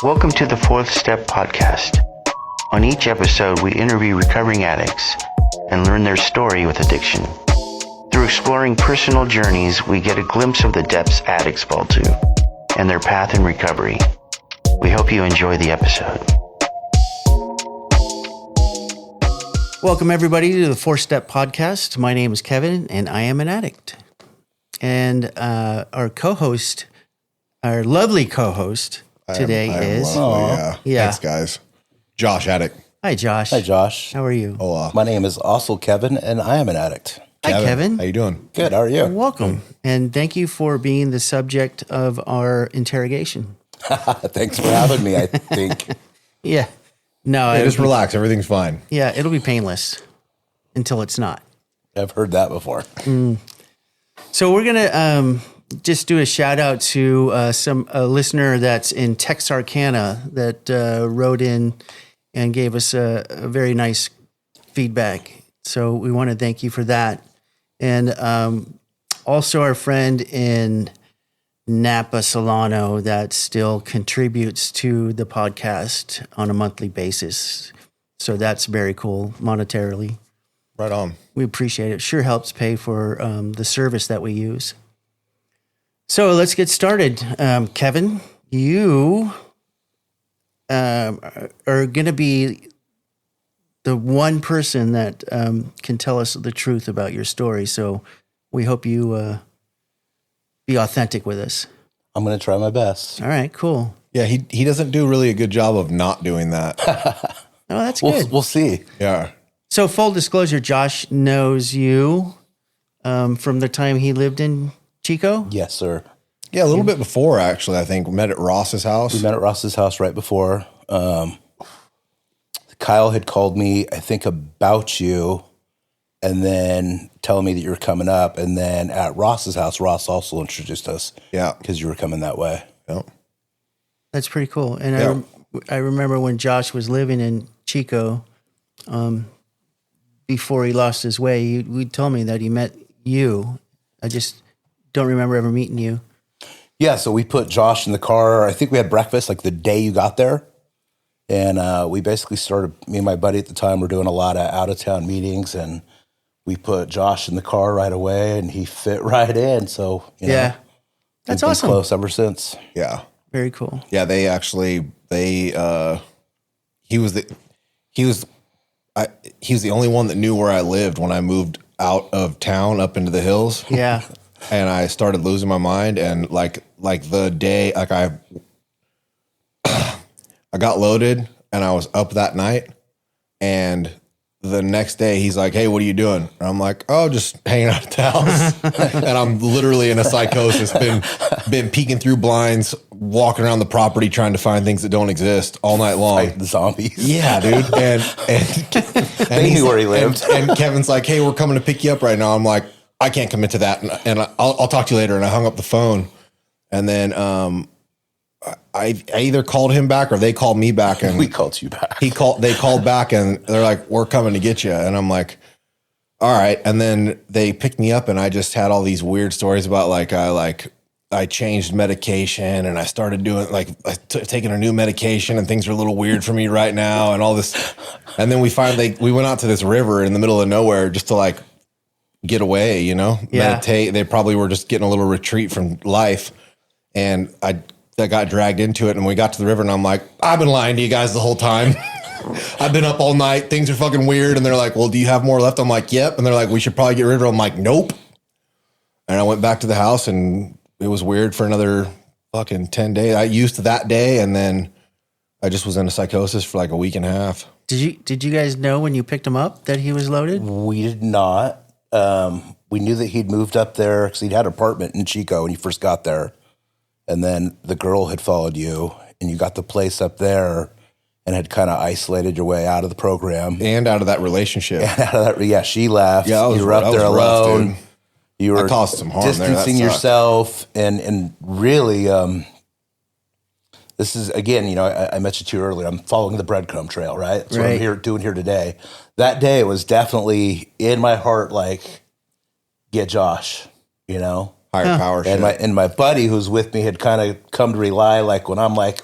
Welcome to the Fourth Step Podcast. On each episode, we interview recovering addicts and learn their story with addiction. Through exploring personal journeys, we get a glimpse of the depths addicts fall to and their path in recovery. We hope you enjoy the episode. Welcome, everybody, to the Fourth Step Podcast. My name is Kevin, and I am an addict. And our co-host, our lovely co-host today is... Yeah. Thanks, guys. Josh, addict. Hi, Josh. Hi, Josh. How are you? Hola. My name is also Kevin, and I am an addict. Hi, Kevin. How you doing? Good. How are you? Welcome. And thank you for being the subject of our interrogation. Thanks for having me, I think. Yeah. No, Just relax. Everything's fine. yeah, it'll be painless until it's not. I've heard that before. So we're going to just do a shout out to a listener that's in Texarkana that wrote in and gave us a very nice feedback. So we want to thank you for that. And also our friend in Napa Solano that still contributes to the podcast on a monthly basis. So that's very cool monetarily. Right on. We appreciate it. Sure helps pay for the service that we use. So let's get started. Kevin, you are going to be the one person that can tell us the truth about your story. So we hope you be authentic with us. I'm going to try my best. All right, cool. Yeah, he doesn't do really a good job of not doing that. Oh, that's good. We'll see. Yeah. So full disclosure, Josh knows you from the time he lived in Chico. Yes, sir. Yeah, a little bit before, actually, I think. We met at Ross's house. We met at Ross's house right before. Kyle had called me, I think, about you, and then telling me that you were coming up. And then at Ross's house, Ross also introduced us. Yeah. Because you were coming that way. Yeah. That's pretty cool. And Yeah. I remember when Josh was living in Chico, before he lost his way, he told me that he met you. I just don't remember ever meeting you. Yeah, so we put Josh in the car. I think we had breakfast like the day you got there. And we basically started, me and my buddy at the time were doing a lot of out-of-town meetings, and we put Josh in the car right away, and he fit right in. So, you know, Yeah. That's we've been awesome. close ever since. Yeah. Very cool. Yeah, he was the only one that knew where I lived when I moved out of town up into the hills. Yeah. And I started losing my mind, and like the day, like I got loaded and I was up that night, and the next day he's like, "Hey, what are you doing?" And I'm like, "Oh, just hanging out at the house." And I'm literally in a psychosis, been peeking through blinds, walking around the property trying to find things that don't exist all night long. Fight the zombies. Yeah, dude. And They knew where he lived. And Kevin's like, "Hey, we're coming to pick you up right now." I'm like, "I can't commit to that, and I'll talk to you later." And I hung up the phone, and then I either called him back or they called me back, and We called you back. they called back, and they're like, "We're coming to get you," and I'm like, "All right." And then they picked me up, and I just had all these weird stories about I changed medication, and I started doing taking a new medication, and things are a little weird for me right now, and all this. And then we went out to this river in the middle of nowhere just to get away, meditate. They probably were just getting a little retreat from life, and I got dragged into it, and we got to the river, and I'm like, "I've been lying to you guys the whole time. I've been up all night. Things are fucking weird." And they're like, "Well, do you have more left?" I'm like, "Yep." And they're like, "We should probably get rid of it." I'm like, "Nope." And I went back to the house, and it was weird for another fucking 10 days. I used to that day, and then I just was in a psychosis for like a week and a half. Did you guys know when you picked him up that he was loaded? We did not. We knew that he'd moved up there because he'd had an apartment in Chico when he first got there. And then the girl had followed you, and you got the place up there and had kind of isolated your way out of the program. And out of that relationship. And out of that, yeah, she left. Yeah, you were up there alone. Rough, you were caused some harm there. That distancing sucked. yourself, and really, this is again, I mentioned to you earlier. I'm following the breadcrumb trail, right? That's what I'm doing here today. That day was definitely in my heart, like, get Josh, Higher power shit. And my buddy who's with me had kind of come to rely, like, when I'm like,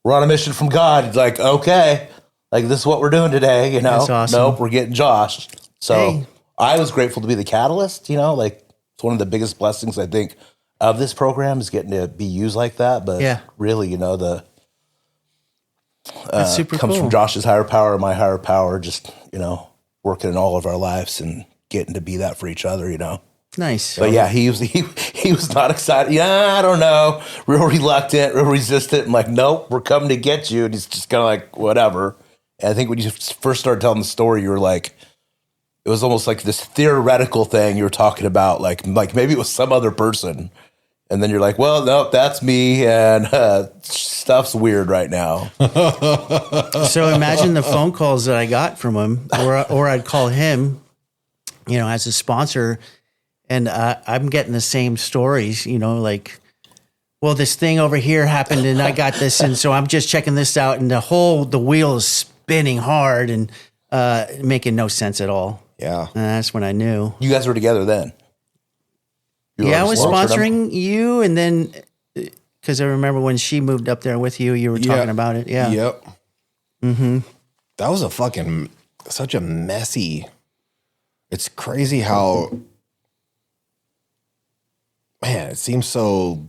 we're on a mission from God. He's like, okay, like this is what we're doing today. You know, That's awesome. Nope, we're getting Josh. So Hey. I was grateful to be the catalyst. You know, like it's one of the biggest blessings I think of this program is getting to be used like that. But Yeah. really, you know, That's super comes cool. from Josh's higher power, my higher power, just, you know, working in all of our lives and getting to be that for each other, you know. Nice. But yeah, he was not excited. Yeah, I don't know. Real reluctant, real resistant. I'm like, nope, we're coming to get you. And he's just kind of like, whatever. And I think when you first started telling the story, you were like, it was almost like this theoretical thing you were talking about, like maybe it was some other person. And then you're like, well, nope, that's me. And stuff's weird right now. So imagine the phone calls that I got from him, or I'd call him, you know, as a sponsor, and I'm getting the same stories, you know, like, well, this thing over here happened, and I got this, and so I'm just checking this out, and the wheel is spinning hard and making no sense at all. Yeah. And that's when I knew. You guys were together then. You Yeah, I were was sponsored him? sponsoring you, and then because I remember when she moved up there with you, you were talking about it. Yeah. Yep. Mm-hmm. That was such a messy. It's crazy how, man, it seems so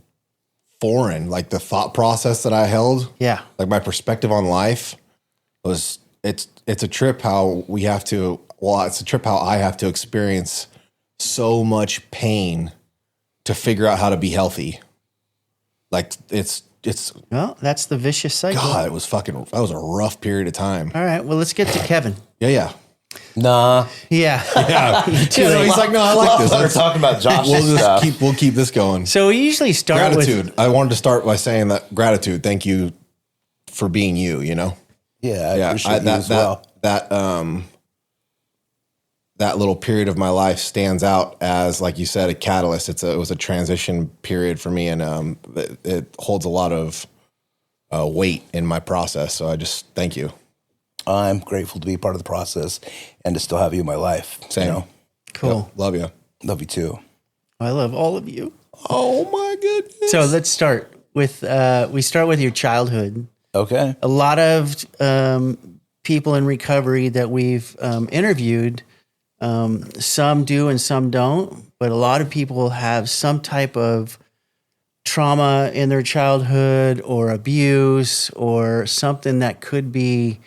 foreign. Like the thought process that I held, Yeah. like my perspective on life was, it's a trip how it's a trip how I have to experience so much pain to figure out how to be healthy. Like it's Well, that's the vicious cycle. God, that was a rough period of time. All right. Well, let's get to Kevin. Yeah. Nah. Yeah. Yeah. He's like, no, I like this. We're talking about Josh's We'll stuff. keep this going. So we usually start Gratitude. with I wanted to start by saying that gratitude. Thank you for being you, you know? Yeah, I appreciate you as well. That little period of my life stands out as, like you said, a catalyst. It was a transition period for me, and it holds a lot of weight in my process. So I just thank you. I'm grateful to be part of the process and to still have you in my life. Same. You know? cool. Yep, love you. Love you too. I love all of you. Oh my goodness. So let's start with we start with your childhood. Okay. A lot of people in recovery that we've interviewed, some do and some don't, but a lot of people have some type of trauma in their childhood or abuse or something that could be,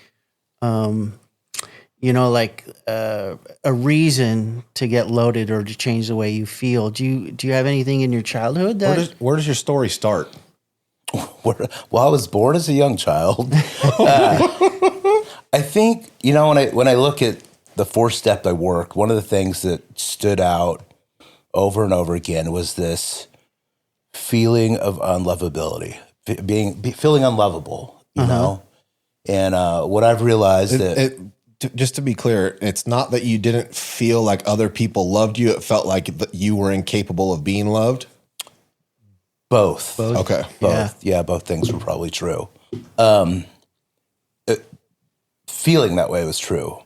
like a reason to get loaded or to change the way you feel. Do you have anything in your childhood that? Where does your story start? Well, I was born as a young child. I think, when I look at the 4-step I work, one of the things that stood out over and over again was this feeling of unlovability, feeling unlovable, you know? And what I've realized Just to be clear, it's not that you didn't feel like other people loved you. It felt like you were incapable of being loved. both. Okay. Both. Yeah, both things were probably true. Feeling that way was true.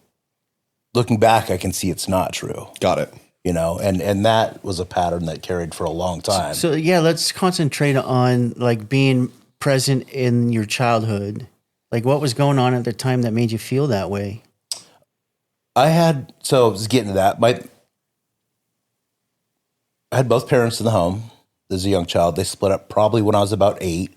Looking back, I can see it's not true, Got it. and that was a pattern that carried for a long time. So yeah, let's concentrate on like being present in your childhood. Like what was going on at the time that made you feel that way? Just getting to that. I had both parents in the home as a young child. They split up probably when I was about 8.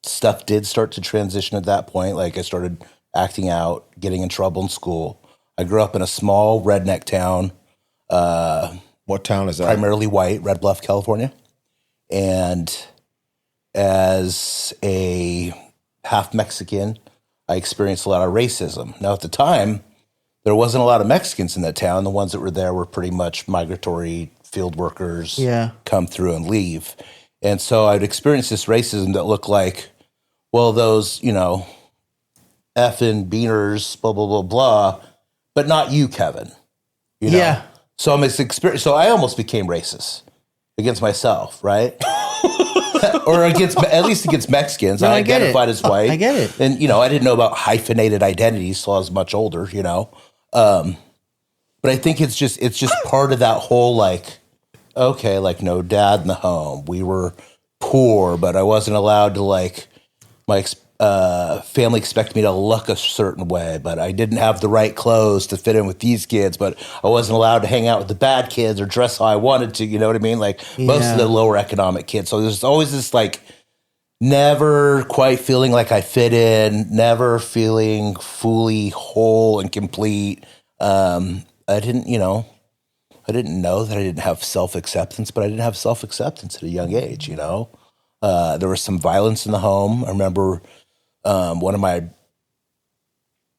Stuff did start to transition at that point. Like I started acting out, getting in trouble in school. I grew up in a small redneck town, What town is that? primarily white, Red Bluff, California. And as a half Mexican, I experienced a lot of racism. Now, at the time, there wasn't a lot of Mexicans in that town. The ones that were there were pretty much migratory field workers, Yeah. come through and leave. And so I'd experienced this racism that looked like, well, those, effing beaners, blah, blah, blah, blah, but not you, Kevin. Yeah. So So I almost became racist against myself, right? Or at least against Mexicans. No, I I get it. identified as white. I get it. And, I didn't know about hyphenated identities till I was much older, But I think it's just part of that whole, like, okay, like no dad in the home. We were poor, but I wasn't allowed to like my family expected me to look a certain way, but I didn't have the right clothes to fit in with these kids, but I wasn't allowed to hang out with the bad kids or dress how I wanted to, you know what I mean? Like most of the lower economic kids. So there's always this like never quite feeling like I fit in, never feeling fully whole and complete. I didn't know that I didn't have self-acceptance, but I didn't have self-acceptance at a young age, you know? There was some violence in the home. I remember one of my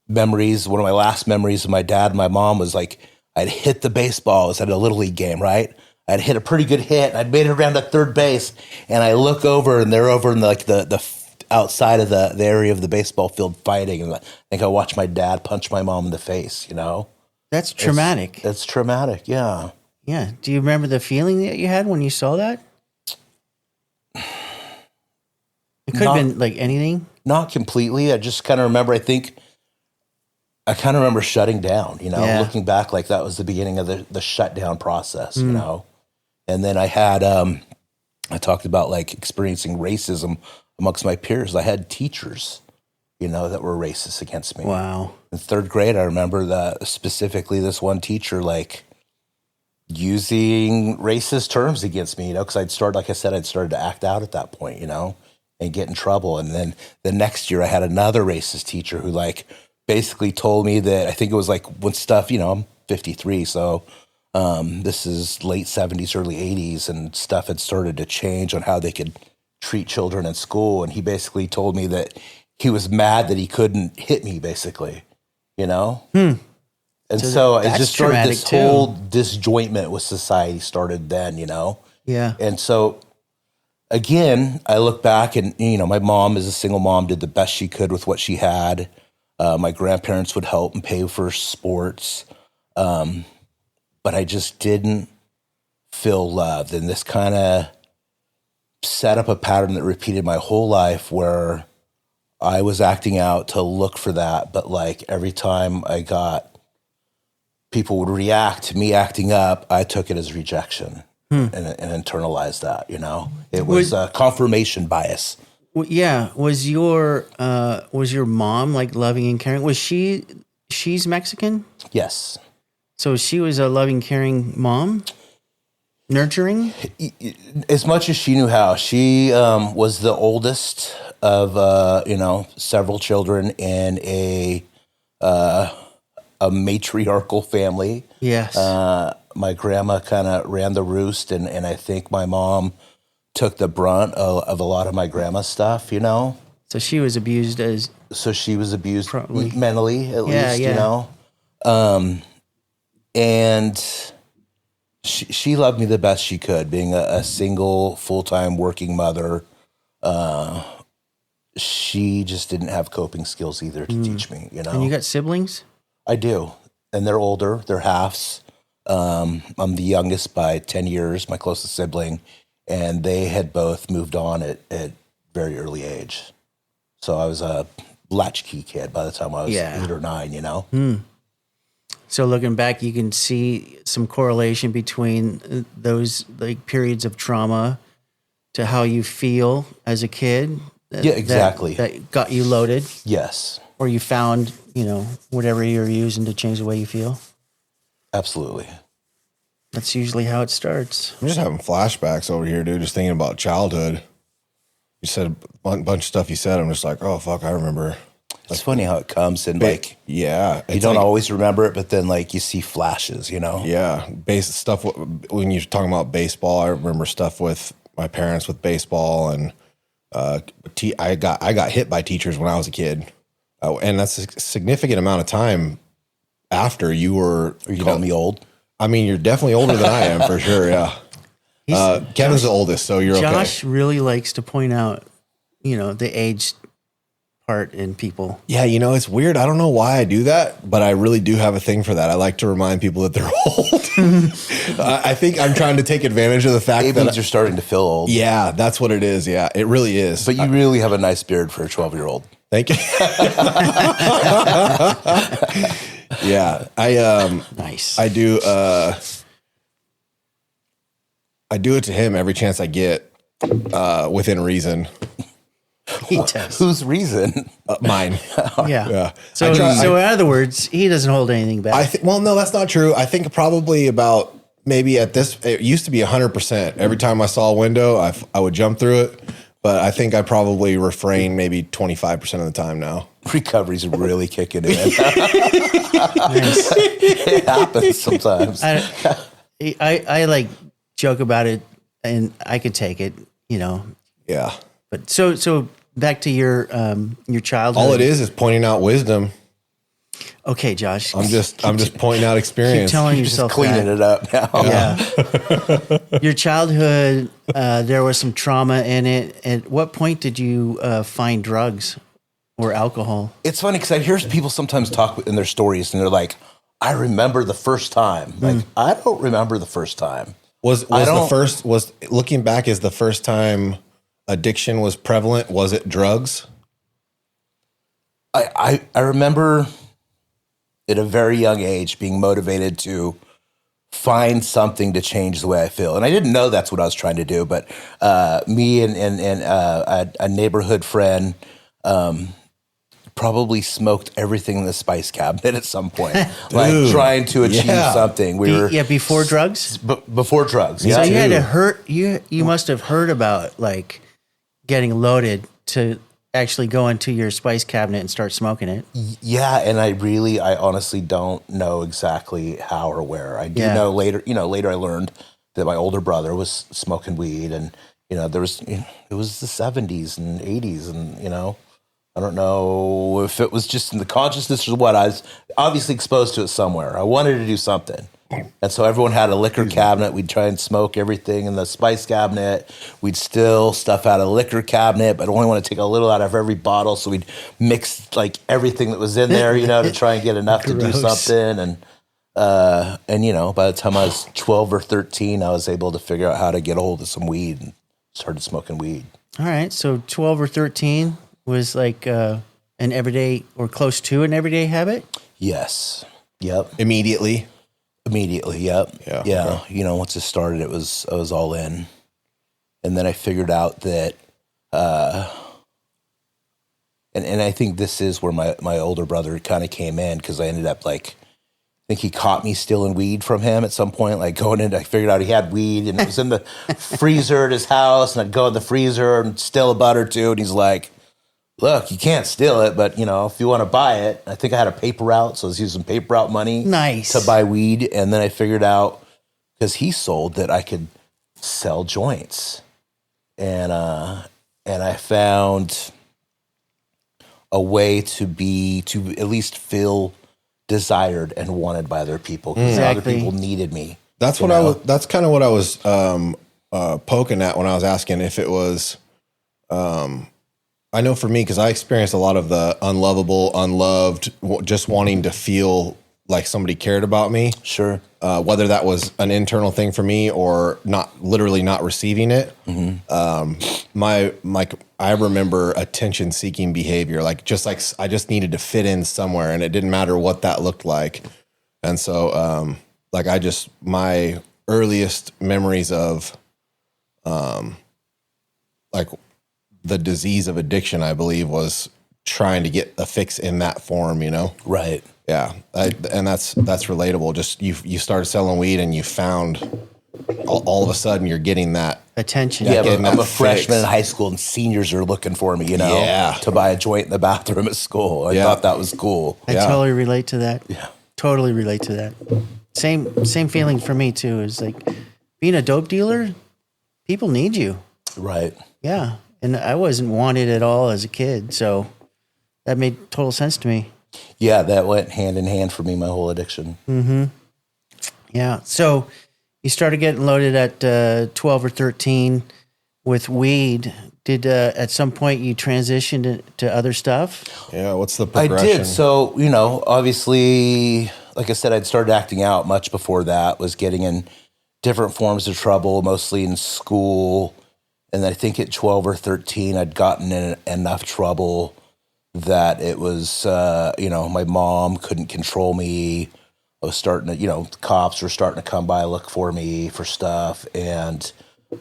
last memories of my dad and my mom was like, I'd hit the baseball. I was at a Little League game, right? I'd hit a pretty good hit. I'd made it around to third base, and I look over, and they're over in the outside of the area of the baseball field fighting, and I think I watched my dad punch my mom in the face, you know? That's traumatic. It's traumatic, yeah. Yeah. Do you remember the feeling that you had when you saw that? It could have been like anything. Not completely. I just kind of remember, I kind of remember shutting down, you know, looking back, like that was the beginning of the shutdown process, you know? And then I had, I talked about like experiencing racism amongst my peers. I had teachers, you know, that were racist against me. Wow. In third grade, I remember that specifically this one teacher, like using racist terms against me, you know, because I'd started to act out at that point, you know, and get in trouble. And then the next year I had another racist teacher who like basically told me that, I think it was like when stuff, you know, I'm 53, so this is late 70s, early 80s, and stuff had started to change on how they could treat children in school. And he basically told me that he was mad that he couldn't hit me, basically, you know? And so it just started, this whole disjointment with society started then, you know? Yeah. And so again, I look back and, you know, my mom is a single mom, did the best she could with what she had. My grandparents would help and pay for sports. But I just didn't feel loved. And this kind of set up a pattern that repeated my whole life where I was acting out to look for that. But like every time people would react to me acting up, I took it as rejection and internalized that, you know? It was a confirmation bias. Well, yeah. Was your mom like loving and caring? She's Mexican? Yes. So she was a loving, caring mom? Nurturing? As much as she knew how. She was the oldest of, you know, several children in a matriarchal family. Yes. My grandma kind of ran the roost, and I think my mom took the brunt of a lot of my grandma's stuff, you know? So she was abused as... So she was abused probably. mentally, at least, you know? And she loved me the best she could, being a single, full-time working mother. She just didn't have coping skills either to teach me, you know? And you got siblings? I do. And they're older. They're halves. I'm the youngest by 10 years, my closest sibling. And they had both moved on at very early age. So I was a latchkey kid by the time I was 8 or 9, you know? So looking back, you can see some correlation between those like periods of trauma to how you feel as a kid. Yeah, exactly. That got you loaded. Yes. Or you found, you know, whatever you're using to change the way you feel. Absolutely. That's usually how it starts. I'm just having flashbacks over here, dude. Just thinking about childhood. You said a bunch of stuff you said. I'm just like, oh, fuck, I remember. It's funny how it comes and like, yeah, you don't always remember it, but then like you see flashes, you know? Yeah. Base stuff. When you're talking about baseball, I remember stuff with my parents with baseball, and I got hit by teachers when I was a kid. And that's a significant amount of time after you were. Are you calling me old? I mean, you're definitely older than I am for sure. Yeah. Kevin's the oldest, so you're okay. Josh really likes to point out, you know, the age part in people. Yeah, you know, it's weird. I don't know why I do that, but I really do have a thing for that. I like to remind people that they're old. I think I'm trying to take advantage of the fact that you're starting to feel old. Yeah, that's what it is. Yeah, it really is. But you really have a nice beard for a 12-year-old. Thank you. Yeah, Nice. I do it to him every chance I get. within reason. He does. Whose reason? Mine. Yeah. Yeah. So, so in other words, he doesn't hold anything back. Well, no, that's not true. I think probably about maybe it used to be 100%. Every time I saw a window, I would jump through it. But I think I probably refrain maybe 25% of the time now. Recovery's really kicking in. It happens sometimes. I like joke about it, and I could take it, you know. Yeah. But so back to your childhood. All it is pointing out wisdom. Okay, Josh. I'm just pointing out Keep experience. telling Just yourself cleaning that. it up now. Yeah. Your childhood, there was some trauma in it. At what point did you find drugs or alcohol? It's funny because I hear people sometimes talk in their stories and they're like, I remember the first time. Like, I don't remember the first time. Was looking back, is the first time addiction was prevalent? Was it drugs? I remember at a very young age being motivated to find something to change the way I feel. And I didn't know that's what I was trying to do, but me and a neighborhood friend probably smoked everything in the spice cabinet at some point, like trying to achieve something. Before drugs? Before drugs. So you had to you must have heard about like getting loaded to actually go into your spice cabinet and start smoking it. Yeah, and I honestly don't know exactly how or where. I do know later I learned that my older brother was smoking weed, and it was the 70s and 80s, and I don't know if it was just in the consciousness or what. I was obviously exposed to it somewhere. I wanted to do something. And so everyone had a liquor cabinet. We'd try and smoke everything in the spice cabinet. We'd still stuff out of the liquor cabinet, but only want to take a little out of every bottle. So we'd mix like everything that was in there, to try and get enough to do something. And by the time I was 12 or 13, I was able to figure out how to get a hold of some weed and started smoking weed. All right. So 12 or 13 was like an everyday or close to an everyday habit? Yes. Yep. Immediately, yep. Yeah. Okay. Once it started, I was all in. And then I figured out that, and I think this is where my older brother kind of came in, because I ended up I think he caught me stealing weed from him at some point, like going in, I figured out he had weed and it was in the freezer at his house, and I'd go in the freezer and steal a butt or two. And he's like, look, you can't steal it, but if you want to buy it. I think I had a paper route, so I was using paper route money to buy weed. And then I figured out, because he sold, that I could sell joints. And I found a way to at least feel desired and wanted by other people, because other people needed me. That's kind of what I was poking at when I was asking if it was. I know for me, because I experienced a lot of the unlovable, unloved, just wanting to feel like somebody cared about me. Sure. Whether that was an internal thing for me or literally not receiving it. Mm-hmm. I remember attention-seeking behavior, I just needed to fit in somewhere, and it didn't matter what that looked like. And so, my earliest memories of, the disease of addiction, I believe, was trying to get a fix in that form, Right. Yeah. And that's relatable. Just you started selling weed and you found all of a sudden you're getting that attention. Yeah, but I'm a freshman in high school and seniors are looking for me, to buy a joint in the bathroom at school. I thought that was cool. I totally relate to that. Yeah. Totally relate to that. Same feeling for me too. Is like being a dope dealer, people need you. Right. Yeah. And I wasn't wanted at all as a kid, so that made total sense to me. Yeah, that went hand in hand for me, my whole addiction. Mm-hmm. Yeah. So you started getting loaded at 12 or 13 with weed. Did at some point you transitioned to other stuff? Yeah. What's the progression? I did. So, obviously, like I said, I'd started acting out much before that, was getting in different forms of trouble, mostly in school. And I think at 12 or 13, I'd gotten in enough trouble that it was, my mom couldn't control me. I was starting to, the cops were starting to come by, look for me for stuff. And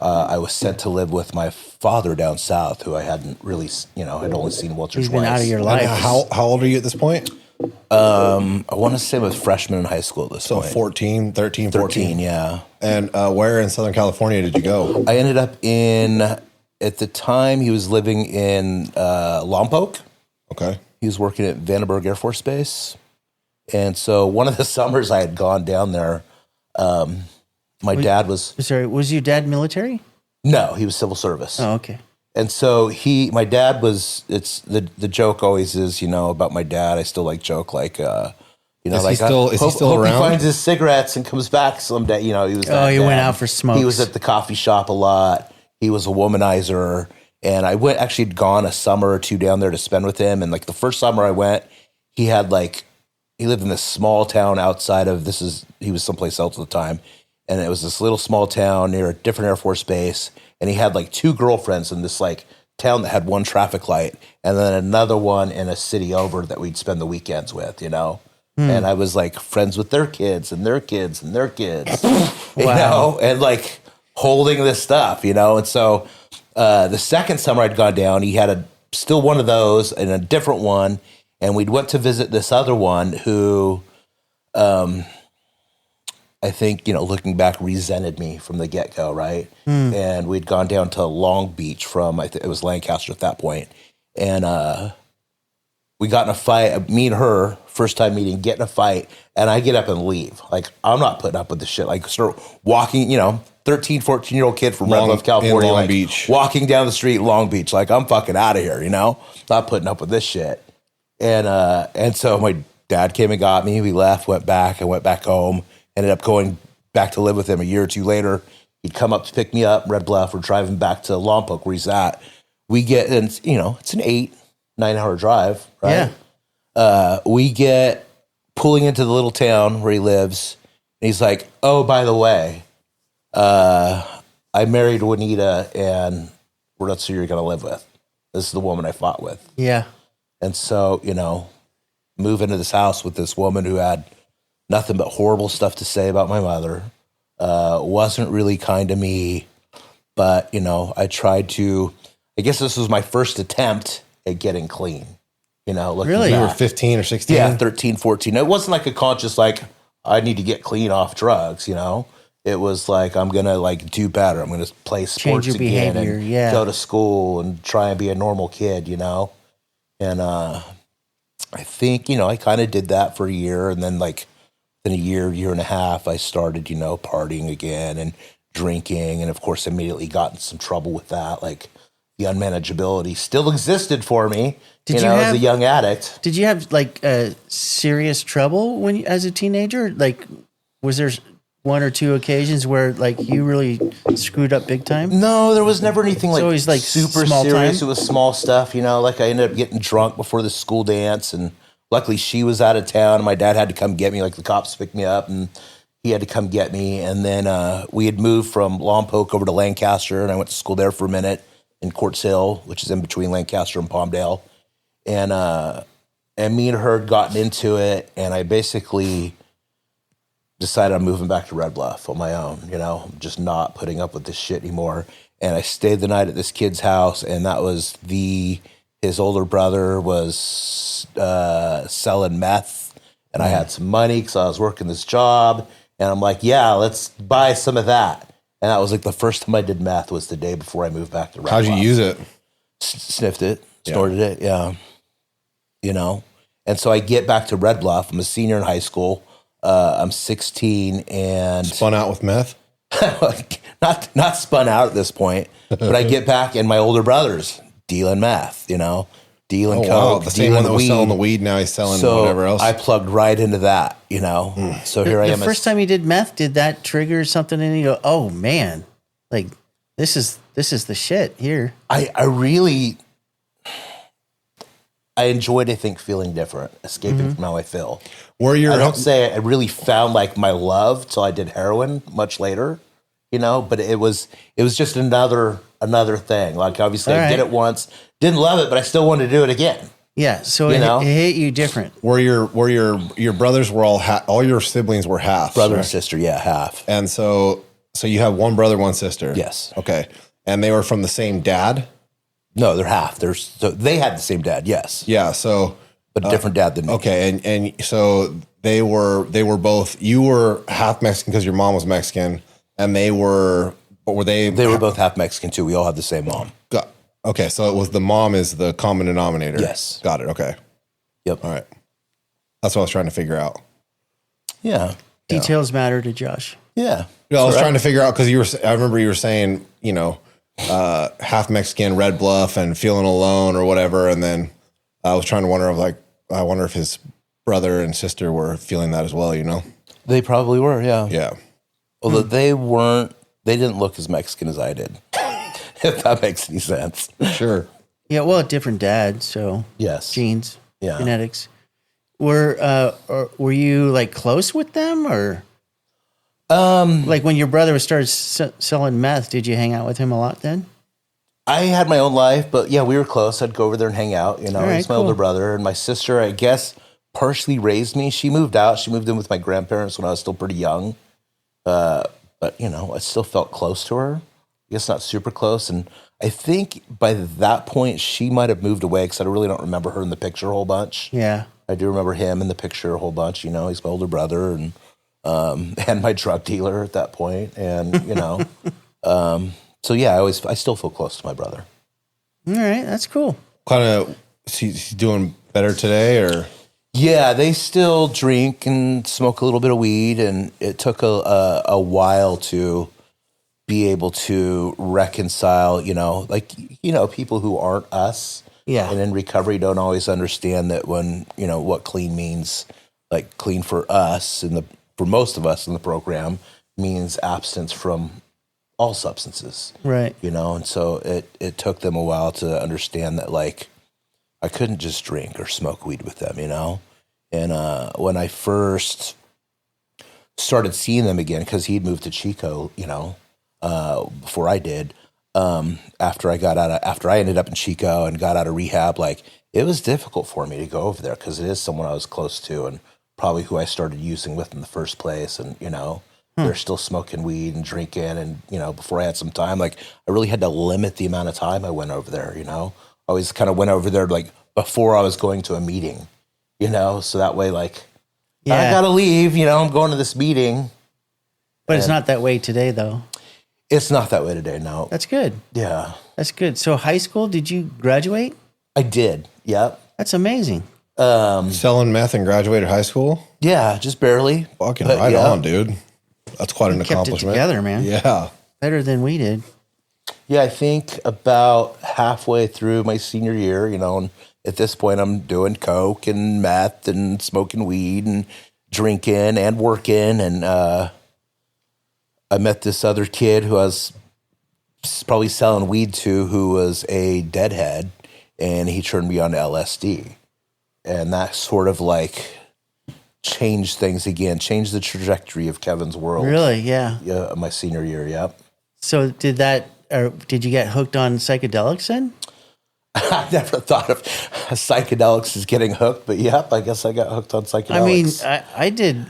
I was sent to live with my father down south, who I hadn't really, I'd only seen once or He's twice. been out of your And life. how old are you at this point? I want to say I was freshman in high school at this So point. 13, 14. 13, yeah. And where in Southern California did you go? I ended up at the time, he was living in Lompoc. Okay. He was working at Vandenberg Air Force Base. And so one of the summers I had gone down there, my dad was, Sorry, was your dad military? no, he was civil service. Oh, okay. And so my dad was, it's the joke always is, about my dad. I still like joke like, Is he like still- is he still hope around? He finds his cigarettes and comes back someday. He was. Oh, he went dad. out for smokes. He was at the coffee shop a lot. He was a womanizer, and I had gone a summer or two down there to spend with him. And like the first summer I went, he lived in this small town outside of he was someplace else at the time, and it was this little small town near a different Air Force base. And he had like two girlfriends in this like town that had one traffic light, and then another one in a city over that we'd spend the weekends with, And I was like friends with their kids and their kids and their kids, and like holding this stuff, And so the second summer I'd gone down, he had still one of those and a different one, and we'd went to visit this other one who, I think, looking back, resented me from the get-go, right? And we'd gone down to Long Beach from, I think it was Lancaster at that point. And we got in a fight, me and her, first time meeting, get in a fight, and I get up and leave. Like, I'm not putting up with this shit. Like, start walking, 13, 14-year-old kid from Red Bluff, California, Long like, Beach. walking down the street in Long Beach. Like, I'm fucking out of here, Not putting up with this shit. And so my dad came and got me. We left, went back. I went back home. Ended up going back to live with him a year or two later. He'd come up to pick me up, Red Bluff. We're driving back to Lompoc where he's at. We get, and it's an 8-9 hour drive, right? Yeah. We get pulling into the little town where he lives. And he's like, oh, by the way, I married Juanita, and we're not sure you're going to live with. This is the woman I fought with. Yeah. And so, move into this house with this woman who had nothing but horrible stuff to say about my mother, wasn't really kind to me, but, I tried to, I guess this was my first attempt at getting clean, looking Really? You were back. 15 or 16? Yeah, 13, 14. It wasn't like a conscious, like, I need to get clean off drugs, It was like, I'm going to like do better. I'm going to play sports your again behavior, and yeah. go to school and try and be a normal kid, And I think, I kind of did that for a year. And then like in a year and a half, I started, partying again and drinking. And of course, immediately got in some trouble with that. Like the unmanageability still existed for me, Did you as have- a young addict. Did you have like serious trouble as a teenager? Like, was there one or two occasions where like you really screwed up big time? No, there was never anything like, always, like, super small serious. time? It was small stuff, Like I ended up getting drunk before the school dance, and luckily she was out of town. And my dad had to come get me. Like the cops picked me up, and he had to come get me. And then we had moved from Lompoc over to Lancaster, and I went to school there for a minute in Quartz Hill, which is in between Lancaster and Palmdale. And me and her had gotten into it, and I basically decided I'm moving back to Red Bluff on my own, I'm just not putting up with this shit anymore. And I stayed the night at this kid's house, and that was his older brother was selling meth, and I had some money because I was working this job, and I'm like, yeah, let's buy some of that. And that was like the first time I did meth was the day before I moved back to Red How'd Bluff. you use it? Sniffed it, snorted it, yeah. And so I get back to Red Bluff. I'm a senior in high school. I'm 16 and Spun out with meth? not spun out at this point, but I get back and my older brother's dealing meth, dealing coke, Wow. The same one that was weed. selling the weed, now he's selling So whatever else. I plugged right into that, So here I The am. first time you did meth, did that trigger something in you? Go, oh man, like this is the shit here. I really enjoyed, I think, feeling different, escaping from how I feel. Were your I don't say I really found like my love till I did heroin much later, but it was just another thing. Like obviously All I did right. it once, didn't love it, but I still wanted to do it again. Yeah, so You know? it hit you different. were your brothers were all your siblings were half, Brother and sister, yeah, half. and so So you have one brother, one sister. Yes. Okay. And they were from the same dad? No, they're half. So they had the same dad, yes. Yeah. So But a different dad than me. okay, and so they were both. You were half Mexican because your mom was Mexican, and they were. But were they? They were both half Mexican too. We all had the same mom. Okay, so it was the mom is the common denominator. Yes. Got it. Okay. Yep. All right. That's what I was trying to figure out. Yeah. Details matter to Josh. Yeah. Yeah, I was trying to figure out because you were. I remember you were saying, half Mexican, Red Bluff, and feeling alone or whatever, and then I was trying to wonder I wonder if his brother and sister were feeling that as well. They probably were. Yeah. Yeah. Although they weren't. They didn't look as Mexican as I did. If that makes any sense. Sure. Yeah, well, a different dad, so Yes. genes, Yeah. genetics. Were you like close with them, or like when your brother started selling meth? Did you hang out with him a lot then? I had my own life, but yeah, we were close. I'd go over there and hang out. right, He's my cool. older brother, and my sister, I guess, partially raised me. She moved out. She moved in with my grandparents when I was still pretty young. But I still felt close to her. I guess not super close. And I think by that point, she might have moved away because I really don't remember her in the picture a whole bunch. Yeah. I do remember him in the picture a whole bunch. He's my older brother and my drug dealer at that point. And, so yeah, I still feel close to my brother. All right, that's cool. Kind of. He's doing better today, or Yeah, they still drink and smoke a little bit of weed, and it took a while to be able to reconcile, people who aren't us. Yeah. And in recovery don't always understand that when, what clean means, like clean for us for most of us in the program means abstinence from all substances. Right. And so it took them a while to understand that, like, I couldn't just drink or smoke weed with them, And when I first started seeing them again, because he'd moved to Chico, before I did, after I ended up in Chico and got out of rehab, like, it was difficult for me to go over there because it is someone I was close to and probably who I started using with in the first place. And, they're still smoking weed and drinking. And, before I had some time, like, I really had to limit the amount of time I went over there, I always kind of went over there, like, before I was going to a meeting, so that way, like, I got to leave, I'm going to this meeting. But it's not that way today, though. It's not that way today, no. That's good. Yeah. That's good. So high school, did you graduate? I did, yep. That's amazing. selling meth and graduated high school. Yeah, just barely. Fucking But right yeah. on, dude. That's quite an Kept it accomplishment. together, man. Yeah. Better than we did. Yeah, I think about halfway through my senior year, and at this point I'm doing coke and meth and smoking weed and drinking and working. And I met this other kid who I was probably selling weed to, who was a deadhead, and he turned me on to LSD. And that sort of like changed things again, changed the trajectory of Kevin's world. Really? Yeah. Yeah, my senior year, yep. So did you get hooked on psychedelics then? I never thought of psychedelics as getting hooked, but yep, I guess I got hooked on psychedelics. I mean, I did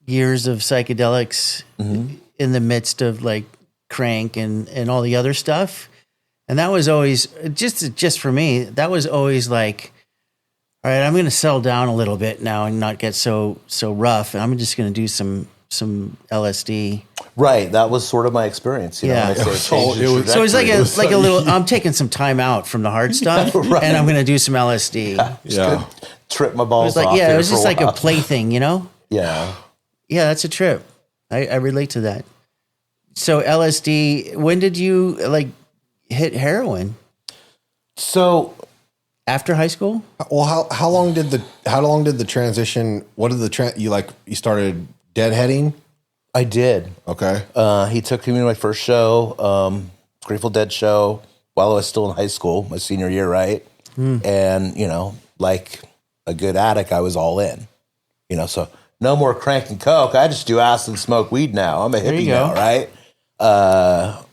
years of psychedelics in the midst of like crank and all the other stuff. And that was always just for me, that was always like, all right, I'm going to settle down a little bit now and not get so rough. And I'm just going to do some LSD. Right, that was sort of my experience. Yeah. When I say change the So it's like trajectory. a little, I'm taking some time out from the hard stuff Right. and I'm going to do some LSD. Yeah. Trip my It balls was like, off yeah, there it was for just like a while. plaything, you know? Yeah. Yeah, that's a trip. I relate to that. So LSD, when did you like hit heroin? So After high school? Well, how long did the transition? What did you started deadheading? I did. Okay. He took me to my first show, Grateful Dead show, while I was still in high school, my senior year, right? And, like a good addict, I was all in. So no more crank and coke. I just do acid and smoke weed now. I'm a you hippie go. now, right?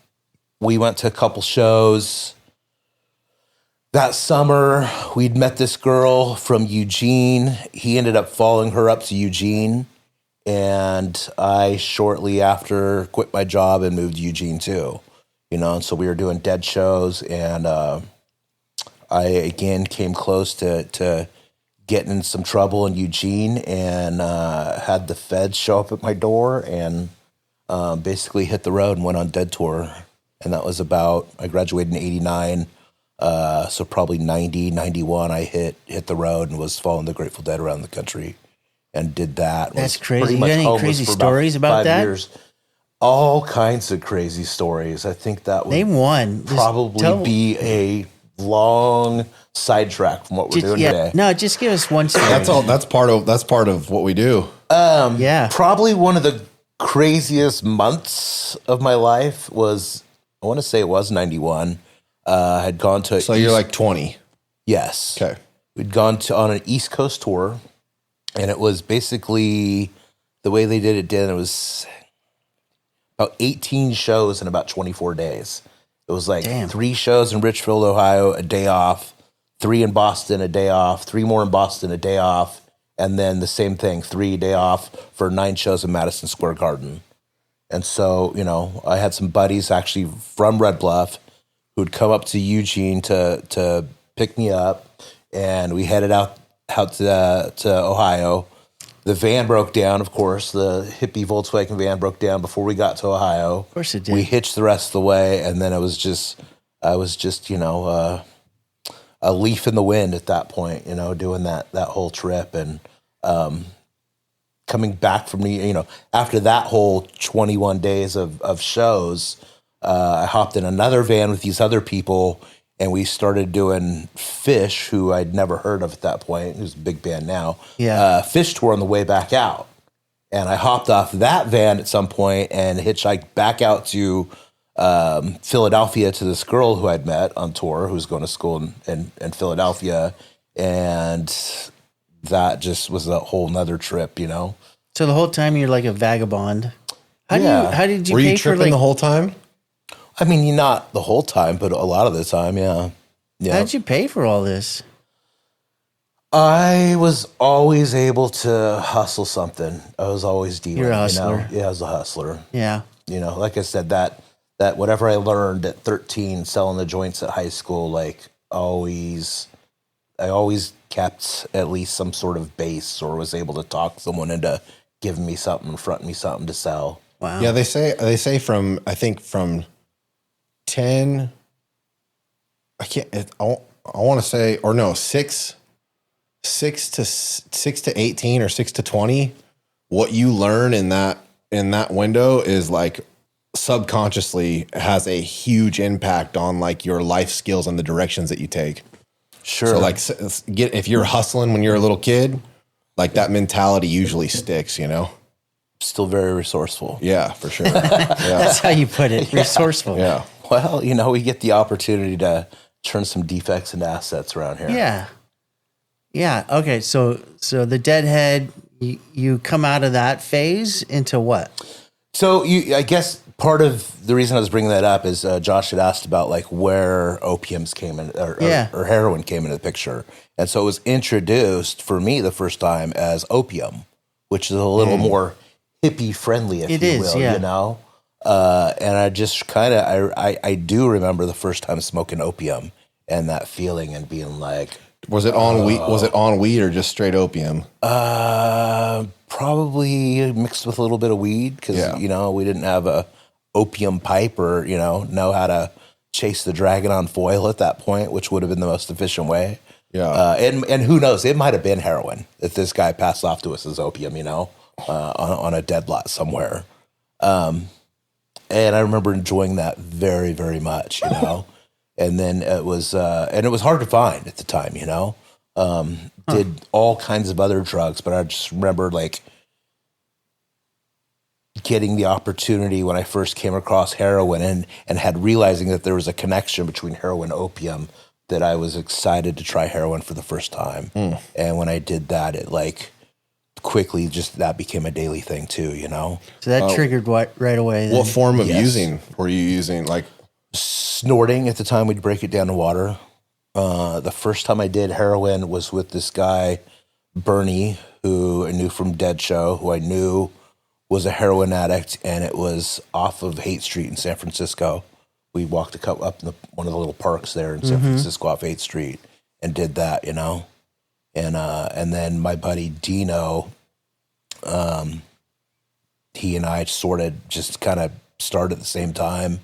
We went to a couple shows. That summer, we'd met this girl from Eugene. He ended up following her up to Eugene. And I shortly after quit my job and moved to Eugene too, and so we were doing dead shows, and I again came close to getting in some trouble in Eugene, and had the feds show up at my door and basically hit the road and went on Dead Tour. And that was I graduated in 89. So probably 90, 91, I hit the road and was following the Grateful Dead around the country and did that. That's Was crazy. pretty You much got any homeless crazy for stories about 5 that? years. All kinds of crazy stories. I think that would Name one. Just probably be a long sidetrack from what we're doing today. No, just give us one story. That's all. That's part of what we do. Yeah. Probably one of the craziest months of my life was, I want to say it was 91. Had gone to So you're like 20. yes. Okay. We'd gone on an East Coast tour, and it was basically the way they did it. It was about 18 shows in about 24 days. It was like Damn. 3 shows in Richfield, Ohio, a day off, 3 in Boston, a day off, 3 more in Boston, a day off, and then the same thing, 3 day off for 9 shows in Madison Square Garden. And so, I had some buddies actually from Red Bluff who'd come up to Eugene to pick me up, and we headed out to Ohio. The van broke down, of course. The hippie Volkswagen van broke down before we got to Ohio. Of course it did. We hitched the rest of the way, and then I was just a leaf in the wind at that point, doing that whole trip. And coming back from after that whole 21 days of shows, I hopped in another van with these other people, and we started doing Fish, who I'd never heard of at that point, who's a big band now. Yeah. Fish tour on the way back out. And I hopped off that van at some point and hitchhiked back out to Philadelphia to this girl who I'd met on tour who was going to school in Philadelphia. And that just was a whole nother trip, So the whole time you're like a vagabond. How did you Were pay you for tripping the whole time? I mean, not the whole time, but a lot of the time, yeah. How did you pay for all this? I was always able to hustle something. I was always dealing. You're a hustler. Yeah, I was a hustler. Yeah. Like I said, that whatever I learned at 13, selling the joints at high school, I always kept at least some sort of base, or was able to talk someone into giving me something, fronting me something to sell. Wow. Yeah, they say from 10. I want to say, or no, 6 to 18 or 6 to 20. What you learn in that window is subconsciously has a huge impact on your life skills and the directions that you take. Sure. So if you're hustling when you're a little kid, that mentality usually sticks, Still very resourceful. Yeah, for sure. Yeah. That's how you put it. Resourceful. Yeah. Well, we get the opportunity to turn some defects into assets around here. Yeah. Yeah. Okay. So the Deadhead, you come out of that phase into what? So I guess part of the reason I was bringing that up is Josh had asked about where opiums came in or heroin came into the picture. And so it was introduced for me the first time as opium, which is a little more hippie friendly, if you will, and I just I do remember the first time smoking opium and that feeling and being like, was it on weed? Was it on weed or just straight opium? Probably mixed with a little bit of weed because we didn't have a opium pipe or know how to chase the dragon on foil at that point, which would have been the most efficient way. Yeah, and who knows? It might have been heroin that this guy passed off to us as opium, on a dead lot somewhere. And I remember enjoying that very, very much, And then it was hard to find at the time, Did all kinds of other drugs, but I just remember getting the opportunity when I first came across heroin and had realizing that there was a connection between heroin and opium, that I was excited to try heroin for the first time. And when I did that, it quickly just that became a daily thing too, So that triggered what right away? Then? What form of using were you using? Snorting at the time. We'd break it down to water. The first time I did heroin was with this guy, Bernie, who I knew from Dead Show, who I knew was a heroin addict, and it was off of Haight Street in San Francisco. We walked up in one of the little parks there in San Francisco off 8th Street and did that, and then my buddy Dino, he and I sort of just kind of started at the same time,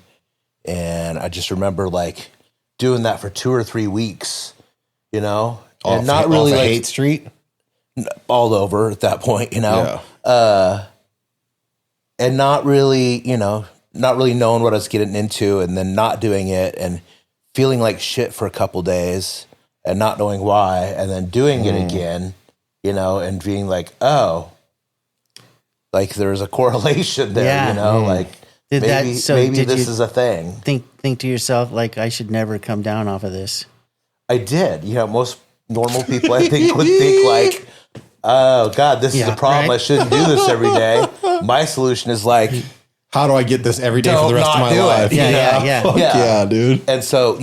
and I just remember like doing that for 2 or 3 weeks, and not really like Haight Street, all over at that point, Yeah. and not really, not really knowing what I was getting into, and then not doing it and feeling like shit for a couple days and not knowing why, and then doing it again, and being like, oh, like there's a correlation there, Yeah. like Did maybe, that- so maybe did this you- is a thing. Think to yourself, like, I should never come down off of this. I did. Most normal people I think would think like, oh God, this is Yeah, a problem. right? I shouldn't do this every day. My solution is like, How do I get this every day for Don't the rest of not my do it. life? Yeah. Fuck Yeah. yeah, dude. and so,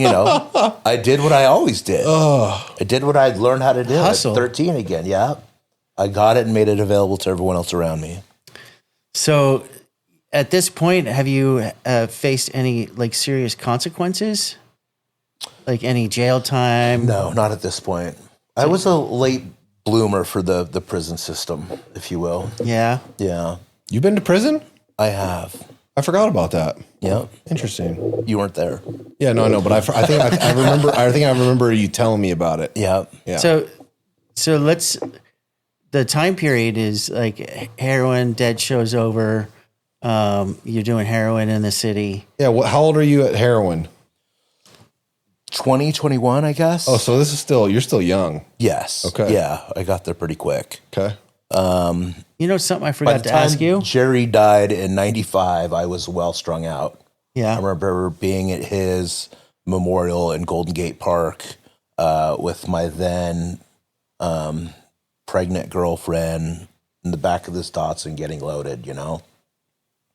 I did what I always did. I did what I'd learned how to do Hustle. at 13 again. Yeah. I got it and made it available to everyone else around me. So at this point, have you faced any like serious consequences? Like any jail time? No, not at this point. I was a late bloomer for the prison system, if you will. Yeah. Yeah, You been to prison? I have. I forgot about that. Yeah. Interesting. You weren't there. Yeah, no, I know, but I think I remember. I think I remember you telling me about it. Yeah. Yeah. So let's. The time period is like heroin. Dead Show's over. You're doing heroin in the city. Yeah. How old are you at heroin? 2021, I guess. Oh, so this is you're still young. Yes. Okay. Yeah, I got there pretty quick. Okay. You know something I By forgot the to ask time you? Jerry died in 95, I was well strung out. I Yeah. remember being at his memorial in Golden Gate Park with my then pregnant girlfriend in the back of this Datsun getting loaded,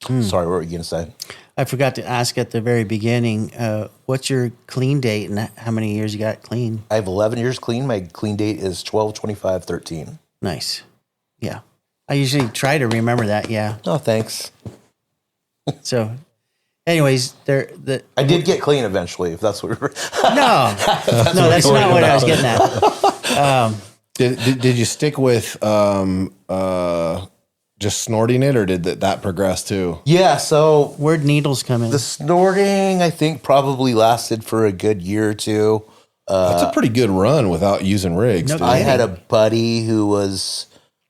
Sorry, what were you going to say? I forgot to ask at the very beginning. What's your clean date and how many years you got clean? I have 11 years clean. My clean date is 12/25/13. Nice. Yeah. I usually try to remember that. Yeah. Oh, thanks. So, anyways, I did get clean eventually, if that's what we're... no, that's not what I was getting at. Did you stick with just snorting it, or did that progress too? Yeah, so Where'd needles come in? the snorting, I think, probably lasted for a good year or two. That's a pretty good run without using rigs. No dude. I had a buddy who was,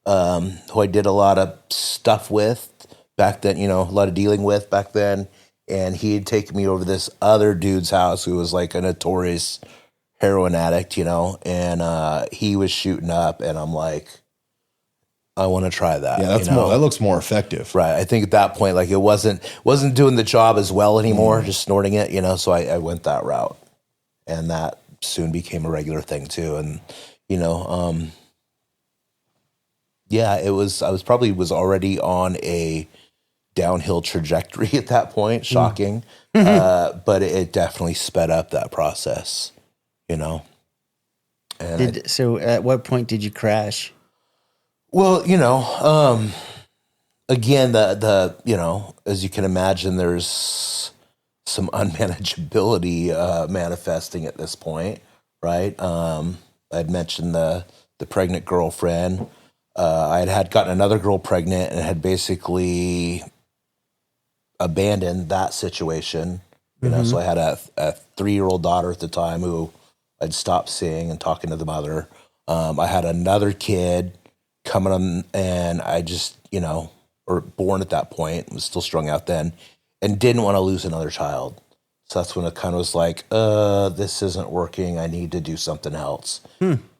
who I did a lot of stuff with back then, a lot of dealing with back then. And he had taken me over to this other dude's house who was like a notorious heroin addict, and he was shooting up, and I'm like, I want to try that. Yeah, that's more. That looks more effective. Right. I think at that point, like it wasn't doing the job as well anymore, just snorting it, So I went that route, and that soon became a regular thing too. And, yeah, I was already on a downhill trajectory at that point. Shocking. But it definitely sped up that process, And So at what point did you crash? well, again, the as you can imagine, there's some unmanageability manifesting at this point, right? I'd mentioned the pregnant girlfriend. I had gotten another girl pregnant and had basically abandoned that situation. So I had a 3-year-old daughter at the time who I'd stopped seeing and talking to the mother. I had another kid coming on, and I just, or born at that point, was still strung out then, and didn't want to lose another child. So that's when it kind of was like, this isn't working. I need to do something else.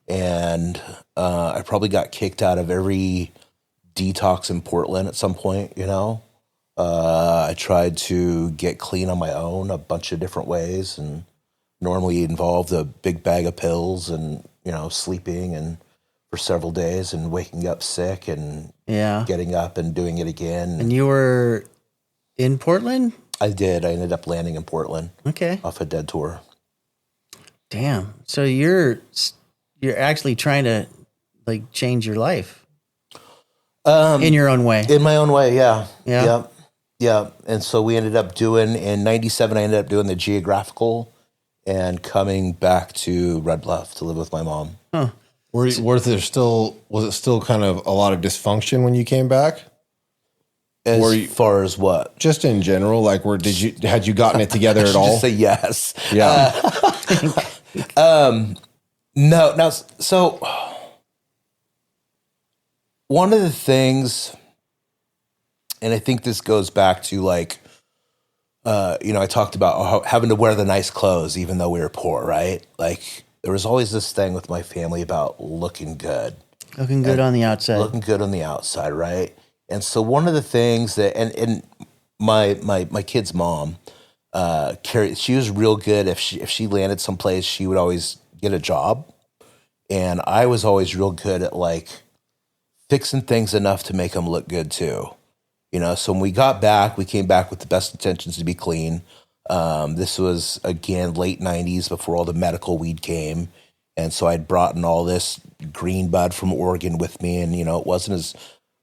And I probably got kicked out of every detox in Portland at some point, I tried to get clean on my own a bunch of different ways, and normally involved a big bag of pills and, sleeping and for several days and waking up sick and Yeah. getting up and doing it again. And you were in Portland? I did. I ended up landing in Portland Okay. off a Dead tour. Damn. So you're actually trying to like change your life. in your own way. In my own way, yeah. Yeah. Yep. Yeah. And so we ended up doing, in 97, I ended up doing the geographical and coming back to Red Bluff to live with my mom. Was it still kind of a lot of dysfunction when you came back? As far as what? Just in general, like had you gotten it together at all? Just say yes. Yeah. No. So one of the things, and I think this goes back to like, I talked about having to wear the nice clothes even though we were poor, right? Like there was always this thing with my family about looking good. Looking good on the outside. Looking good on the outside, right? And so one of the things that, and my kid's mom, Carrie, she was real good. If she landed someplace, she would always get a job. And I was always real good at like fixing things enough to make them look good too. So when we got back, we came back with the best intentions to be clean. This was, again, late 90s before all the medical weed came. And so I'd brought in all this green bud from Oregon with me. And, it wasn't as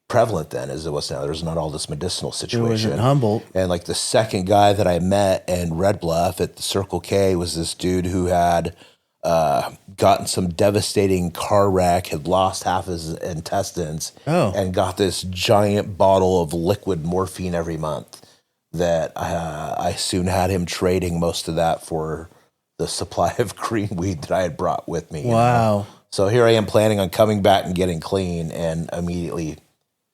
prevalent then as it was now. There's not all this medicinal situation. It wasn't Humboldt. And like the second guy that I met in Red Bluff at the Circle K was this dude who had gotten some devastating car wreck, had lost half his intestines, and got this giant bottle of liquid morphine every month that I soon had him trading most of that for the supply of green weed that I had brought with me. Wow. So here I am planning on coming back and getting clean and immediately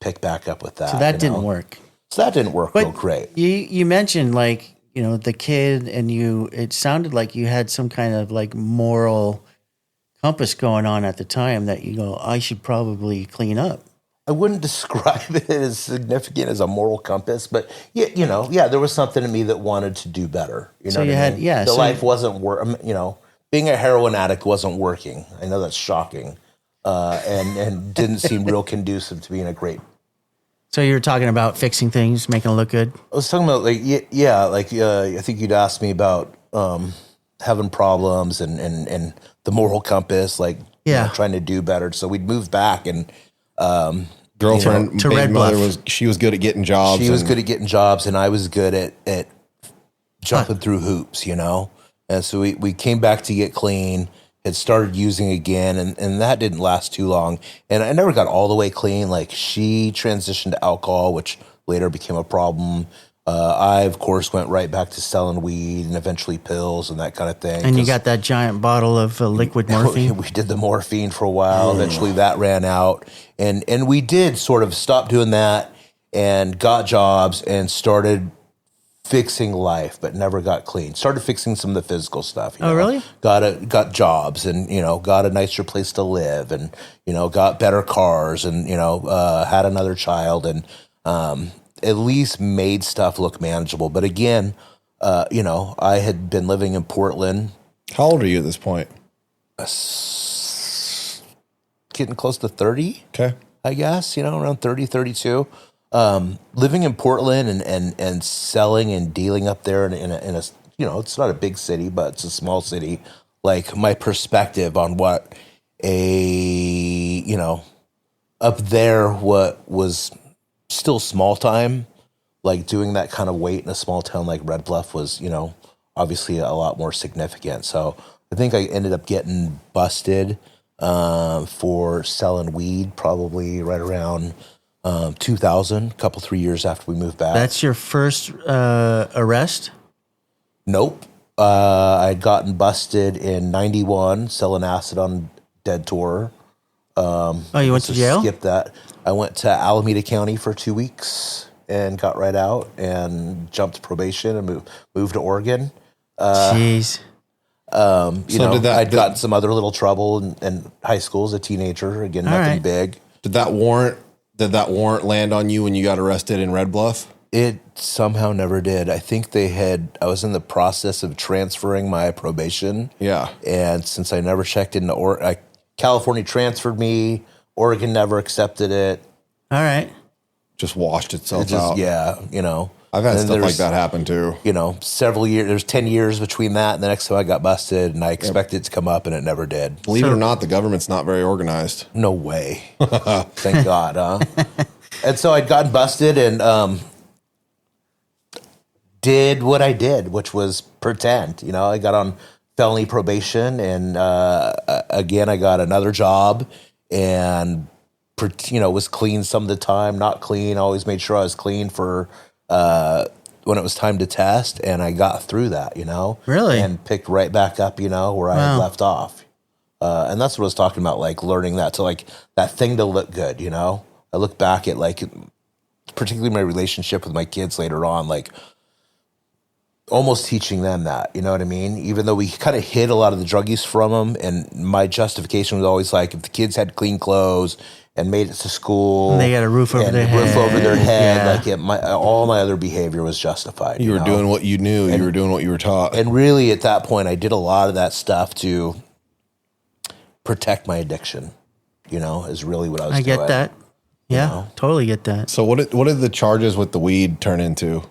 pick back up with that. So that didn't work. So that didn't work real great. You mentioned like, the kid and you, it sounded like you had some kind of like moral compass going on at the time that you go, I should probably clean up. I wouldn't describe it as significant as a moral compass, but there was something in me that wanted to do better. Life wasn't being a heroin addict wasn't working. I know that's shocking, and didn't seem real conducive to being a great. So you were talking about fixing things, making it look good? I was talking about I think you'd asked me about having problems and the moral compass, trying to do better. So we'd moved back and girlfriend, to baby Red mother Bluff. she was good at getting jobs. She was good at getting jobs, and I was good at jumping through hoops, And so we came back to get clean. Had started using again, and that didn't last too long. And I never got all the way clean. Like she transitioned to alcohol, which later became a problem. I, of course, went right back to selling weed and eventually pills and that kind of thing. And you got that giant bottle of liquid morphine? We did the morphine for a while. Eventually that ran out. And we did sort of stop doing that and got jobs and started fixing life, but never got clean. Started fixing some of the physical stuff. Really? Got jobs and, got a nicer place to live and, got better cars and, had another child and at least made stuff look manageable. But again, I had been living in Portland. How old are you at this point? Getting close to 30. Okay. I guess, around 30, 32. Living in Portland and selling and dealing up there in a it's not a big city, but it's a small city. Like my perspective on what up there, what was still small time, like doing that kind of weight in a small town like Red Bluff was, obviously a lot more significant. So I think I ended up getting busted for selling weed probably right around 2000, 3 years after we moved back. That's your first arrest? Nope. I'd gotten busted in 91 selling acid on Dead Tour. You went to jail? Skip that. I went to Alameda County for 2 weeks and got right out and jumped probation and moved to Oregon. Jeez. I'd gotten some other little trouble in high school as a teenager. Again, nothing big. Did that warrant land on you when you got arrested in Red Bluff? It somehow never did. I think I was in the process of transferring my probation. Yeah. And since I never checked into California transferred me, Oregon never accepted it. All right. Just washed itself out. Yeah, I've had stuff like that happen too. Several years, there's 10 years between that and the next time I got busted, and I expected it to come up and it never did. Believe it or not, the government's not very organized. No way. Thank God, huh? And so I'd gotten busted and did what I did, which was pretend. You know, I got on felony probation, and again, I got another job, and was clean some of the time, not clean. Always made sure I was clean for when it was time to test, and I got through that. Really, and picked right back up. Where I had left off, and that's what I was talking about, like learning that to like that thing to look good. I look back at like, particularly my relationship with my kids later on, like almost teaching them that, you know what I mean? Even though we kind of hid a lot of the drug use from them, and my justification was always like, if the kids had clean clothes and made it to school, and they got a roof over their head, yeah. like all my other behavior was justified. You were doing what you knew. You were doing what you were taught. And really, at that point, I did a lot of that stuff to protect my addiction. Is really what I was doing. I get that. Yeah, totally get that. So what did the charges with the weed turn into?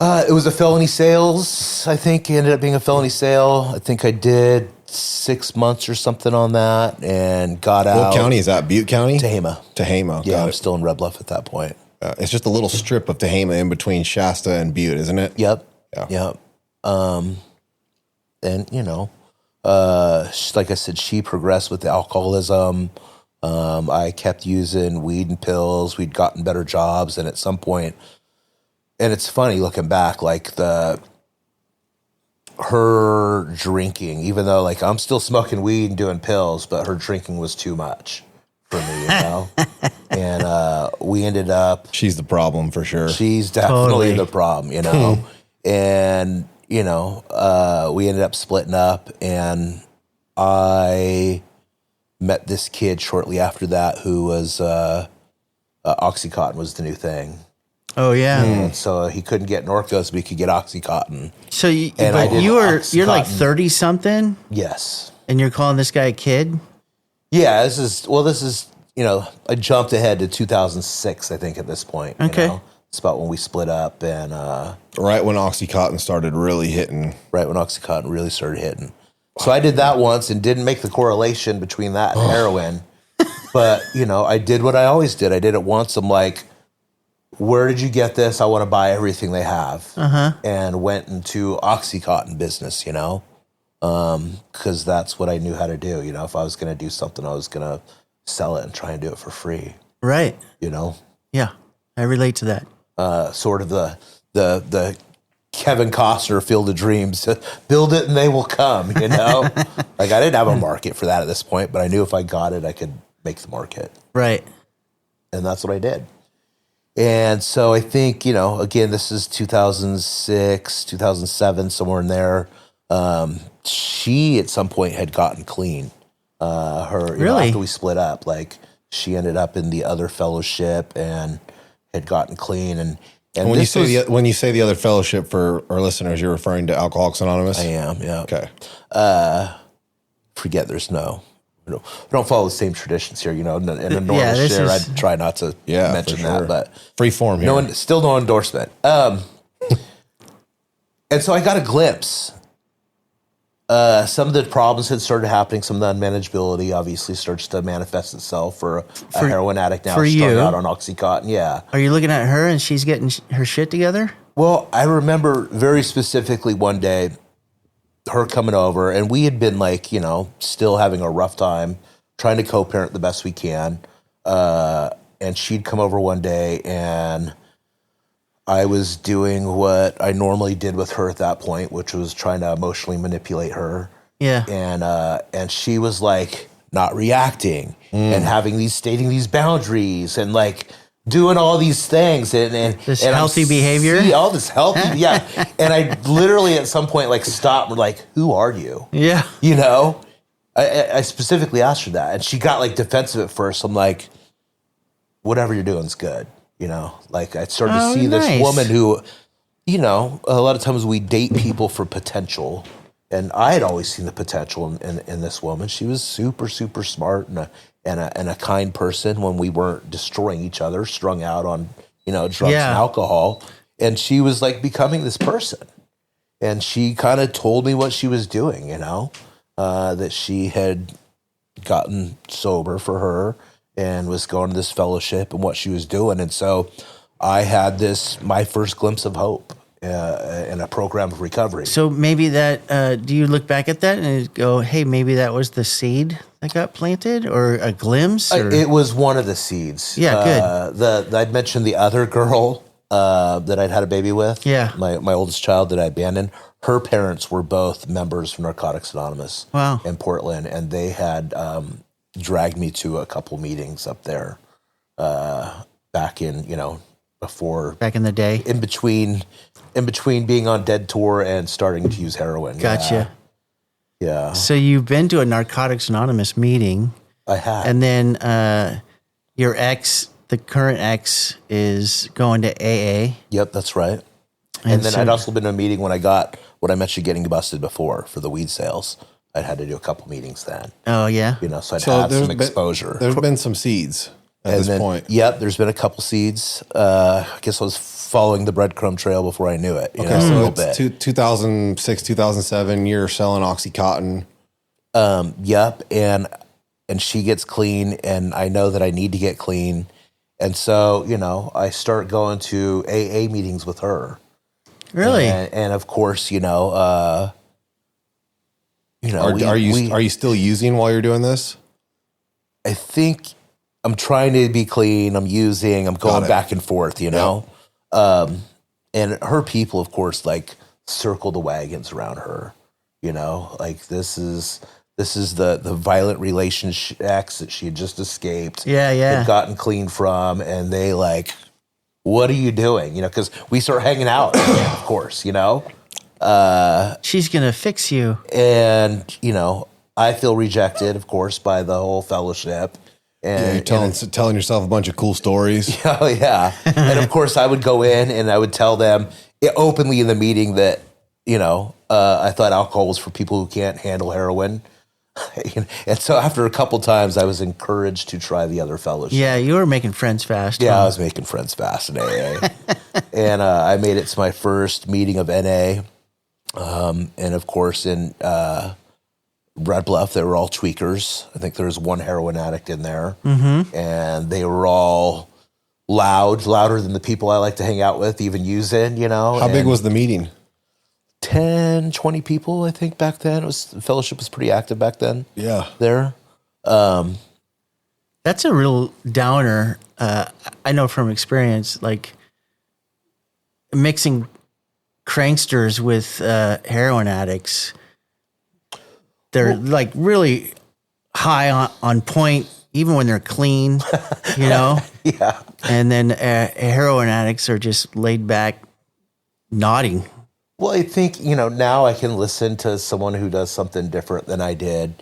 It was a felony sales. I think it ended up being a felony sale. I think I did 6 months or something on that and got out. What county is that? Butte County? Tehama. Tehama. Yeah, got I'm it. still in Red Bluff at that point. It's just a little strip of Tehama in between Shasta and Butte, isn't it? Yep. Yeah. Yep. And like I said, she progressed with the alcoholism. I kept using weed and pills. We'd gotten better jobs, and at some point, and it's funny looking back, like her drinking, even though like I'm still smoking weed and doing pills, but her drinking was too much for me, And we ended up. She's the problem for sure. She's definitely the problem, And we ended up splitting up, and I met this kid shortly after that who was Oxycontin was the new thing. Oh yeah. And so he couldn't get Norcos, but he could get Oxycontin. So you're Oxycontin. like 30 something, Yes. and you're calling this guy a kid? Yeah, this is I jumped ahead to 2006, I think, at this point. Okay. It's about when we split up, and right when Oxycontin started really hitting. Right when Oxycontin really started hitting. So I did that once and didn't make the correlation between that and heroin. But, I did what I always did. I did it once. I'm like, where did you get this? I want to buy everything they have. And went into Oxycontin business, because that's what I knew how to do. If I was going to do something, I was going to sell it and try and do it for free. Right. Yeah, I relate to that. Sort of the Kevin Costner Field of Dreams, build it and they will come, Like I didn't have a market for that at this point, but I knew if I got it, I could make the market. Right. And that's what I did. And so I think, again, this is 2006, 2007, somewhere in there. She at some point had gotten clean. Really? After we split up, like she ended up in the other fellowship and had gotten clean. And when you say the other fellowship, for our listeners, you're referring to Alcoholics Anonymous? I am, yeah. Okay. Forget we don't follow the same traditions here, in a normal share. I'd try not to mention that, but free form here. Still no endorsement. And so I got a glimpse. Some of the problems had started happening. Some of the unmanageability obviously starts to manifest itself for a heroin addict now starting out on Oxycontin. Yeah. Are you looking at her and she's getting her shit together? Well, I remember very specifically one day her coming over, and we had been like, still having a rough time trying to co-parent the best we can. And she'd come over one day, and I was doing what I normally did with her at that point, which was trying to emotionally manipulate her. Yeah. And she was like not reacting and stating these boundaries and like doing all these things and this healthy behavior. All this healthy, yeah. And I literally at some point like stopped and like, who are you? Yeah. I specifically asked her that, and she got like defensive at first. I'm like, whatever you're doing is good. Like I started to see this woman who, a lot of times we date people for potential, and I had always seen the potential in this woman. She was super, super smart and a kind person when we weren't destroying each other, strung out on, drugs and alcohol. And she was like becoming this person. And she kind of told me what she was doing, that she had gotten sober for her and was going to this fellowship and what she was doing. And so I had my first glimpse of hope in a program of recovery. So maybe that, do you look back at that and go, hey, maybe that was the seed that got planted, or a glimpse? Or? It was one of the seeds. Yeah, good. I'd mentioned the other girl that I'd had a baby with. Yeah. My oldest child that I abandoned. Her parents were both members from Narcotics Anonymous. Wow. In Portland, and they had dragged me to a couple meetings up there back in, before, Back in the day. in between being on Dead Tour and starting to use heroin. Gotcha. Yeah. So you've been to a Narcotics Anonymous meeting, I had. and then your ex, the current ex, is going to AA. Yep, that's right. And then so- I'd also been to a meeting when I got what I mentioned getting busted before for the weed sales. I'd had to do a couple meetings then, Oh, yeah. so I'd had some exposure. There's been some seeds at this point. Yep, there's been a couple seeds. I guess I was following the breadcrumb trail before I knew it. Okay, a so little it's bit. 2006, 2007. You're selling OxyContin. Yep, and she gets clean, and I know that I need to get clean, and so I start going to AA meetings with her. Really? And of course, Are you still using while you're doing this? I think I'm trying to be clean. I'm using. I'm going back and forth. And her people, of course, like circle the wagons around her. Like this is the violent relationship ex that she had just escaped. Yeah. Had gotten clean from, and they like, what are you doing? Because we start hanging out, again, of course. She's going to fix you. And I feel rejected, of course, by the whole fellowship. And You're telling yourself a bunch of cool stories. Oh, yeah. And of course, I would go in and I would tell them openly in the meeting that, I thought alcohol was for people who can't handle heroin. And so after a couple times, I was encouraged to try the other fellowship. Yeah, you were making friends fast. Yeah, huh? I was making friends fast in AA. And I made it to my first meeting of NA. And of course, in Red Bluff, they were all tweakers. I think there was one heroin addict in there. Mm-hmm. And they were all louder than the people I like to hang out with, even using, How big was the meeting? 10, 20 people, I think, back then. The fellowship was pretty active back then. Yeah. There. That's a real downer. I know from experience, like mixing cranksters with heroin addicts. They're like really high on point, even when they're clean, Yeah. And then heroin addicts are just laid back, nodding. Well, I think, now I can listen to someone who does something different than I did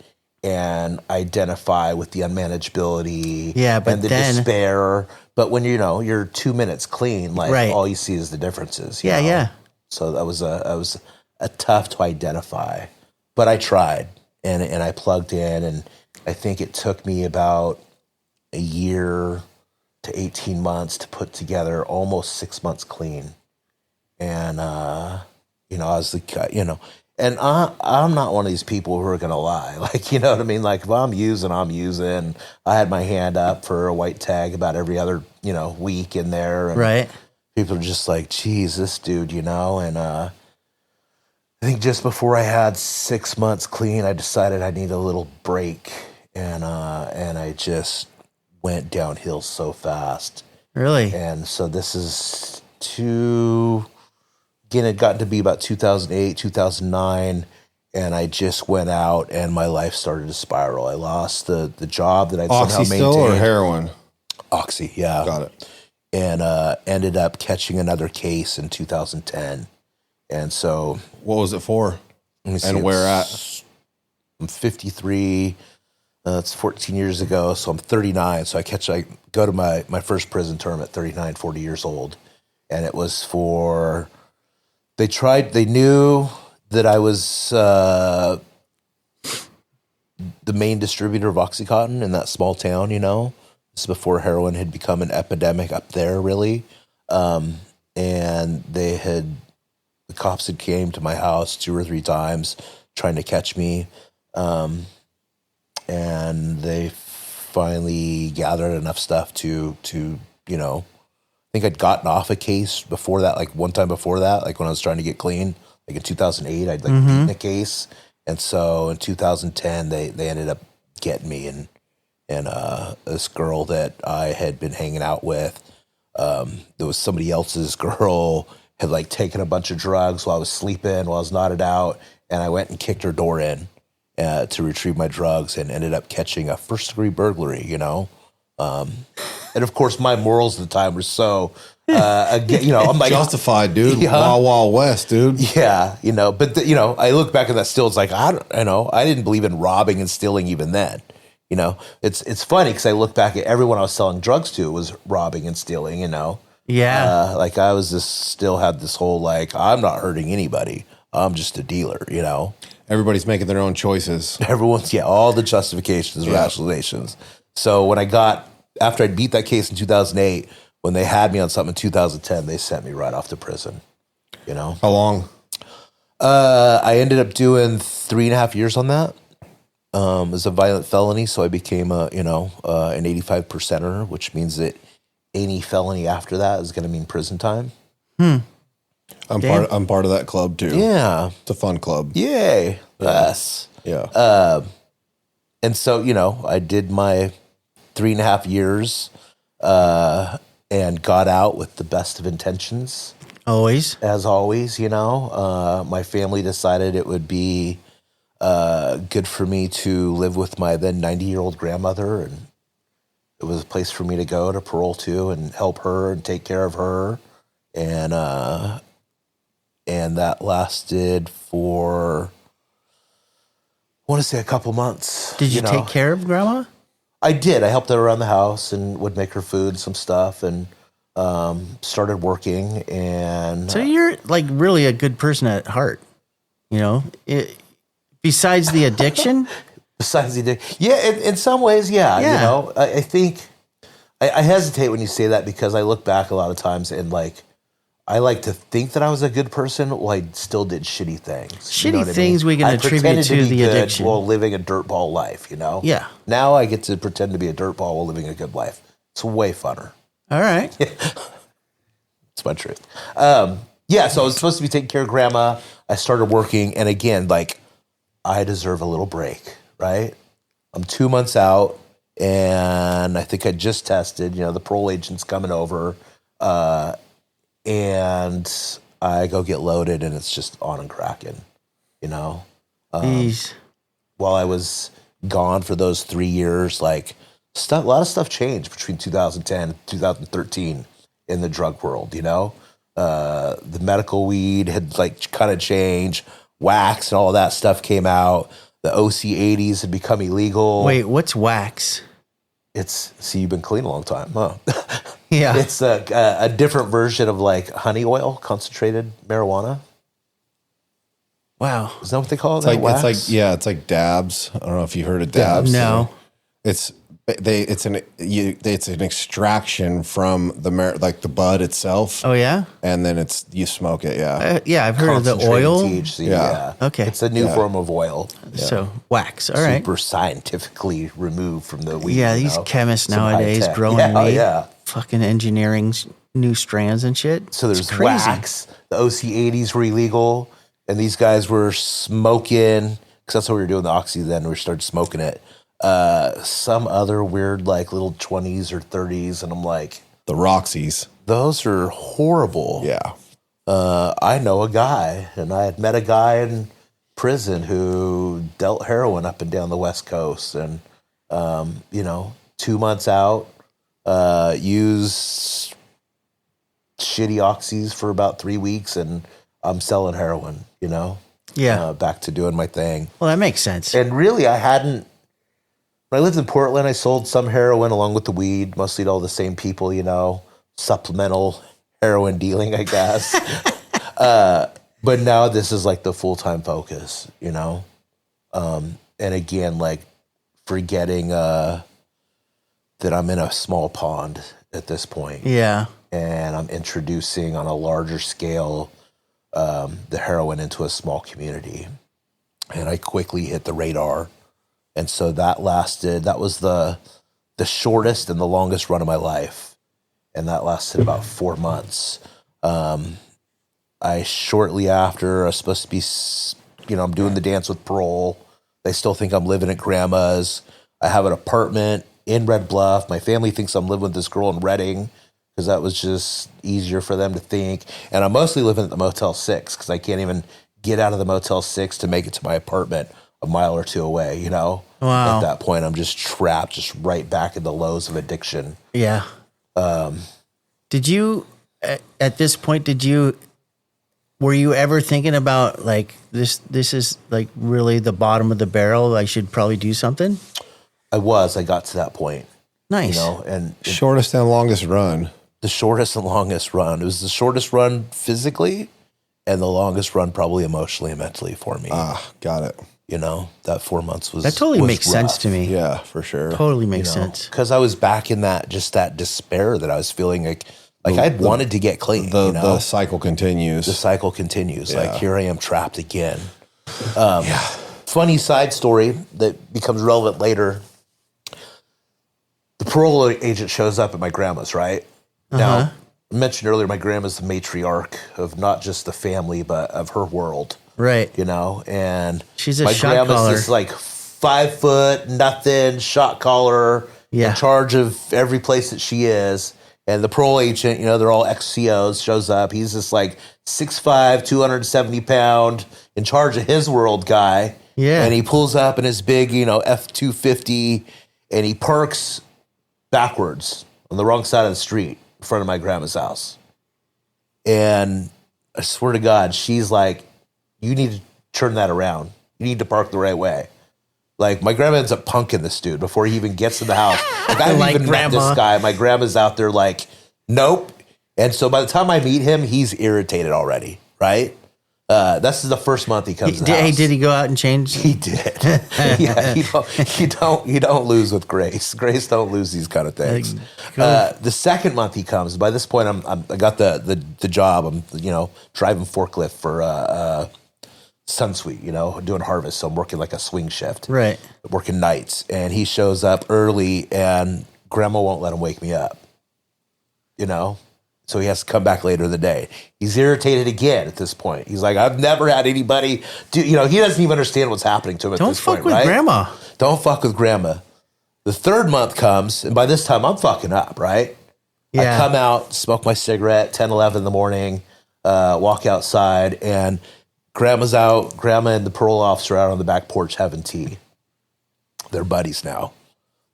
and identify with the unmanageability Yeah, but and the then- despair. But when, you're 2 minutes clean, like Right. all you see is the differences. you Yeah, know? yeah. So that was a tough to identify, but I tried and I plugged in, and I think it took me about a year to 18 months to put together almost 6 months clean. And, I was and I'm not one of these people who are going to lie. Like, you know what I mean? Like if I'm using. I had my hand up for a white tag about every other, week in there. And Right. people are just like, geez, this dude, and I think just before I had 6 months clean, I decided I need a little break. And I just went downhill so fast. Really? And so this is again, it got to be about 2008, 2009, and I just went out and my life started to spiral. I lost the job that I'd Oxy somehow still maintained. or heroin? Oxy, yeah. Got it. And ended up catching another case in 2010. And so, What was it for? let me see, And where at? I'm 53. It's 14 years ago, so I'm 39. So I go to my first prison term at 39, 40 years old. And it was for, they knew that I was the main distributor of OxyContin in that small town, This is before heroin had become an epidemic up there, really. And the cops had came to my house 2 or 3 times trying to catch me. And they finally gathered enough stuff to I think I'd gotten off a case before that, like one time before that, like when I was trying to get clean, like in 2008, I'd like beaten a case. And so in 2010, they ended up getting me, and this girl that I had been hanging out with, there was somebody else's girl had like taken a bunch of drugs while I was sleeping, while I was nodded out, and I went and kicked her door in to retrieve my drugs, and ended up catching a first-degree burglary, and of course, my morals at the time were so, I'm like Justified, dude. Yeah. Wild, Wild West, dude. yeah, but I look back at that still. It's like I didn't believe in robbing and stealing even then. It's funny because I look back at everyone I was selling drugs to was robbing and stealing. Yeah. Like I was still had this whole like I'm not hurting anybody. I'm just a dealer. Everybody's making their own choices. Everyone's all the justifications, rationalizations. So after I'd beat that case in 2008, when they had me on something in 2010, they sent me right off to prison. How long? I ended up doing 3.5 years on that. It was a violent felony, so I became an 85 percenter, which means that any felony after that is going to mean prison time. I'm part of that club too. Yeah, It's a fun club. yay, yes. Yeah. And so I did my 3.5 years and got out with the best of intentions. Always. As always, my family decided it would be good for me to live with my then 90-year-old grandmother, and it was a place for me to go to parole to and help her and take care of her, and that lasted for I want to say a couple months. Did you take care of Grandma? I did. I helped her around the house and would make her food, some stuff, and started working. And So you're like really a good person at heart, besides the addiction. besides the in some ways, yeah. Yeah. I think I hesitate when you say that because I look back a lot of times and like I like to think that I was a good person while I still did shitty things. Shitty things we can I attribute pretended to be the good addiction. while living a dirtball life, Yeah. Now I get to pretend to be a dirtball while living a good life. It's way funner. All right. It's my truth. So I was supposed to be taking care of Grandma. I started working, and again, like I deserve a little break, right? I'm 2 months out, and I think I just tested. The parole agent's coming over, and I go get loaded, and it's just on and cracking. Jeez. While I was gone for those 3 years, like a lot of stuff changed between 2010 and 2013 in the drug world. The medical weed had like kind of changed. Wax and all that stuff came out. The OC80s had become illegal. Wait, what's wax? You've been clean a long time, huh? Yeah. It's a different version of like honey oil, concentrated marijuana. Wow. Is that what they call it? It's like dabs. I don't know if you heard of dabs. No. It's an extraction from the bud itself. Oh yeah. And then you smoke it. Yeah. Yeah, I've heard of the Concentrated oil. THC, Yeah. Okay. It's a new form of oil. So wax. All right. Super scientifically removed from the weed. Yeah, these chemists Some high nowadays tech. growing Yeah, weed, yeah. fucking engineering new strands and shit. So It's there's crazy. wax. The OC80s were illegal, and these guys were smoking because that's what we were doing. The oxy. Then we started smoking it. Some other weird like little 20s or 30s, and I'm like, The Roxys. those are horrible. Yeah. I know a guy, and I had met a guy in prison who dealt heroin up and down the West Coast, and 2 months out, used shitty oxys for about 3 weeks, and I'm selling heroin. Yeah. Back to doing my thing. Well, that makes sense. And really, I hadn't. When I lived in Portland, I sold some heroin along with the weed, mostly to all the same people, supplemental heroin dealing, I guess. But now this is like the full-time focus, And again, like forgetting that I'm in a small pond at this point. Yeah. And I'm introducing on a larger scale the heroin into a small community. And I quickly hit the radar. And so that was the the shortest and the longest run of my life. And that lasted about 4 months. I shortly after, I was supposed to be, I'm doing the dance with parole. They still think I'm living at grandma's. I have an apartment in Red Bluff. My family thinks I'm living with this girl in Redding because that was just easier for them to think. And I'm mostly living at the Motel 6 because I can't even get out of the Motel 6 to make it to my apartment a mile or two away, Wow. At that point, I'm just trapped, just right back in the lows of addiction. Yeah. Did you, at this point, were you ever thinking about like this is like really the bottom of the barrel? I should probably do something? I got to that point. Nice. And Shortest and longest run. the shortest and longest run. It was the shortest run physically and the longest run probably emotionally and mentally for me. Got it. That 4 months was That totally was makes rough. sense to me. Yeah, for sure. Totally makes sense. Because I was back in that despair that I was feeling like I'd wanted to get clean. The cycle continues. The cycle continues. Yeah. Like here I am trapped again. Funny side story that becomes relevant later. The parole agent shows up at my grandma's, right? Now, I mentioned earlier, my grandma's the matriarch of not just the family, but of her world. Right. And She's a my shot grandma's caller. this like 5 foot, nothing, shot caller, Yeah. in charge of every place that she is. And the parole agent, they're all ex-COs, shows up. He's this like 6'5", 270 pound, in charge of his world guy. Yeah. And he pulls up in his big, F-250, and he parks backwards on the wrong side of the street in front of my grandma's house. And I swear to God, she's like, you need to turn that around. You need to park the right way. Like, my grandma ends up punking this dude before he even gets in the house. Like, I haven't Like even met grandma. this guy. My grandma's out there like, nope. And so by the time I meet him, he's irritated already, right? This is the first month he comes to the house. Did he go out and change? He did. Yeah, you don't lose with Grace. Grace don't lose these kind of things. The second month he comes. By this point, I got the job. I'm driving forklift for SunSuite. Doing harvest. So I'm working like a swing shift. Right. Working nights, and he shows up early, and Grandma won't let him wake me up. So he has to come back later in the day. He's irritated again at this point. He's like, I've never had anybody do, he doesn't even understand what's happening to him at Don't this fuck point, with right? grandma. Don't fuck with grandma. The third month comes, and by this time I'm fucking up, right? Yeah. I come out, smoke my cigarette, 10, 11 in the morning, walk outside, and grandma's out. Grandma and the parole officer are out on the back porch having tea. They're buddies now.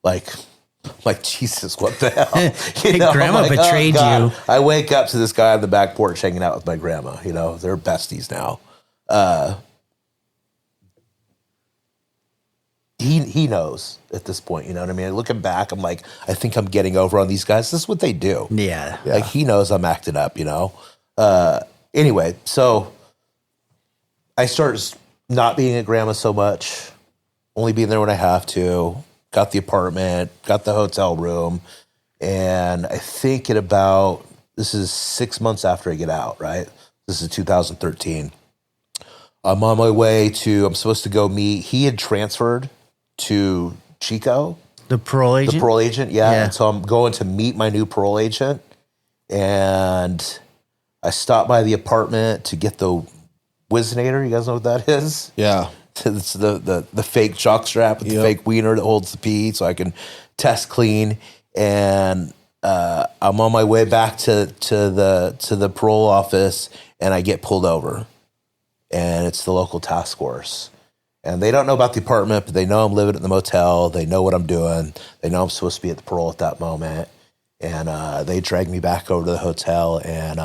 Like, Jesus, what the hell? Hey, grandma I'm like, betrayed God. you. I wake up to this guy on the back porch hanging out with my grandma. They're besties now. He knows at this point, you know what I mean? Looking back, I'm like, I think I'm getting over on these guys. This is what they do. Yeah. Like, he knows I'm acting up, Anyway, so I start not being at grandma so much, only being there when I have to. Got the apartment, got the hotel room, and I think this is 6 months after I get out, right? This is 2013. I'm on my way I'm supposed to go meet, he had transferred to Chico, The parole agent? the parole agent, yeah. Yeah. And so I'm going to meet my new parole agent, and I stopped by the apartment to get the Whizzinator. You guys know what that is? Yeah. It's the fake jock strap with the fake wiener that holds the pee, so I can test clean. And I'm on my way back to the parole office, and I get pulled over. And it's the local task force. And they don't know about the apartment, but they know I'm living at the motel. They know what I'm doing. They know I'm supposed to be at the parole at that moment. And they drag me back over to the hotel and,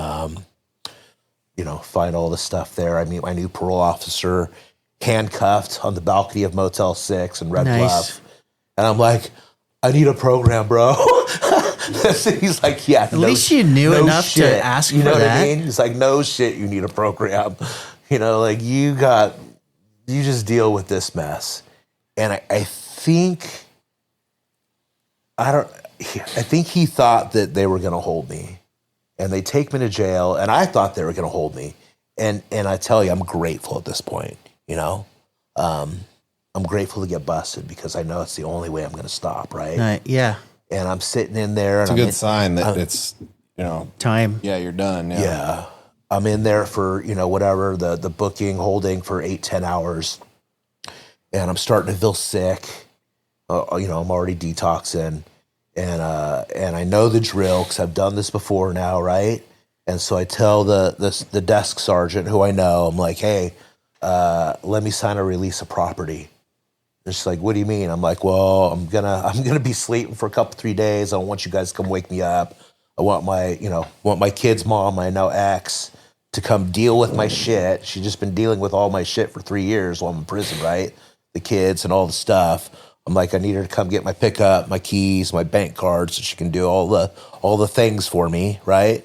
find all the stuff there. I meet my new parole officer handcuffed on the balcony of Motel 6 in Red Nice. Bluff. And I'm like, I need a program, bro. He's like, yeah. At least you knew enough to ask You know for what that. I mean? He's like, no shit, you need a program. Like you just deal with this mess. And I think he thought that they were going to hold me, and they take me to jail, and I thought they were going to hold me. And I tell you, I'm grateful at this point, I'm grateful to get busted because I know it's the only way I'm going to stop, right? Yeah. and I'm sitting in there. It's a good sign that it's, Time. yeah, you're done. Yeah. I'm in there for, whatever, the booking, holding for 8-10 hours. And I'm starting to feel sick. I'm already detoxing. And I know the drill because I've done this before now, right? And so I tell the desk sergeant who I know, I'm like, hey, let me sign a release of property. And she's like, what do you mean? I'm like, well, I'm gonna be sleeping for a couple 3 days. I don't want you guys to come wake me up. I want my kid's mom, my now ex, to come deal with my shit. She's just been dealing with all my shit for 3 years while I'm in prison, right? The kids and all the stuff. I'm like, I need her to come get my pickup, my keys, my bank card, so she can do all the things for me, right?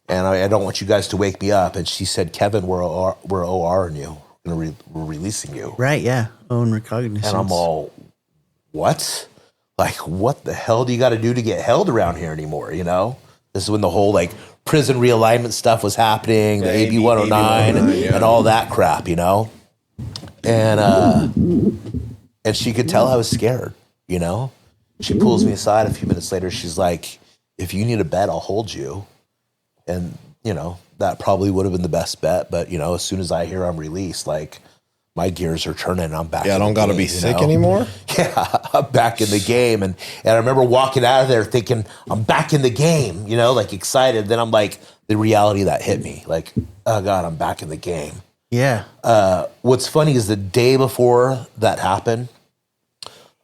And I don't want you guys to wake me up. And she said, Kevin, we're ORing you. We're releasing you. Right, yeah. Own recognizance. And I'm all, what? Like, what the hell do you got to do to get held around here anymore, This is when the whole, prison realignment stuff was happening, the AB 109 and all that crap, And she could tell I was scared, She pulls me aside a few minutes later. She's like, if you need a bed, I'll hold you. And, that probably would have been the best bet. But, as soon as I hear I'm released, my gears are turning and I'm back. Yeah, I don't got to be sick anymore. Yeah, I'm back in the game. And I remember walking out of there thinking, I'm back in the game, excited. Then I'm like, the reality that hit me, oh God, I'm back in the game. Yeah. What's funny is the day before that happened,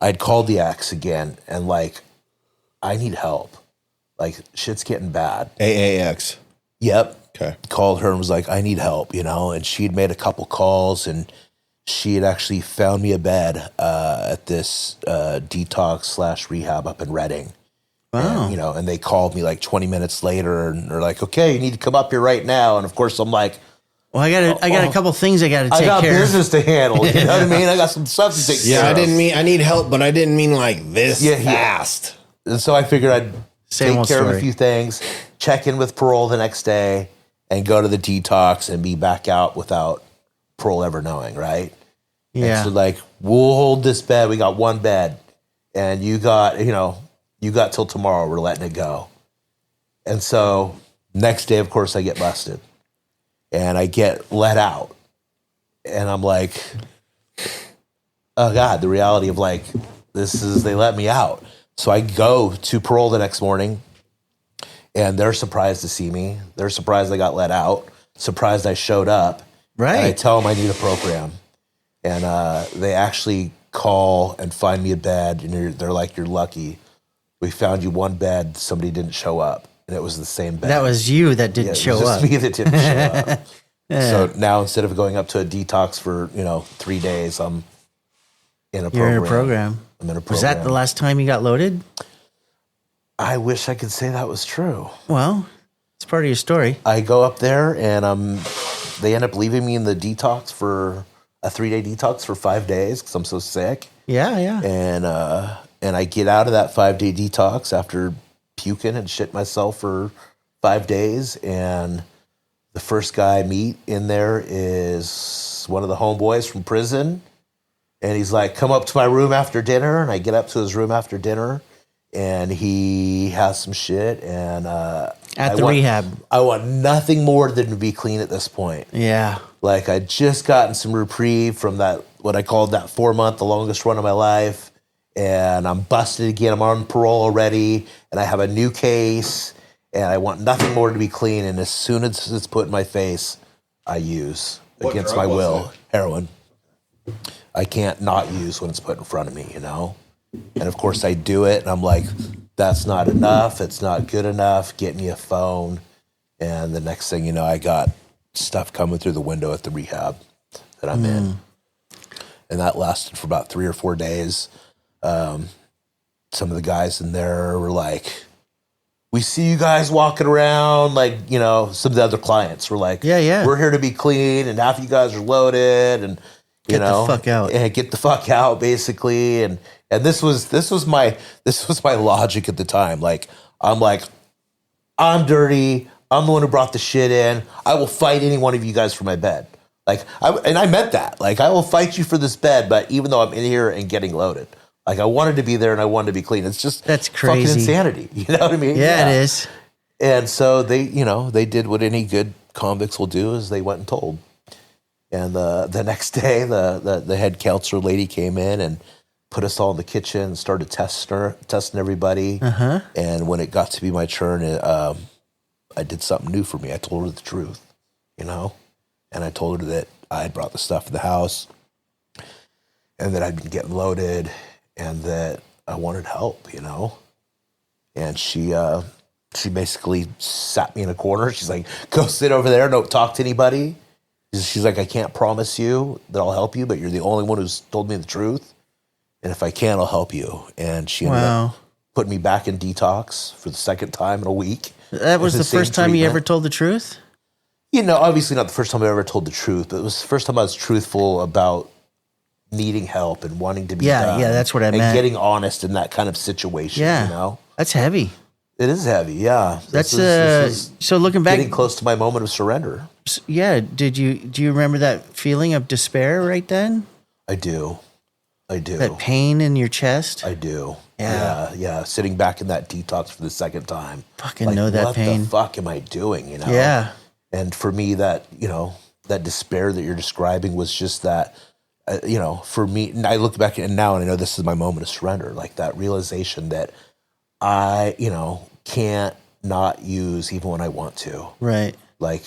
I'd called the ex again and I need help. Shit's getting bad. AAX. Yep. Okay. Called her and was like, I need help, and she'd made a couple calls and she had actually found me a bed at this detox / rehab up in Redding. Wow. And, and they called me 20 minutes later and they're like, okay, you need to come up here right now. And of course I'm like, well, I got a couple things I got to take care of. I got business to handle. You know what I mean? I got some stuff to take care of. Yeah, I didn't mean I need help, but I didn't mean this fast. And so I figured I'd take care of a few things, check in with parole the next day, and go to the detox and be back out without parole ever knowing, right? Yeah. And so we'll hold this bed. We got one bed, and you got till tomorrow. We're letting it go. And so next day, of course, I get busted, and I get let out, and I'm like, oh God, the reality of they let me out. So I go to parole the next morning, and they're surprised to see me. They're surprised I got let out, surprised I showed up. Right. And I tell them I need a program. And they actually call and find me a bed, and they're like, you're lucky. We found you one bed, somebody didn't show up, and it was the same bed. That was you that didn't show it was up. just me that didn't show up. So now instead of going up to a detox for 3 days, I'm in a program. You're in a program. I'm in a program. Was that the last time you got loaded? I wish I could say that was true. Well, it's part of your story. I go up there and they end up leaving me in the detox for a 3-day detox for 5 days because I'm so sick. Yeah, yeah. And I get out of that 5-day detox after puking and shit myself for 5 days. And the first guy I meet in there is one of the homeboys from prison. And he's like, come up to my room after dinner. And I get up to his room after dinner. And he has some shit. And At the rehab. I want nothing more than to be clean at this point. Yeah. I just gotten some reprieve from that, what I called that 4 month, the longest run of my life. And I'm busted again. I'm on parole already. And I have a new case. And I want nothing more to be clean. And as soon as it's put in my face, I use against my will heroin. I can't not use when it's put in front of me, And of course I do it. And I'm like, that's not enough. It's not good enough. Get me a phone. And the next thing you know, I got stuff coming through the window at the rehab that I'm in. And that lasted for about 3 or 4 days. Some of the guys in there were like, we see you guys walking around, some of the other clients were like, yeah. We're here to be clean, and half of you guys are loaded, and Get the fuck out. And get the fuck out, basically. And this was my logic at the time. I'm dirty. I'm the one who brought the shit in. I will fight any one of you guys for my bed. I meant that. I will fight you for this bed, but even though I'm in here and getting loaded, Like I wanted to be there and I wanted to be clean. It's just That's fucking crazy. insanity. You know what I mean? Yeah, it is. And so they did what any good convicts will do is they went and told. And the next day, the head counselor lady came in and put us all in the kitchen and started testing everybody. Uh-huh. And when it got to be my turn, I did something new for me. I told her the truth, you know? And I told her that I had brought the stuff to the house and that I'd been getting loaded and that I wanted help, you know? And she basically sat me in a corner. She's like, go sit over there. Don't talk to anybody. She's like, I can't promise you that I'll help you, but you're the only one who's told me the truth. And if I can, I'll help you. And she ended up putting me back in detox for the second time in a week. That was the first time you ever told the truth? You know, obviously not the first time I ever told the truth, but it was the first time I was truthful about needing help and wanting to be done. Yeah, that's what I meant. And getting honest in that kind of situation, Yeah. you know? That's heavy. It is heavy, yeah. That's This is so looking back. getting close to my moment of surrender. Yeah, do you remember that feeling of despair right then? I do. That pain in your chest? I do. Yeah. Yeah. Sitting back in that detox for the second time. Fucking know that pain. What the fuck am I doing, you know? Yeah. And for me, that, you know, that despair that you're describing was just that, you know, for me, and I look back and now and I know this is my moment of surrender, like that realization that I, you know, can't not use even when I want to. Right. Like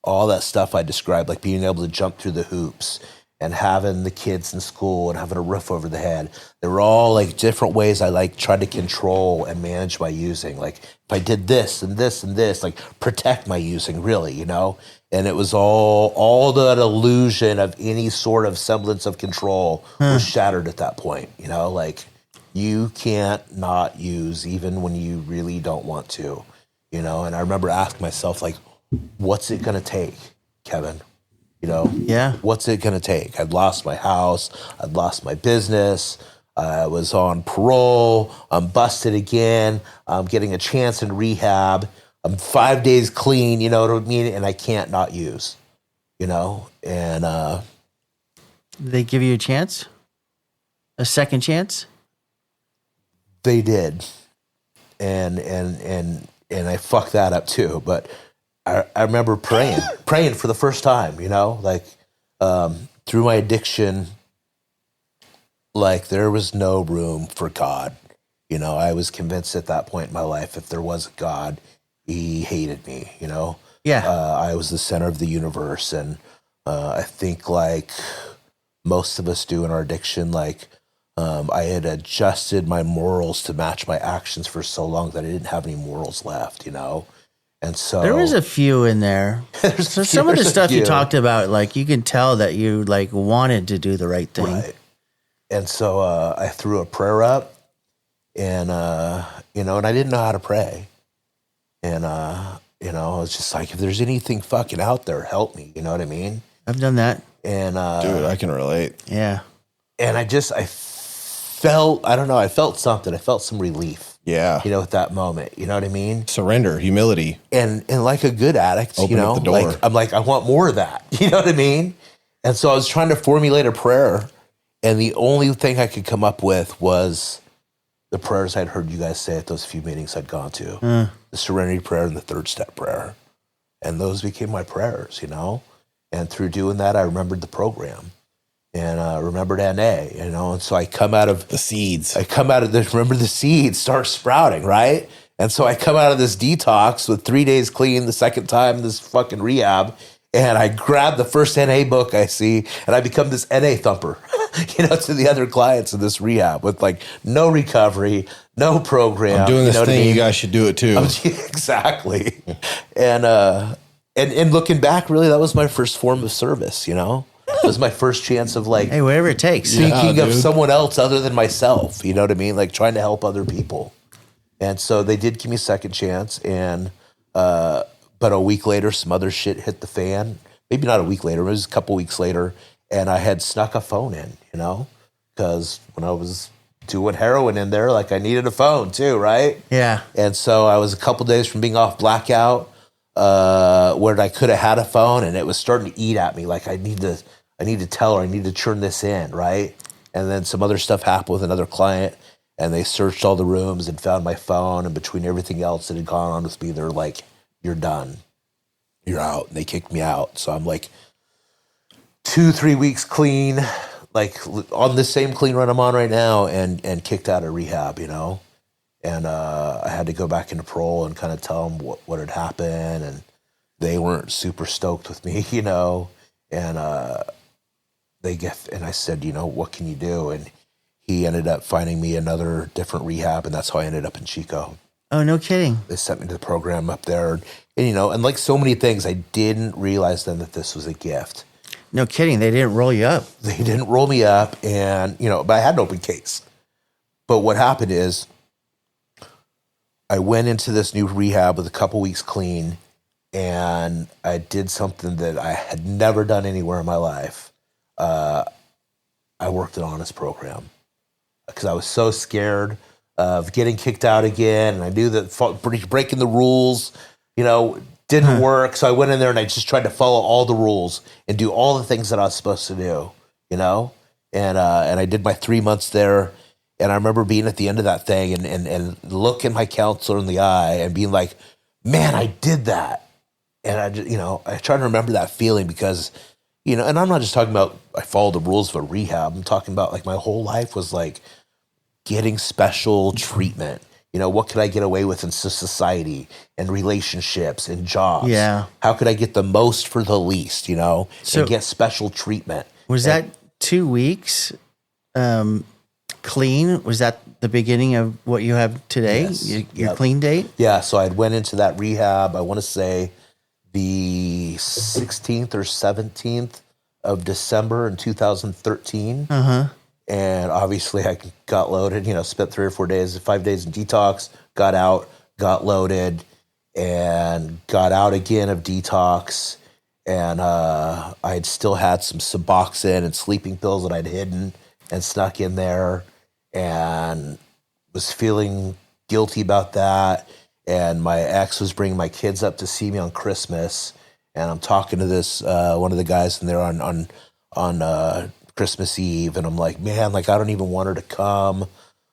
all that stuff I described, like being able to jump through the hoops and having the kids in school and having a roof over the head. They were all like different ways I like tried to control and manage my using. Like if I did this and this and this, like protect my using really, you know? And it was all that illusion of any sort of semblance of control was shattered at that point, you know? Like you can't not use even when you really don't want to, you know? And I remember asking myself like, what's it gonna take, Kevin? You know, Yeah. What's it going to take? I'd lost my house. I'd lost my business. I was on parole. I'm busted again. I'm getting a chance in rehab. I'm 5 days clean, you know what I mean? And I can't not use, you know? And Did they give you a chance? A second chance? they did. And I fucked that up too. But I remember praying for the first time, you know, like through my addiction, like there was no room for God. You know, I was convinced at that point in my life, if there was a God, he hated me, you know? Yeah. I was the center of the universe. And I think like most of us do in our addiction, like I had adjusted my morals to match my actions for so long that I didn't have any morals left, you know? And so There was a few in there. So some of the stuff you talked about, like you can tell that you like wanted to do the right thing. Right. And so I threw a prayer up and, you know, and I didn't know how to pray. And, you know, I was just like, if there's anything fucking out there, help me. You know what I mean? I've done that. And, Dude, I can relate. Yeah. and I felt, I don't know, I felt something. I felt some relief. Yeah. You know, at that moment, you know what I mean? Surrender, humility. And like a good addict, Open you know, up the door. like I'm like, I want more of that. You know what I mean? And so I was trying to formulate a prayer, and the only thing I could come up with was the prayers I'd heard you guys say at those few meetings I'd gone to. The serenity prayer and the third step prayer. And those became my prayers, you know? And through doing that, I remembered the program and remembered NA, you know? And so I come out of The seeds. remember the seeds start sprouting, right? And so I come out of this detox with 3 days clean, the second time this fucking rehab, and I grab the first NA book I see, and I become this NA thumper, you know, to the other clients in this rehab with like no recovery, no program. I'm doing this you know thing. what I mean? You guys should do it too. Exactly. And looking back, really, that was my first form of service, you know? It was my first chance of like Hey, whatever it takes. thinking of dude. someone else other than myself, you know what I mean? Like trying to help other people. And so they did give me a second chance. And, but a week later, some other shit hit the fan. Maybe not a week later, it was a couple weeks later. And I had snuck a phone in, you know, because when I was doing heroin in there, like I needed a phone too, right? Yeah. And so I was a couple days from being off blackout, where I could have had a phone, and it was starting to eat at me. Like I need to tell her, I need to turn this in, right? And then some other stuff happened with another client, and they searched all the rooms and found my phone. And between everything else that had gone on with me, they're like, "You're done. You're out." And they kicked me out. So I'm like 2-3 weeks clean, like on the same clean run I'm on right now, and kicked out of rehab, you know? And I had to go back into parole and kind of tell them what had happened, and they weren't super stoked with me, you know? And and I said, you know, what can you do? And he ended up finding me another different rehab, and that's how I ended up in Chico. Oh, no kidding. They sent me to the program up there, and you know, and like so many things, I didn't realize then that this was a gift. No kidding. They didn't roll you up. They didn't roll me up, and you know, but I had an open case. But what happened is, I went into this new rehab with a couple weeks clean, and I did something that I had never done anywhere in my life. I worked an honest program because I was so scared of getting kicked out again, and I knew that breaking the rules, you know, didn't work. So I went in there and I just tried to follow all the rules and do all the things that I was supposed to do, you know? And I did my 3 months there. And I remember being at the end of that thing and looking my counselor in the eye and being like, man, I did that. And I just, you know, I try to remember that feeling because, you know, and I'm not just talking about I followed the rules of a rehab. I'm talking about like my whole life was like getting special treatment. You know, what could I get away with in society and relationships and jobs? Yeah. How could I get the most for the least, you know, So- and get special treatment? Was that 2 weeks clean? Was that the beginning of what you have today? Yes. Your Yep. clean date? Yeah, so I went into that rehab, I want to say the 16th or 17th of December in 2013. Uh-huh. And obviously I got loaded, you know, spent 3 or 4 days, 5 days in detox, got out, got loaded, and got out again of detox. And I had still had some Suboxone and sleeping pills that I'd hidden and snuck in there, and was feeling guilty about that. And my ex was bringing my kids up to see me on Christmas, and I'm talking to this one of the guys in there on Christmas Eve, and I'm like, man, like I don't even want her to come,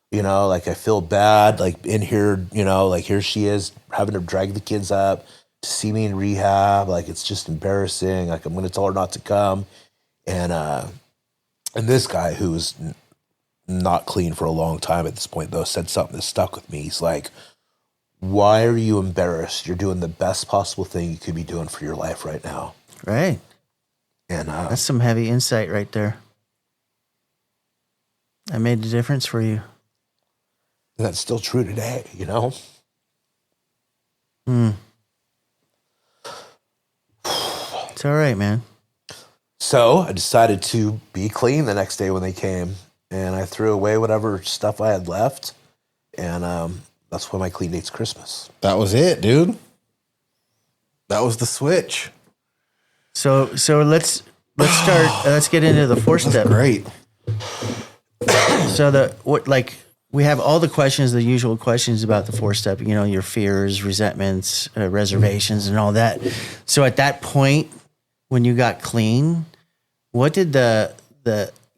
you know, like I feel bad, like in here, you know, like here she is having to drag the kids up to see me in rehab, like it's just embarrassing, like I'm going to tell her not to come. And this guy who's not clean for a long time at this point, though, said something that stuck with me. He's like, why are you embarrassed? You're doing the best possible thing you could be doing for your life right now. Right. And That's some heavy insight right there. That made a difference for you. that's still true today, you know? It's all right, man. So I decided to be clean the next day when they came, and I threw away whatever stuff I had left, and that's why my clean date's Christmas. That was it, dude. That was the switch. So let's start. Let's get into the 4-step. Great. So we have all the questions, the usual questions about the 4-step. You know, your fears, resentments, reservations, and all that. So at that point, when you got clean, what did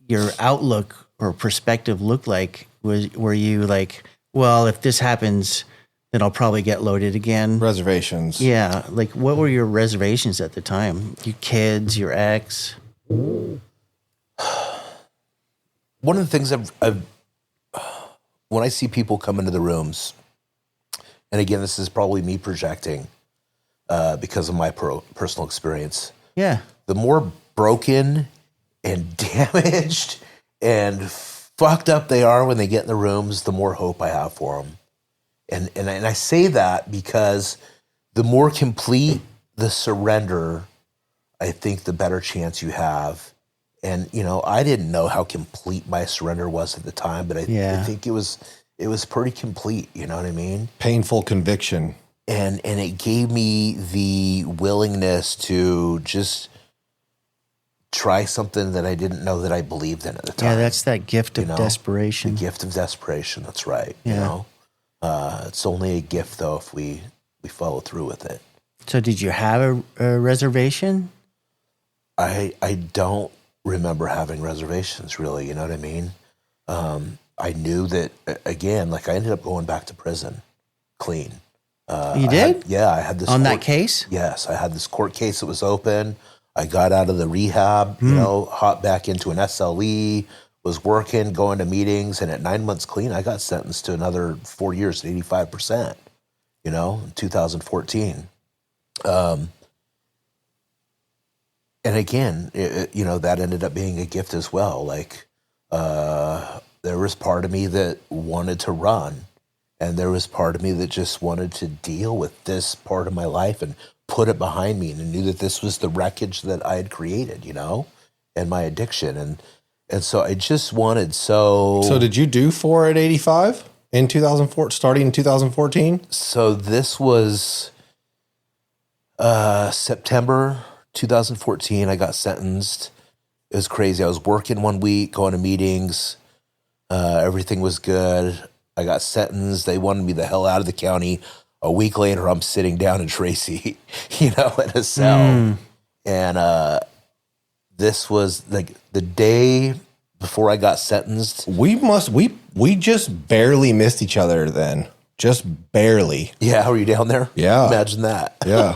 your outlook or perspective look like? Were you like, well, if this happens, then I'll probably get loaded again? Reservations. Yeah. Like, what were your reservations at the time? Your kids, your ex? One of the things I've when I see people come into the rooms, and again, this is probably me projecting because of my personal experience. Yeah. The more broken and damaged and fucked up they are when they get in the rooms, the more hope I have for them. And I say that because the more complete the surrender, I think the better chance you have. And, you know, I didn't know how complete my surrender was at the time, but I think it was pretty complete. You know what I mean? Painful conviction. And it gave me the willingness to just try something that I didn't know that I believed in at the time. Yeah, that's that gift of You know, desperation. The gift of desperation. That's right. Yeah. You know, it's only a gift though if we follow through with it. So did you have a reservation? I don't remember having reservations, really. You know what I mean? I knew that, again, like I ended up going back to prison clean. You did? I had this On that case? Yes, I had this court case that was open. I got out of the rehab, hopped back into an SLE, was working, going to meetings, and at 9 months clean, I got sentenced to another 4 years at 85%, in 2014. And again, that ended up being a gift as well. Like, there was part of me that wanted to run, and there was part of me that just wanted to deal with this part of my life and put it behind me, and knew that this was the wreckage that I had created, and my addiction. And so I just wanted So did you do 4 at 85 in 2004, starting in 2014? So this was September 2014. I got sentenced. It was crazy. I was working 1 week, going to meetings. Everything was good. I got sentenced. They wanted me the hell out of the county. A week later, I'm sitting down in Tracy, in a cell. And this was like the day before I got sentenced. We just barely missed each other then. Just barely. Yeah, were you down there? Yeah. Imagine that. Yeah.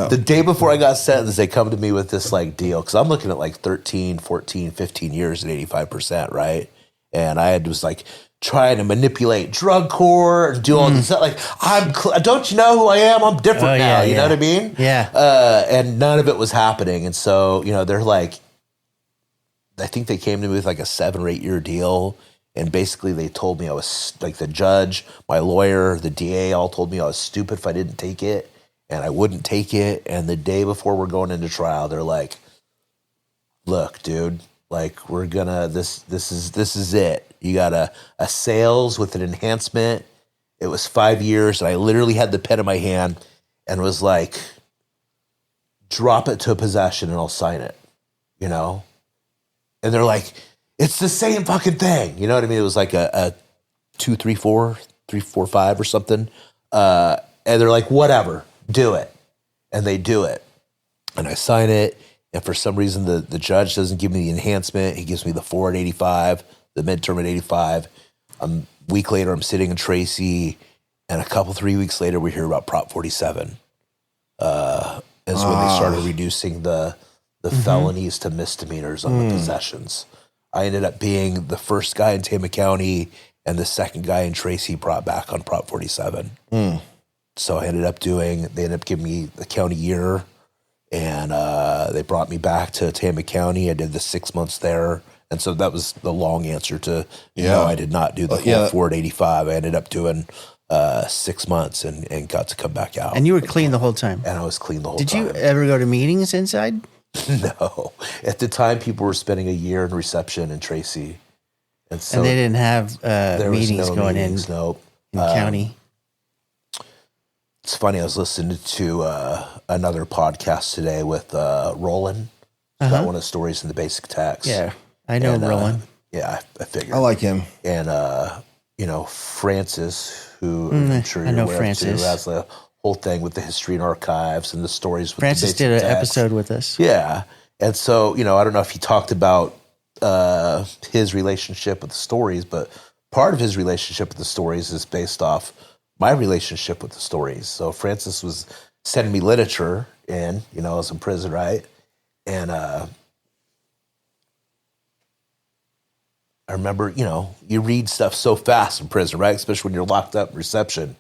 The day before I got sentenced, they come to me with this like deal, because I'm looking at like 13, 14, 15 years at 85%, right? And I was like trying to manipulate drug court and do all this stuff. Like, don't you know who I am? I'm different now. You know what I mean? Yeah. And none of it was happening. And so, they're like, I think they came to me with like a 7 or 8 year deal. And basically they told me I was like, the judge, my lawyer, the DA all told me I was stupid if I didn't take it. And I wouldn't take it. And the day before we're going into trial, they're like, look, dude, like we're gonna, this is it. You got a sales with an enhancement. It was 5 years. And I literally had the pen in my hand and was like, drop it to possession and I'll sign it, And they're like, it's the same fucking thing. You know what I mean? It was like a 2, 3, 4, 3, 4, 5 or something. And they're like, whatever, do it. And they do it. And I sign it. And for some reason, the judge doesn't give me the enhancement. He gives me the 4 at 85, the midterm at 85. A week later, I'm sitting in Tracy. And 3 weeks later, we hear about Prop 47. And so when they started reducing the felonies to misdemeanors on the possessions. I ended up being the first guy in Tama County and the second guy in Tracy brought back on Prop 47. So I ended up they ended up giving me the county year, and they brought me back to Tama County. I did the 6 months there. And so that was the long answer to, no, I did not do the full 4 at 85. I ended up doing 6 months and got to come back out. And you were clean the whole time? And I was clean the whole time. Did you ever go to meetings inside? No. At the time, people were spending a year in reception in Tracy. And so and they didn't have meetings going in county? It's funny. I was listening to another podcast today with Roland. Got one of the stories in the basic text. Yeah, I know Roland. Yeah, I figured. I like him. And, Francis, who I'm sure you're aware of too, has the whole thing with the history and archives and the stories with Francis the basic did an text. episode with us. Yeah. And so, I don't know if he talked about his relationship with the stories, but part of his relationship with the stories is based off my relationship with the stories. So Francis was sending me literature in, I was in prison, right? And I remember, you read stuff so fast in prison, right? Especially when you're locked up in reception.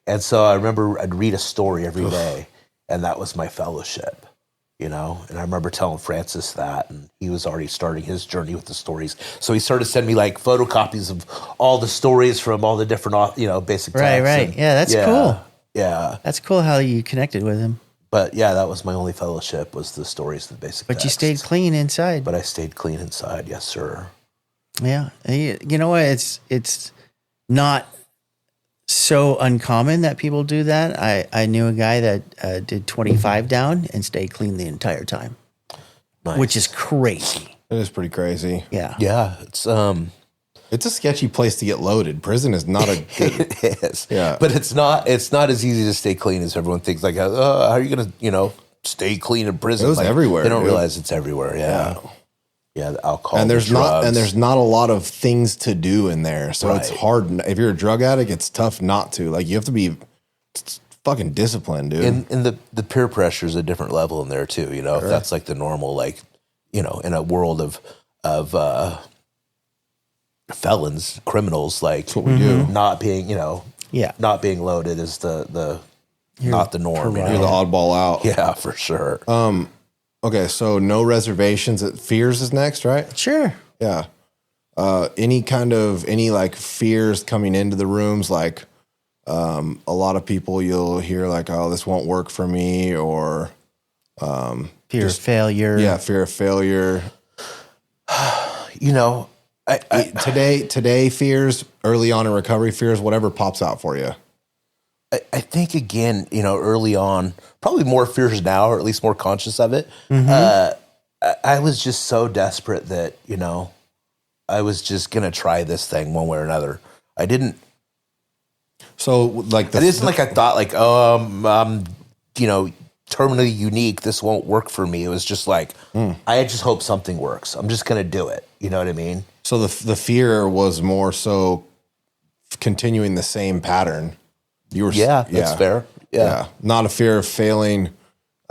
And so I remember I'd read a story every day, and that was my fellowship, And I remember telling Francis that, and he was already starting his journey with the stories. So he started sending me like photocopies of all the stories from all the different, basic texts. Right. And, yeah, that's cool. Yeah. That's cool how you connected with him. But yeah, that was my only fellowship, was the stories of the basic But texts. you stayed clean inside. But I stayed clean inside, yes, sir. Yeah. You know what? It's not so uncommon that people do that. I knew a guy that did 25 down and stayed clean the entire time, which is crazy. It is pretty crazy. Yeah. Yeah, It's a sketchy place to get loaded. Prison is not a good. It is. Yeah. But it's not as easy to stay clean as everyone thinks. Like, how are you going to, stay clean in prison. It was everywhere, They don't dude. realize it's everywhere. Yeah, the alcohol And there's drugs. not a lot of things to do in there. So it's Right. hard. If you're a drug addict, it's tough not to. Like, you have to be fucking disciplined, dude. and the peer pressure is a different level in there too. You know, if that's like the normal, like, you know, in a world of felons, criminals, like That's what we do. not being, you know, Yeah. not being loaded is the not the norm. You You're the know? oddball out. Yeah, for sure. Okay, so no reservations. Fears is next, right? Sure. Yeah. Any like fears coming into the rooms, like a lot of people you'll hear like, oh, this won't work for me, or Fear of failure. yeah, fear of failure. You know, Today fears, early on in recovery fears, whatever pops out for you. I think again, you know, early on, probably more fears now, or at least more conscious of it. I was just so desperate that, you know, I was just gonna try this thing one way or another. I didn't. So like It isn't like I thought, like, oh, I'm, you know, terminally unique. This won't work for me. It was just like, I just hope something works. I'm just gonna do it. You know what I mean? so the fear was more so continuing the same pattern. You were Yeah, that's fair. Yeah. Not a fear of failing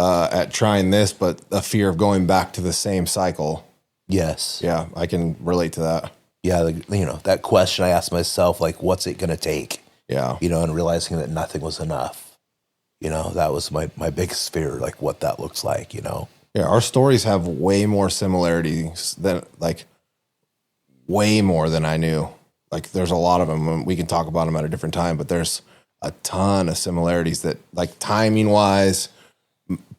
at trying this, but a fear of going back to the same cycle. Yes. Yeah, I can relate to that. Yeah. You know, that question I asked myself, like, what's it gonna take? Yeah. You know, and realizing that nothing was enough. You know, that was my biggest fear, like what that looks like, you know? Yeah, our stories have way more similarities than way more than I knew. Like, there's a lot of them, and we can talk about them at a different time, but there's a ton of similarities that, like, timing wise,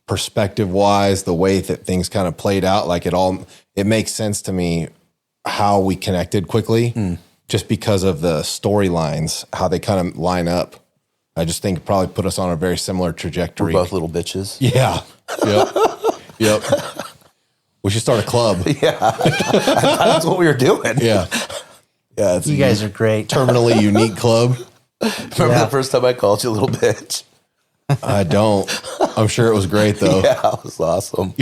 perspective wise, the way that things kind of played out, like it makes sense to me how we connected quickly just because of the storylines, how they kind of line up. I just think it probably put us on a very similar trajectory. We're both little bitches. Yeah. Yep. We should start a club. That's what we were doing. Yeah. Yeah. It's You guys are great. terminally unique club. Remember the first time I called you a little bitch? I don't. I'm sure it was great though. Yeah, it was awesome.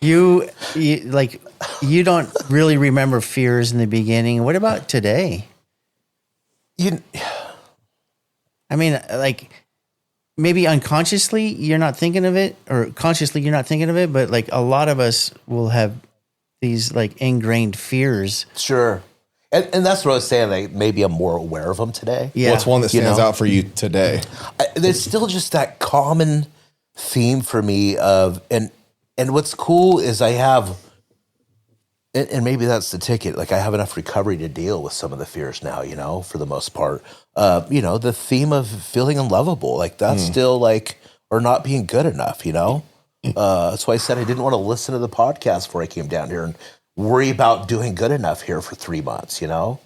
You like, you don't really remember fears in the beginning. What about today? I mean, like, maybe unconsciously you're not thinking of it, or consciously you're not thinking of it, but like a lot of us will have these like ingrained fears. Sure. And that's what I was saying. Like, maybe I'm more aware of them today. Yeah. What's one that You stands know? out for you today? There's still just that common theme for me of, and what's cool is I have, and maybe that's the ticket. Like, I have enough recovery to deal with some of the fears now, you know, for the most part. You know, the theme of feeling unlovable, like that's still like, or not being good enough, you know? That's why I said I didn't want to listen to the podcast before I came down here and worry about doing good enough here for 3 months, you know?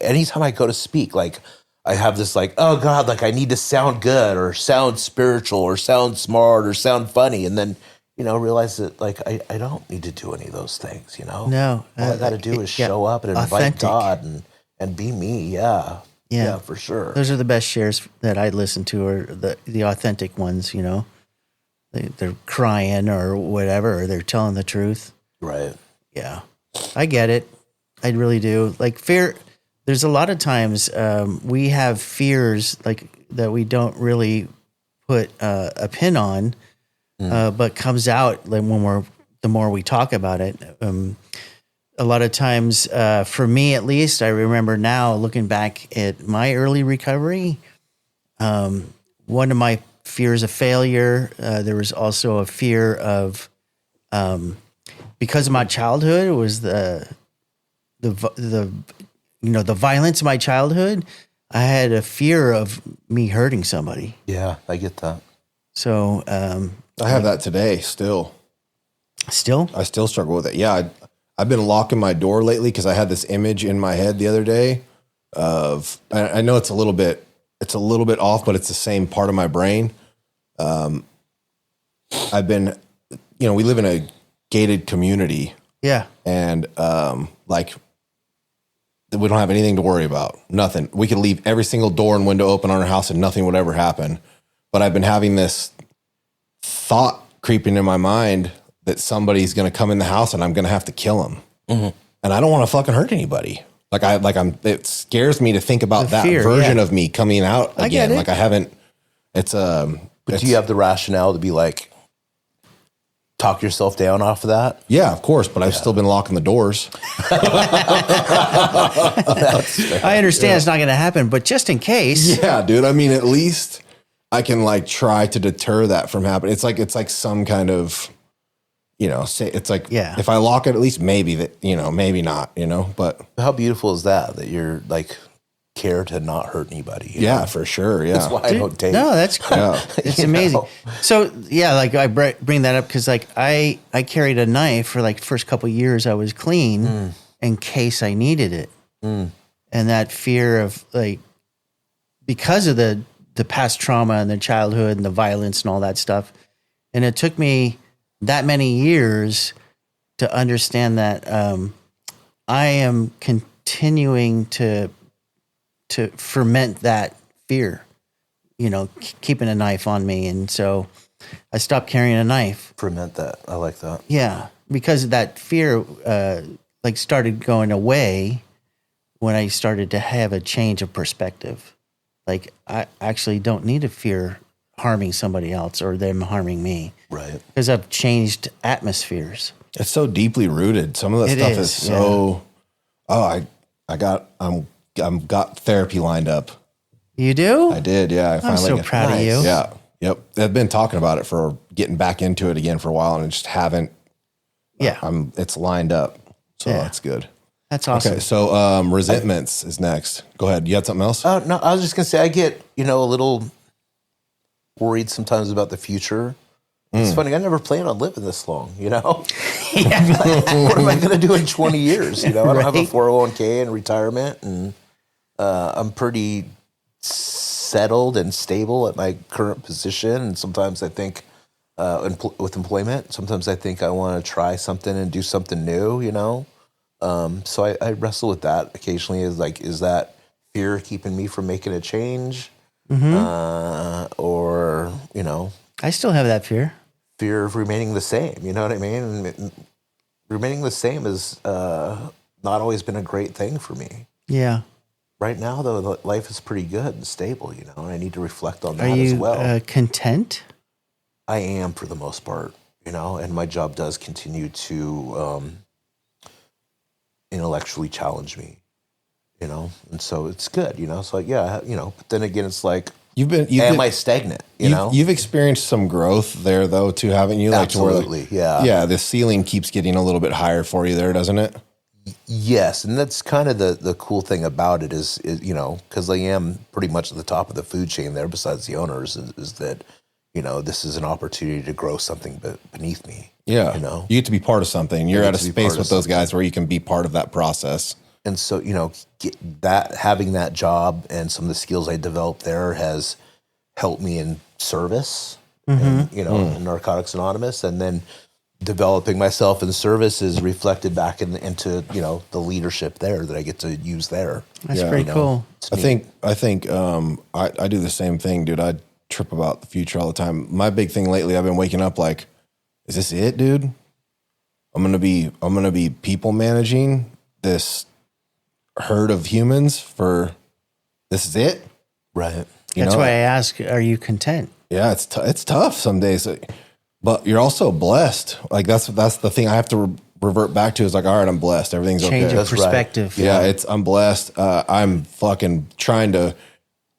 Anytime I go to speak, like, I have this like, oh God, like I need to sound good or sound spiritual or sound smart or sound funny. And then, you know, realize that like, I don't need to do any of those things, you know? No, All I got to do is yeah, show up and invite authentic. God and be me. Yeah. Yeah. Yeah, for sure. Those are the best shares that I listen to, or the authentic ones, you know. They're crying or whatever, or they're telling the truth. Right. Yeah, I get it. I really do. Like, fear, there's a lot of times we have fears like that we don't really put a pin on, but comes out like the more we talk about it. A lot of times, for me at least, I remember now looking back at my early recovery, one of my fears of failure, there was also a fear of, because of my childhood, it was the violence of my childhood. I had a fear of me hurting somebody. Yeah, I get that. So, I have that today still. still, I still struggle with it. Yeah. I've been locking my door lately because I had this image in my head the other day of, I know it's a little bit off, but it's the same part of my brain. I've been, we live in a gated community, yeah, and like, we don't have anything to worry about. Nothing. We could leave every single door and window open on our house and nothing would ever happen. But I've been having this thought creeping in my mind that somebody's going to come in the house and I'm going to have to kill him. And I don't want to fucking hurt anybody. It scares me to think about that fear, version of me coming out I get again. it. Like I haven't, But do you have the rationale to be like, talk yourself down off of that? yeah, of course, but I've still been locking the doors. I understand it's not going to happen, but just in case. Yeah, dude. I mean, at least I can like try to deter that from happening. It's like some kind of, say it's like, Yeah. if I lock it, at least maybe that, maybe not, but How beautiful is that you're like care to not hurt anybody? you yeah, know? for sure. Yeah. That's why I don't date. No, that's cool. Yeah. It's You amazing. know? So yeah, like I bring that up because like I carried a knife for like first couple of years I was clean in case I needed it, and that fear of like because of the past trauma and the childhood and the violence and all that stuff, and it took me that many years to understand that I am continuing to ferment that fear, keeping a knife on me. And so I stopped carrying a knife. Ferment that. I like that. Yeah. Because that fear, started going away when I started to have a change of perspective. Like I actually don't need to fear harming somebody else or them harming me. Right. Because I've changed atmospheres. It's so deeply rooted. Some of that It stuff is, is so, I'm got therapy lined up. You do? I did. Yeah. I I'm so proud of you. Yeah. Yep. I've been talking about it for getting back into it again for a while and I just haven't. Yeah. It's lined up. So Yeah. that's good. That's awesome. Okay. So, resentments is next. Go ahead. You had something else? No, I was just gonna say I get a little worried sometimes about the future. It's funny. I never planned on living this long. What am I gonna do in 20 years? I don't have a Right. 401k and retirement, and I'm pretty settled and stable at my current position. And sometimes I think, with employment, sometimes I think I want to try something and do something new. So I wrestle with that occasionally. Is that fear keeping me from making a change? Or, I still have that fear. fear of remaining the same. You know what I mean? And remaining the same has not always been a great thing for me. Yeah. Right now, though, life is pretty good and stable, and I need to reflect on Are that as you well. content? I am for the most part, and my job does continue to intellectually challenge me, and so it's good, So yeah, but then again, it's like, am I stagnant? You've experienced some growth there though too, haven't you? Absolutely, yeah. Yeah. The ceiling keeps getting a little bit higher for you there, doesn't it? Yes, and that's kind of the cool thing about it is because I am pretty much at the top of the food chain there. Besides the owners, is that this is an opportunity to grow something beneath me. Yeah. You get to be part of something. You're at a to be space part of with those guys where you can be part of that process. And so having that job and some of the skills I developed there has helped me in service, and, in Narcotics Anonymous, and then developing myself in service is reflected back into the leadership there that I get to use there. That's Yeah. pretty cool. I think I do the same thing, dude. I trip about the future all the time. My big thing lately, I've been waking up like, is this it, dude? I'm gonna be people managing this herd of humans for this is it. Right. That's why I ask, are you content? Yeah, it's tough some days, but you're also blessed. Like that's the thing I have to revert back to is like, all right, I'm blessed. Everything's Change okay. of That's right. perspective. Yeah, I'm blessed. I'm fucking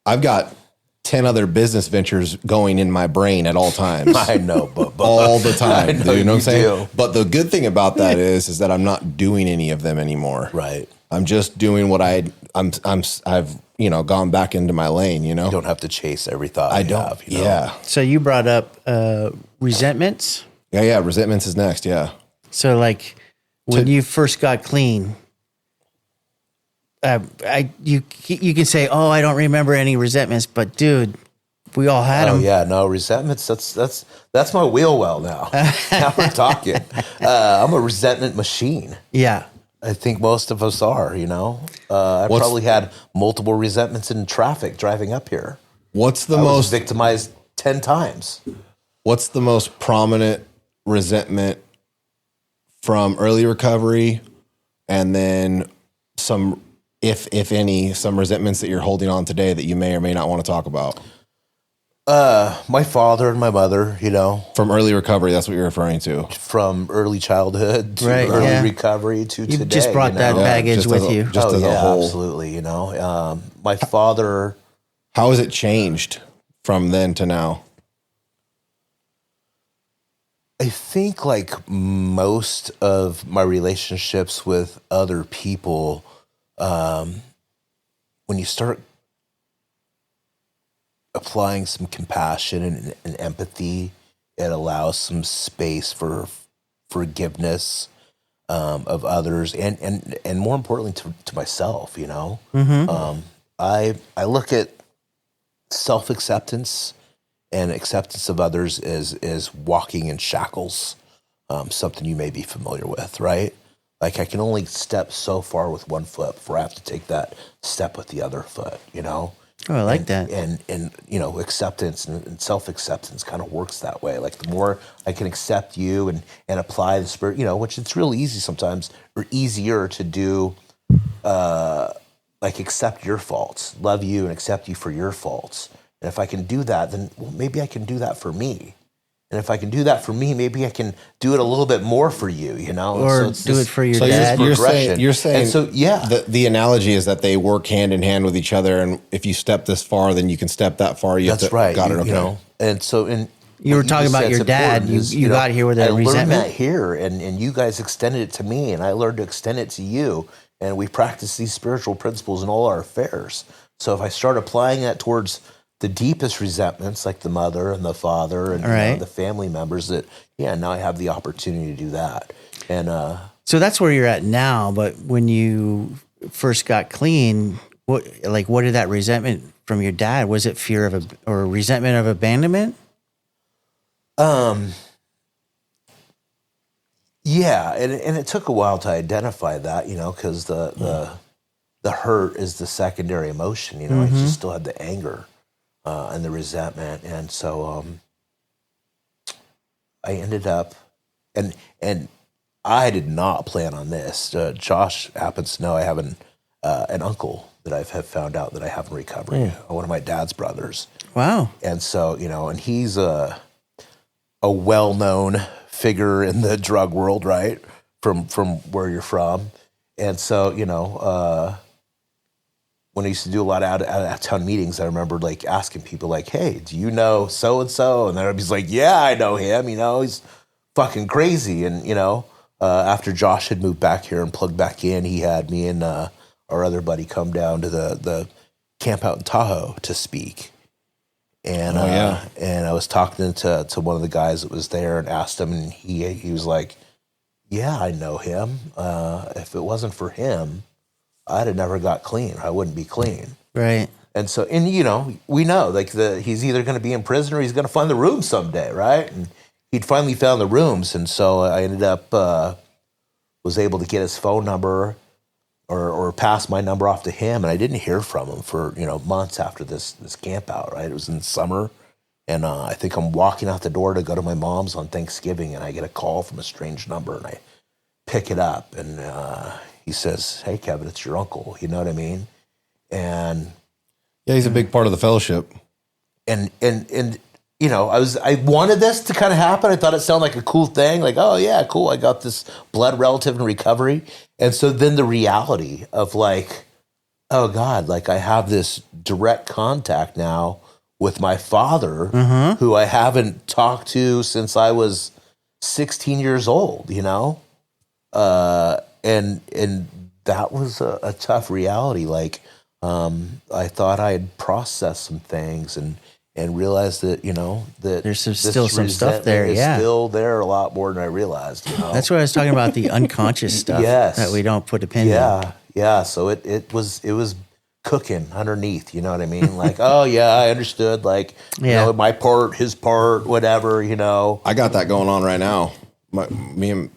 I've got 10 other business ventures going in my brain at all times. I know, but all the time. I Dude, know you know what I'm you saying? do. But the good thing about that is that I'm not doing any of them anymore. Right. I'm just doing what I've gone back into my lane, You don't have to chase every thought I you don't. have. Yeah. So you brought up resentments. Yeah. Resentments is next. Yeah. So like when you first got clean, you can say, "Oh, I don't remember any resentments," but dude, we all had Oh them. yeah, no resentments. That's my wheel well now. Now we're talking. I'm a resentment machine. Yeah. I think most of us are. I probably had multiple resentments in traffic driving up here. What's the I was most victimized 10 times. what's the most prominent resentment from early recovery, and then some, if any, some resentments that you're holding on today that you may or may not want to talk about? My father and my mother, From early recovery, that's what you're referring to. from early childhood to Right, early yeah. recovery to You've today. just brought that baggage just with as a- you. just as a whole. Absolutely. My father, How has it changed from then to now? I think like most of my relationships with other people, when you start applying some compassion and empathy, it allows some space for forgiveness of others, and more importantly to myself. I look at self acceptance and acceptance of others is walking in shackles, something you may be familiar with, right? Like I can only step so far with one foot before I have to take that step with the other foot, Oh, I like that. And acceptance and self-acceptance kind of works that way. Like the more I can accept you and apply the spirit, which it's real easy sometimes, or easier to do, like accept your faults, love you and accept you for your faults. And if I can do that, then maybe I can do that for me. And if I can do that for me, maybe I can do it a little bit more for you, Or And so do it for your So dad. you're saying and so, yeah. the analogy is that they work hand in hand with each other, and if you step this far, then you can step that far. That's right. Got it. Okay. And so, and You were what talking just about said's your dad. important You got here with a I learned resentment? that here, and you guys extended it to me, and I learned to extend it to you, and we practice these spiritual principles in all our affairs. So if I start applying that towards the deepest resentments, like the mother and the father and Right. the family members, now I have the opportunity to do that. And So that's where you're at now. But when you first got clean, what did that resentment from your dad? Was it fear of or resentment of abandonment? Yeah, and it took a while to identify that, because the hurt is the secondary emotion. I just still had the anger and the resentment, and so I ended up, and I did not plan on this. Josh happens to know I have an uncle that have found out that I have in recovery, one of my dad's brothers. Wow. And so, and he's a well-known figure in the drug world, right? From where you're from. And so, when I used to do a lot of out-of-town meetings, I remember like asking people like, hey, do you know so-and-so? And then everybody's like, yeah, I know him. He's fucking crazy. And, after Josh had moved back here and plugged back in, he had me and our other buddy come down to the camp out in Tahoe to speak. And and I was talking to one of the guys that was there and asked him, and he was like, yeah, I know him. If it wasn't for him, I'd have never got clean. I wouldn't be clean. Right. And so, and we know like he's either going to be in prison or he's going to find the room someday, right? And he'd finally found the rooms, and so I ended up was able to get his phone number or pass my number off to him, and I didn't hear from him for months after this camp out. Right, it was in the summer, and I think I'm walking out the door to go to my mom's on Thanksgiving, and I get a call from a strange number, and I pick it up, and he says, "Hey, Kevin, it's your uncle." You know what I mean? And Yeah, he's a big part of the fellowship. and I wanted this to kind of happen. I thought it sounded like a cool thing. Like, oh yeah, cool. I got this blood relative in recovery. And so then the reality of like, oh God, like I have this direct contact now with my father, who I haven't talked to since I was 16 years old, and that was a tough reality. Like, I thought I had processed some things and realized that, that There's this still some stuff there, resentment is yeah. still there a lot more than I realized. That's what I was talking about, the unconscious stuff Yes. that we don't put a pin in. Yeah. So it was cooking underneath, you know what I mean? Like, oh yeah, I understood. Like, my part, his part, whatever, I got that going on right now. We're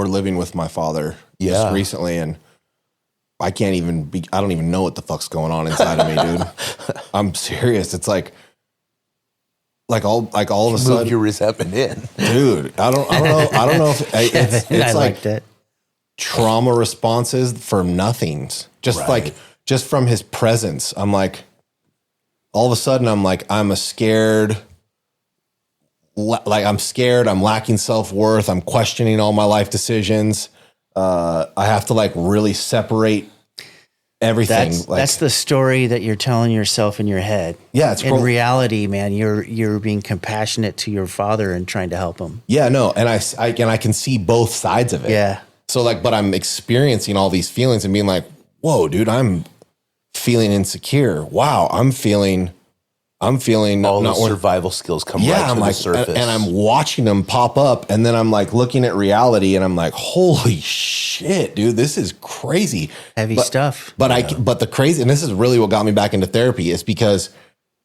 living with my father just recently, and I don't even know what the fuck's going on inside of me, dude. I'm serious. It's like all of a Move sudden, your resentment in. dude, I don't know if it's I like liked it. trauma responses for nothings. Just from his presence. I'm like, all of a sudden I'm like, I'm scared. Like I'm scared. I'm lacking self-worth. I'm questioning all my life decisions. I have to like really separate everything. That's the story that you're telling yourself in your head. Yeah, it's in reality, man. You're being compassionate to your father and trying to help him. Yeah, no, and I can see both sides of it. Yeah. So like, but I'm experiencing all these feelings and being like, whoa, dude, I'm feeling insecure. Wow, I'm feeling all the survival skills come right to the surface. And I'm watching them pop up, and then I'm like looking at reality, and I'm like, holy shit, dude, this is crazy. Heavy stuff. But the crazy, and this is really what got me back into therapy, is because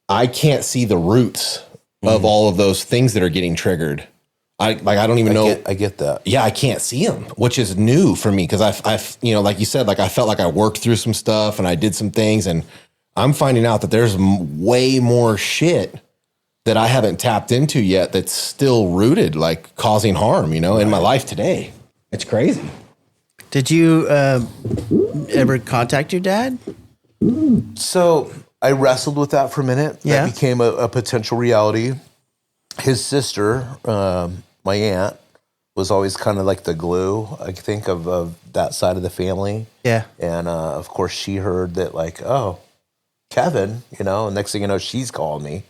I can't see the roots of all of those things that are getting triggered. I don't even know. I get that. Yeah, I can't see them, which is new for me because I've like you said, like I felt like I worked through some stuff and I did some things, and I'm finding out that there's way more shit that I haven't tapped into yet that's still rooted, like causing harm, in my life today. It's crazy. Did you ever contact your dad? So I wrestled with that for a minute. Yeah. That became a potential reality. His sister, my aunt, was always kind of like the glue, I think, of that side of the family. Yeah. And of course, she heard that, like, oh, Kevin, and next thing you know, she's calling me.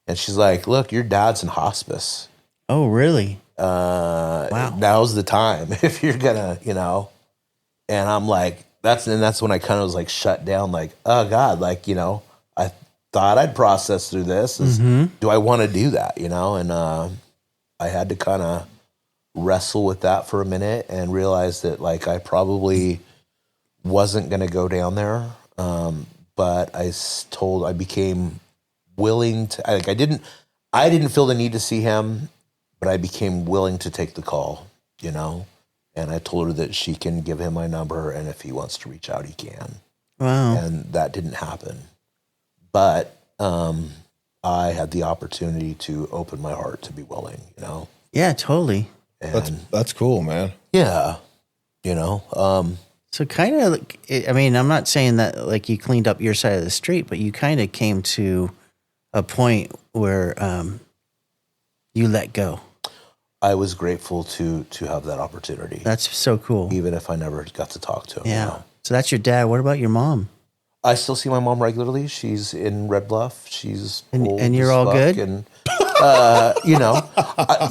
And she's like, look, your dad's in hospice. Oh, really? Wow. Now's the time if you're going to, And I'm like, that's when I kind of was like shut down, like, oh, God, like, I thought I'd process through this. Do I want to do that, And I had to kind of wrestle with that for a minute and realize that, like, I probably wasn't going to go down there. But I became willing to, like, I didn't feel the need to see him, but I became willing to take the call, and I told her that she can give him my number, and if he wants to reach out, he can. Wow. And that didn't happen. But I had the opportunity to open my heart to be willing, Yeah, totally. And That's cool, man. yeah, So kind of, I mean, I'm not saying that like you cleaned up your side of the street, but you kind of came to a point where you let go. I was grateful to have that opportunity. That's so cool. Even if I never got to talk to him. Yeah. So that's your dad. What about your mom? I still see my mom regularly. She's in Red Bluff. She's old and you're as all fuck, good? And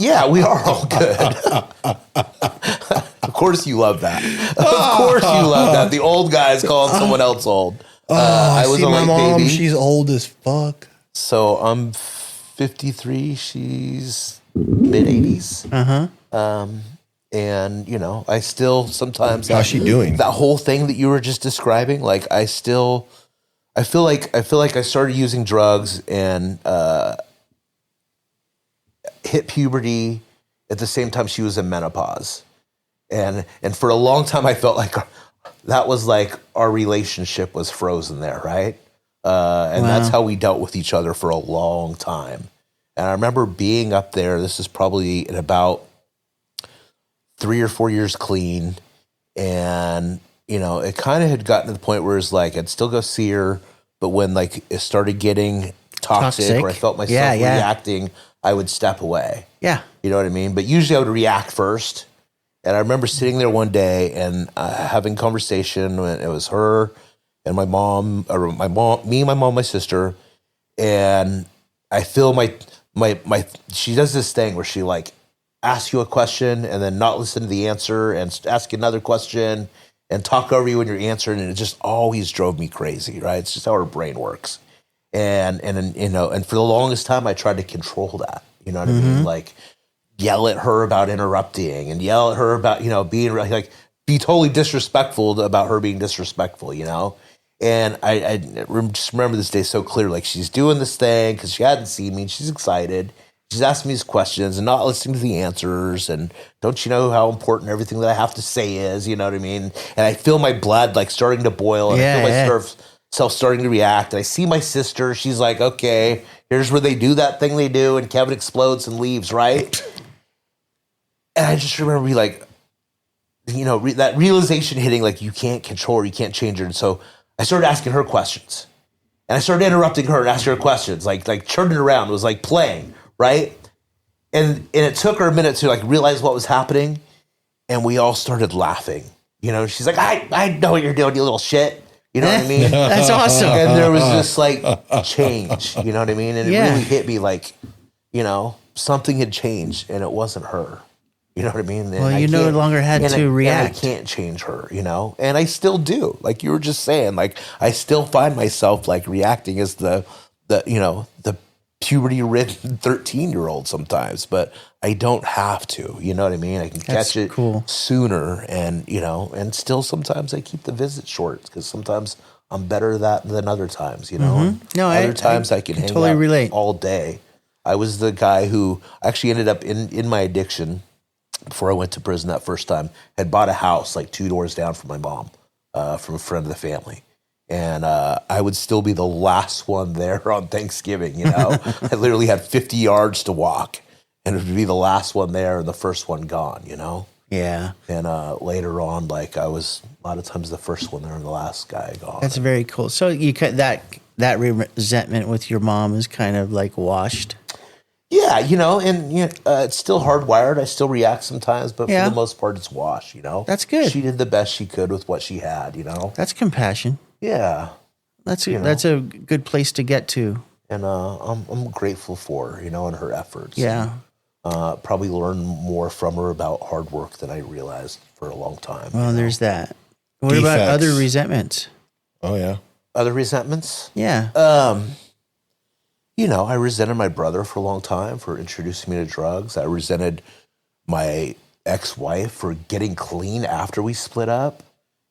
yeah, we are all good. Of course you love that. Of course you love that. The old guy's calling someone else old. I was see my mom. Baby. She's old as fuck. So I'm 53. She's mid 80s. And I still sometimes. How's she doing? That whole thing that you were just describing, like I feel like I started using drugs and hit puberty at the same time she was in menopause. And for a long time I felt like that was like our relationship was frozen there, right? And that's how we dealt with each other for a long time. And I remember being up there, this is probably at about 3 or 4 years clean. And, it kind of had gotten to the point where it's like, I'd still go see her, but when like it started getting toxic. Or I felt myself reacting, I would step away. Yeah. You know what I mean? But usually I would react first. And I remember sitting there one day and having conversation when it was her and my mom, me, my mom, my sister. And I feel my she does this thing where she like asks you a question and then not listen to the answer and ask you another question and talk over you when you're answering. And it just always drove me crazy, right? It's just how her brain works. And for the longest time I tried to control that, you know what I mean? Like yell at her about interrupting and yell at her about, being like, be totally disrespectful about her being disrespectful, And I just remember this day so clear. Like she's doing this thing because she hadn't seen me and she's excited. She's asking me these questions and not listening to the answers. And don't you know how important everything that I have to say is, you know what I mean? And I feel my blood like starting to boil and I feel myself starting to react. And I see my sister. She's like, okay, Here's where they do that thing they do, and Kevin explodes and leaves, right? And I just remember being like, that realization hitting, like, you can't control her, you can't change her. And so I started asking her questions. And I started interrupting her and asking her questions, like turning around. It was like playing, right? And it took her a minute to like realize what was happening. And we all started laughing. She's like, I know what you're doing, you little shit. You know what I mean? That's awesome. And there was just like change, you know what I mean? And it really hit me like, something had changed and it wasn't her. You know what I mean? And well, you no longer had to react. And I can't change her, and I still do. Like you were just saying, like I still find myself like reacting as the puberty-ridden 13-year-old sometimes, but I don't have to. You know what I mean? I can catch it sooner, and and still sometimes I keep the visit short because sometimes I'm better at that than other times. No, other times I can hang totally out relate all day. I was the guy who actually ended up in my addiction. Before I went to prison that first time, had bought a house like 2 doors down from my mom, from a friend of the family. And I would still be the last one there on Thanksgiving, I literally had 50 yards to walk, and it would be the last one there and the first one gone, Yeah. And later on, like I was a lot of times the first one there and the last guy gone. That's very cool. So you cut that resentment with your mom is kind of like washed. Yeah, and it's still hardwired. I still react sometimes, but for the most part, it's wash. That's good. She did the best she could with what she had. That's compassion. Yeah, that's a good place to get to. And I'm grateful for her, and her efforts. Yeah. And, probably learned more from her about hard work than I realized for a long time. Well, there's that. What about other resentments? Oh yeah. Other resentments? Yeah. I resented my brother for a long time for introducing me to drugs. I resented my ex-wife for getting clean after we split up.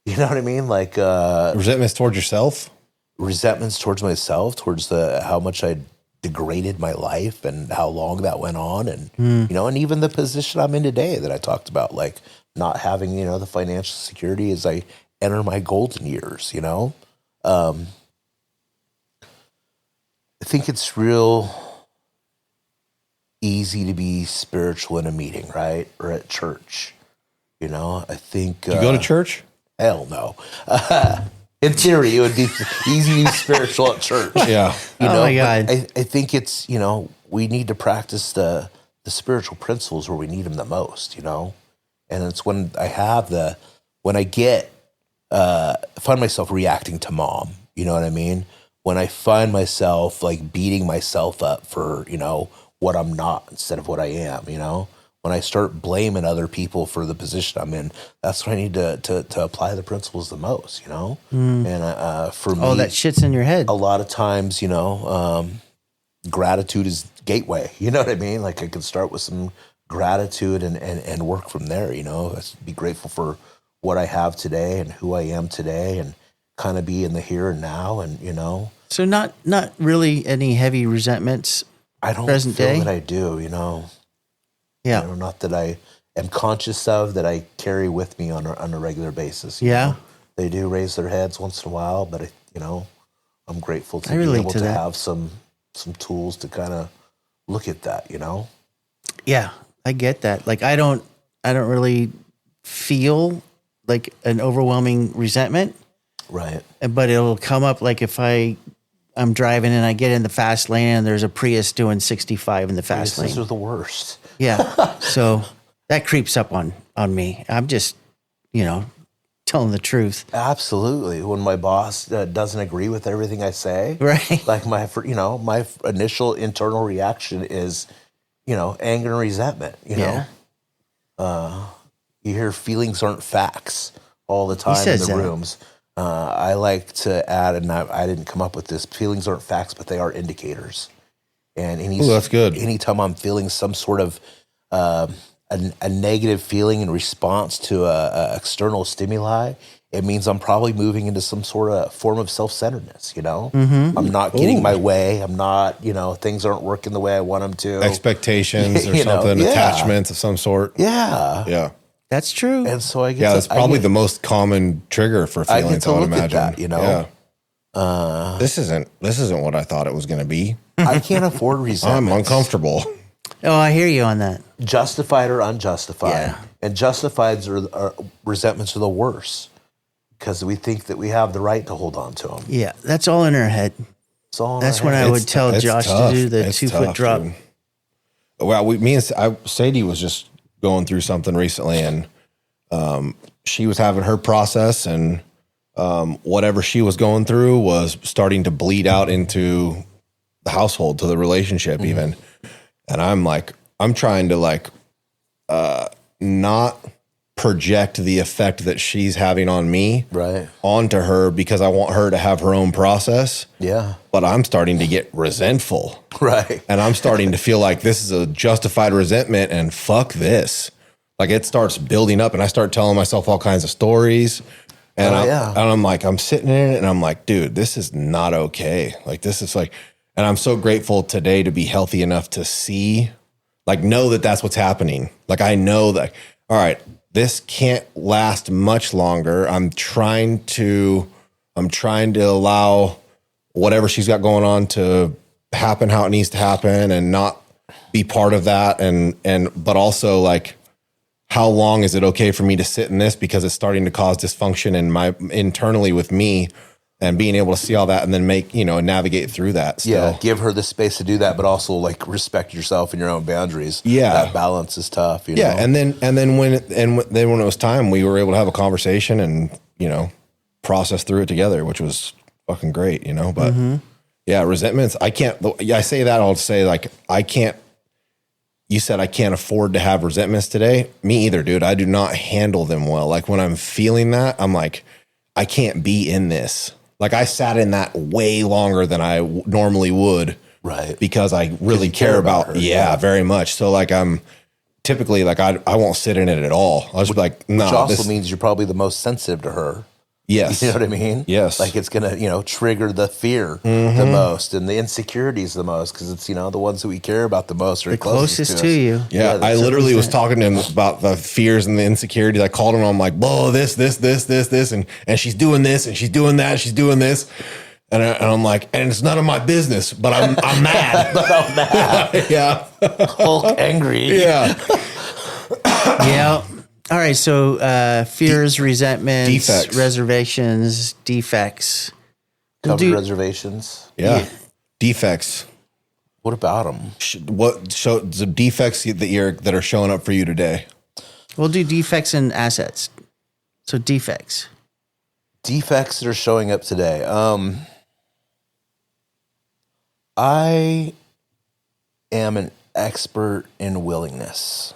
You know what I mean? Like resentments towards yourself? Resentments towards myself, towards how much I degraded my life and how long that went on. And, and even the position I'm in today that I talked about, like not having, the financial security as I enter my golden years, I think it's real easy to be spiritual in a meeting, right? Or at church. I think... You go to church? Hell no. In theory, it would be easy to be spiritual at church. Yeah. Oh my God. I think it's, we need to practice the spiritual principles where we need them the most, And it's when I find myself reacting to mom, you know what I mean? When I find myself like beating myself up for, what I'm not instead of what I am, when I start blaming other people for the position I'm in, that's when I need to apply the principles the most, And for me, all that shit's in your head. a lot of times, gratitude is gateway. You know what I mean? Like I can start with some gratitude and work from there, be grateful for what I have today and who I am today and kind of be in the here and now and, So not really any heavy resentments. I don't present feel day? that I do, Yeah. not that I am conscious of, that I carry with me on a regular basis. you Yeah. know. They do raise their heads once in a while, but I'm grateful to I be relate able to to that. have some tools to kind of look at that, Yeah. I get that. Like I don't really feel like an overwhelming resentment, Right. but it'll come up like if I'm driving and I get in the fast lane and there's a Prius doing 65 in the fast These lane. are the worst. Yeah. So that creeps up on me. I'm just, telling the truth. Absolutely. When my boss doesn't agree with everything I say, Right. like my initial internal reaction is, anger and resentment. Yeah. You hear feelings aren't facts all the time in says the that. rooms. I like to add, and I didn't come up with this. Feelings aren't facts, but they are indicators. And that's good. Anytime I'm feeling some sort of a negative feeling in response to a external stimuli, it means I'm probably moving into some sort of form of self-centeredness, Mm-hmm. I'm not getting my way. I'm not, things aren't working the way I want them to. Expectations or something, attachments of some sort. Yeah. Yeah. That's true. And so I get Yeah, to, that's probably the most common trigger for I get feelings, to I would look at imagine. that, Yeah. This isn't what I thought it was going to be. I can't afford resentment. I'm uncomfortable. Oh, I hear you on that. Justified or unjustified. Yeah. And justifieds are resentments are the worst because we think that we have the right to hold on to them. Yeah, that's all in our head. It's all in That's our when head. I would tell Josh tough. to do the It's 2-foot tough, drop. dude. Well, Sadie was just going through something recently, and she was having her process, and whatever she was going through was starting to bleed out into the household, to the relationship, even. And I'm trying to not project the effect that she's having on me Right. onto her because I want her to have her own process. Yeah. But I'm starting to get resentful. Right. And I'm starting to feel like this is a justified resentment and fuck this. Like it starts building up and I start telling myself all kinds of stories. And, I'm sitting in it and I'm like, dude, this is not okay. Like this is like, and I'm so grateful today to be healthy enough to see, know that that's what's happening. Like I know that, all right, this can't last much longer. I'm trying to allow whatever she's got going on to happen how it needs to happen and not be part of that. But also how long is it okay for me to sit in this because it's starting to cause dysfunction internally with me and being able to see all that and then navigate through that. Still. Yeah. Give her the space to do that, but also respect yourself and your own boundaries. Yeah. That balance is tough. You know? And then when it was time, we were able to have a conversation and, process through it together, which was fucking great, but yeah, resentments. I say that, I'll say you said I can't afford to have resentments today. Me either, dude. I do not handle them well. Like when I'm feeling that, I'm like, I can't be in this. Like I sat in that way longer than I normally would. Right. Because I really care about her. Yeah, very much. So I'm typically I won't sit in it at all. I'll just be like, no. Which also means you're probably the most sensitive to her. Yes. You know what I mean? Yes. It's going to, trigger the fear the most and the insecurities the most because it's, the ones that we care about the most are The closest to you. Yeah, I literally was talking to him about the fears and the insecurities. I called him. I'm like, "Whoa, this, and she's doing this, and she's doing that, she's doing this," and I'm like, "And it's none of my business, but I'm mad." But I'm mad. Yeah, Hulk angry. yeah. Yeah. All right. So fears, resentments, defects. reservations, defects. Covered reservations. Yeah. Defects. What about them? So the defects that are showing up for you today? We'll do defects and assets. So defects. Defects that are showing up today. I am an expert in willingness.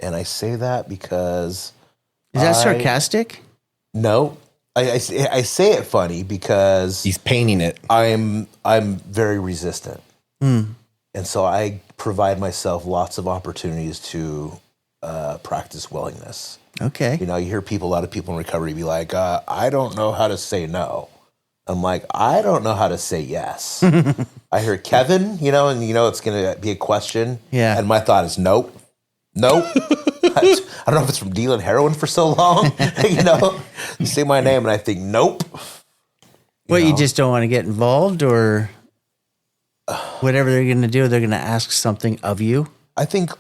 And I say that because Is that sarcastic? No. I say it funny because He's painting it. I'm very resistant. And so I provide myself lots of opportunities to practice willingness. Okay. You hear a lot of people in recovery be like, I don't know how to say no. I'm like, I don't know how to say yes. I hear Kevin, and it's going to be a question. Yeah. And my thought is nope. I don't know if it's from dealing heroin for so long, you say my name and I think, nope. You just don't want to get involved or whatever they're going to do, they're going to ask something of you. I think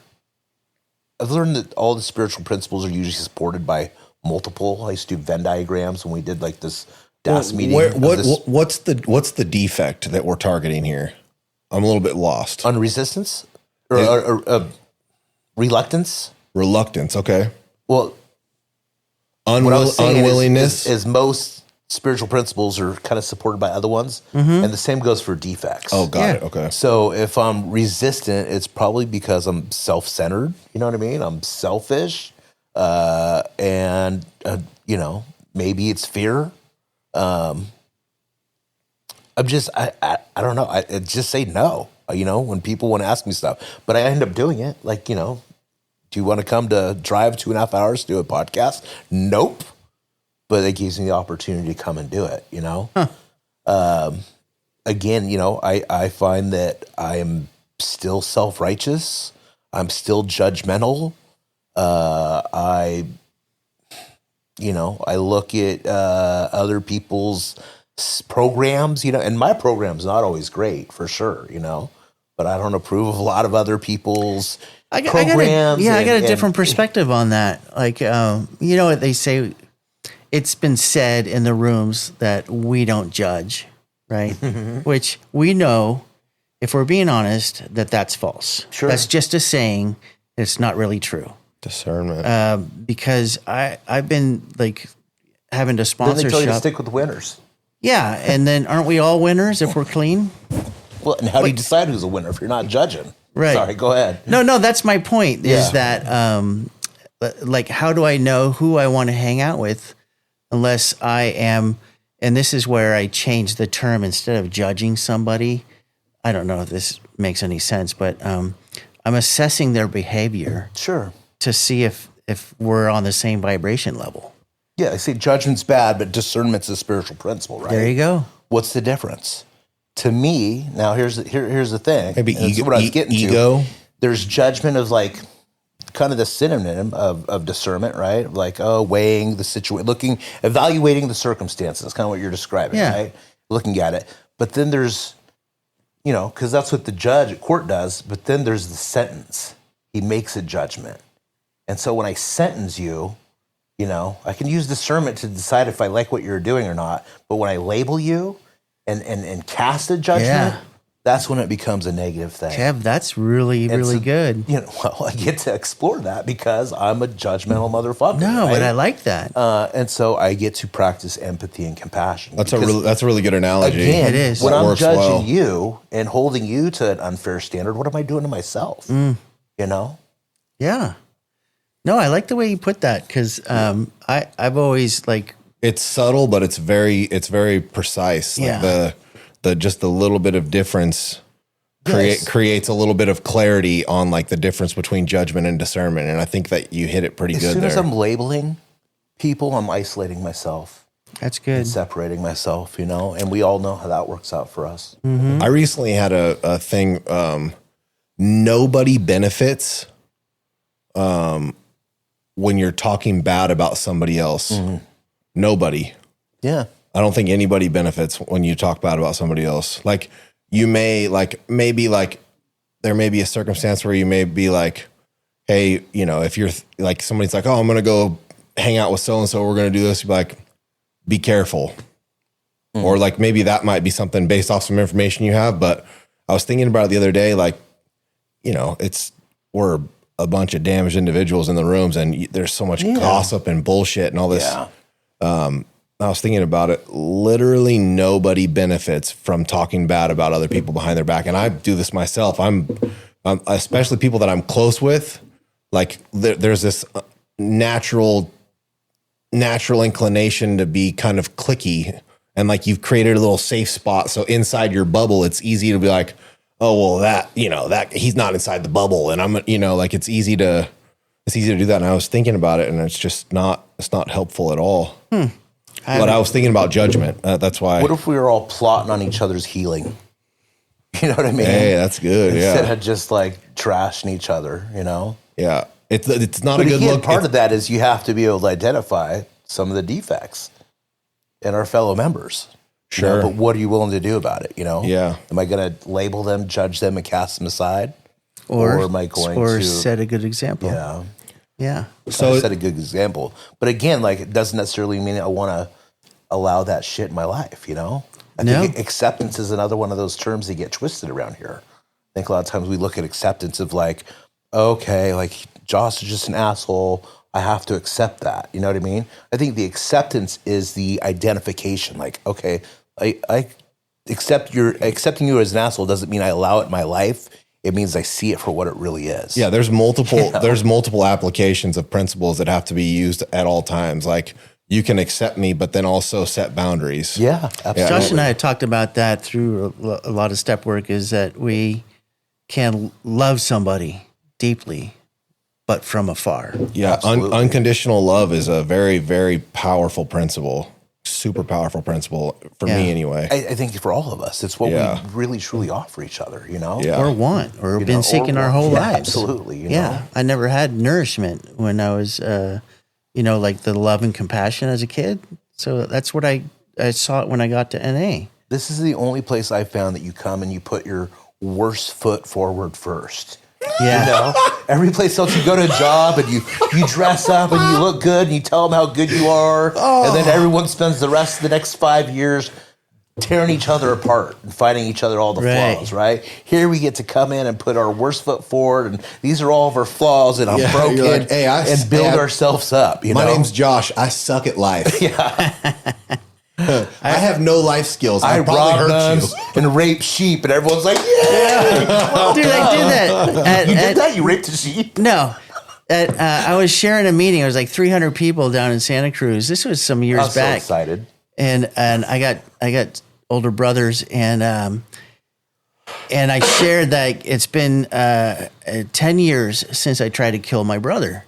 I've learned that all the spiritual principles are usually supported by multiple. I used to do Venn diagrams when we did this DAS meeting. What's the defect that we're targeting here? I'm a little bit lost. Unresistance or reluctance? Reluctance, okay. Well, what I was saying unwillingness is most spiritual principles are kind of supported by other ones, and the same goes for defects. Oh, got it. Okay. So if I'm resistant, it's probably because I'm self-centered. You know what I mean? I'm selfish, and maybe it's fear. I'm just I don't know. I just say no. When people want to ask me stuff, but I end up doing it. Do you want to come to drive 2.5 hours to do a podcast? Nope. But it gives me the opportunity to come and do it, Again, I find that I am still self-righteous. I'm still judgmental. I look at other people's programs, and my program's not always great for sure, but I don't approve of a lot of other people's programs. I got a different perspective on that. Like, you know what they say, it's been said in the rooms that we don't judge, right? Which we know, if we're being honest, that's false. Sure. That's just a saying. It's not really true. Discernment. Because I've been like having to Then sponsor they tell you to shop. stick with winners. Yeah, and then aren't we all winners if we're clean? Well, and how do you decide who's a winner if you're not judging? Right. Sorry, go ahead. No, that's my point. Is Yeah. that like, how do I know who I want to hang out with unless I am? And this is where I change the term. Instead of judging somebody, I don't know if this makes any sense, but I'm assessing their behavior Sure. to see if we're on the same vibration level. Yeah, I say judgment's bad, but discernment's a spiritual principle, right? There you go. What's the difference? To me, now here's the thing. Maybe and this is ego. what I was getting ego. to. There's judgment of like kind of the synonym of discernment, right? Like, weighing the situation, evaluating the circumstances, kind of what you're describing, Yeah. right? Looking at it. But then there's, because that's what the judge at court does, but then there's the sentence. He makes a judgment. And so when I sentence you, I can use discernment to decide if I like what you're doing or not. But when I label you and cast a judgment, Yeah. that's when it becomes a negative thing. Kev, that's really, really good. Well, I get to explore that because I'm a judgmental motherfucker. No, right? but I like that. And so I get to practice empathy and compassion. That's a Because, really good analogy. again, It is. when That I'm works judging well. you and holding you to an unfair standard, what am I doing to myself? Yeah. No, I like the way you put that because I've always like, It's subtle, but it's very precise. Like Yeah. the little bit of difference Yes. creates a little bit of clarity on like the difference between judgment and discernment. And I think that you hit it pretty As good soon there. as I'm labeling people, I'm isolating myself, that's good. separating myself, and we all know how that works out for us. I recently had a thing. Nobody benefits when you're talking bad about somebody else. Nobody. Yeah. I don't think anybody benefits when you talk bad about somebody else. Like you may maybe there may be a circumstance where you may be like, hey, if you're like somebody's like, oh, I'm going to go hang out with so-and-so, we're going to do this. You'd be like, be careful. Or like, maybe that might be something based off some information you have. But I was thinking about it the other day, like, we're a bunch of damaged individuals in the rooms and there's so much gossip and bullshit and all this. Yeah. I was thinking about it. Literally nobody benefits from talking bad about other people behind their back. And I do this myself. I'm especially people that I'm close with. Like there's this natural inclination to be kind of cliquey, and like you've created a little safe spot. So inside your bubble, it's easy to be like, oh, well, that he's not inside the bubble. And I'm, like it's easy to do that. And I was thinking about it and it's not helpful at all. But I was thinking about judgment. That's why. What if we were all plotting on each other's healing? You know what I mean? Hey, that's good. Instead Yeah. of just like trashing each other, Yeah. It's not But a good again, look. part of that is you have to be able to identify some of the defects in our fellow members. Sure. But what are you willing to do about it? Yeah. Am I going to label them, judge them, and cast them aside? Or am I going or to set a good example. Yeah. Yeah. So set a good example. But again, like it doesn't necessarily mean I want to allow that shit in my life, I think acceptance is another one of those terms that get twisted around here. I think a lot of times we look at acceptance of like, okay, like Josh is just an asshole. I have to accept that. You know what I mean? I think the acceptance is the identification. Like, okay, I accepting you as an asshole doesn't mean I allow it in my life. It means I see it for what it really is. Yeah, there's multiple applications of principles that have to be used at all times. Like you can accept me, but then also set boundaries. Yeah, absolutely. Josh and I had talked about that through a lot of step work, is that we can love somebody deeply, but from afar. Yeah, unconditional love is a very, very powerful principle. Super powerful principle for me anyway. I think for all of us, it's what Yeah. we really truly offer each other, Yeah. Or want, or been seeking our whole lives. Absolutely. Yeah. I never had nourishment when I was, like the love and compassion as a kid. So that's what I I saw it when I got to NA. This is the only place I found that you come and you put your worst foot forward first. Yeah. You know, every place else you go to a job and you dress up and you look good and you tell them how good you are, and then everyone spends the rest of the next 5 years tearing each other apart and fighting each other all the flaws, right? Here we get to come in and put our worst foot forward, and these are all of our flaws, and I'm broken, like, hey, and build ourselves up. You My know? name's Josh. I suck at life. I have no life skills. I probably rob hurt guns you. and rape sheep, and everyone's like, "Yeah, Dude, I did that. you did that? You raped a sheep?" No. I was sharing a meeting. It was like 300 people down in Santa Cruz. This was some years I was so back. excited. And I got older brothers, and I shared that it's been 10 years since I tried to kill my brother.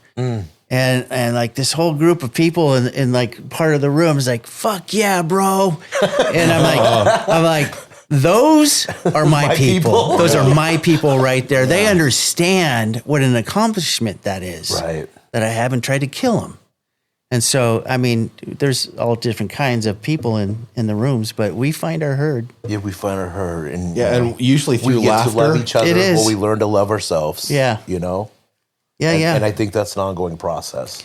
And like this whole group of people in like part of the room is like, fuck yeah, bro. And I'm like, those are my people. Those are my people right there. They understand what an accomplishment that is. Right. That I haven't tried to kill them. And so, I mean, there's all different kinds of people in the rooms, but we find our herd. Yeah, we find our herd, and Yeah, and usually through we get laughter. to love each other. It is. Well, we learn to love ourselves. Yeah. You know. Yeah, And, yeah. and I think that's an ongoing process.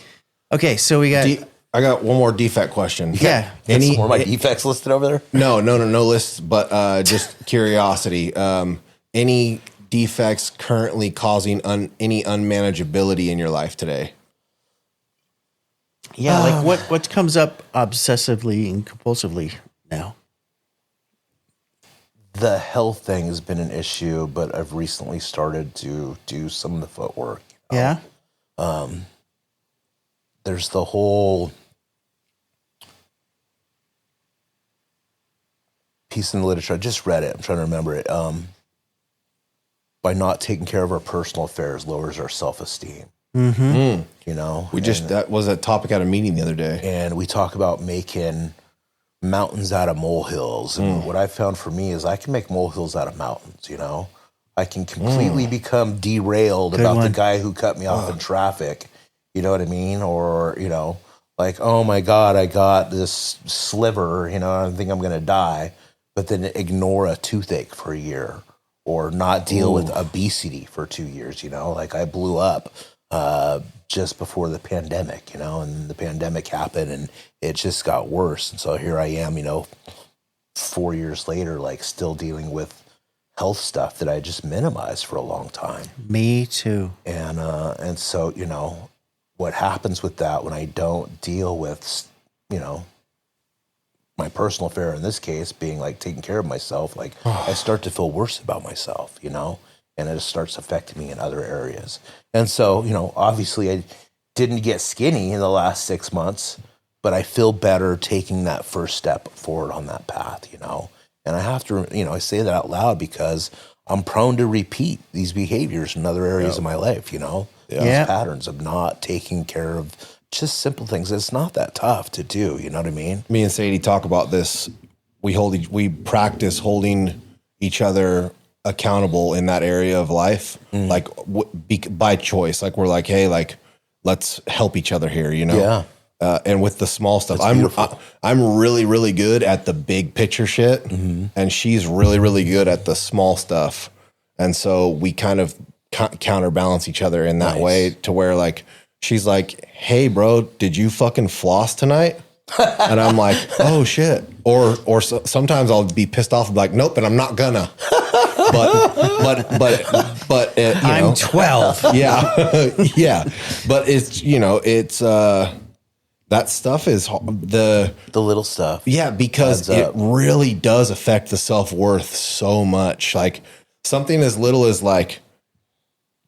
Okay, so we got I got one more defect question. yeah. Any more of my defects listed over there? No lists, but just curiosity. Any defects currently causing any unmanageability in your life today? Yeah, like what comes up obsessively and compulsively now? The health thing has been an issue, but I've recently started to do some of the footwork. Yeah. There's the whole piece in the literature. I just read it. I'm trying to remember it. By not taking care of our personal affairs lowers our self-esteem. You know, That was a topic at a meeting the other day. and we talk about making mountains out of molehills. And what I found for me is I can make molehills out of mountains, you know? I can completely become derailed about the guy who cut me off in traffic. You know what I mean? Or, you know, like, oh my God, I got this sliver, you know, I think I'm going to die. But then ignore a toothache for a year or not deal with obesity for 2 years, you know? Like I blew up just before the pandemic, you know, and the pandemic happened and it just got worse. And so here I am, you know, 4 years later, like still dealing with health stuff that I just minimized for a long time. Me too. And so, you know, what happens with that when I don't deal with, you know, my personal affair in this case being like taking care of myself, like I start to feel worse about myself, you know, and it starts affecting me in other areas. And so, you know, obviously I didn't get skinny in the last 6 months, but I feel better taking that first step forward on that path, you know. And I have to, you know, I say that out loud because I'm prone to repeat these behaviors in other areas of my life, you know. These patterns of not taking care of just simple things. It's not that tough to do, you know what I mean? Me and Sadie talk about this. We practice holding each other accountable in that area of life, like by choice. Like we're like, hey, like let's help each other here, you know? Yeah. And with the small stuff, That's I'm really, really good at the big picture shit, and she's really, really good at the small stuff. And so we kind of counterbalance each other in that way to where like, she's like, hey bro, did you fucking floss tonight? And I'm like, oh shit. Or sometimes I'll be pissed off and be like, nope, and I'm not gonna. But you I'm know, 12. yeah, yeah. But it's, you know, it's that stuff is the little stuff. yeah, because adds it up. really does affect the self-worth so much. Like something as little as like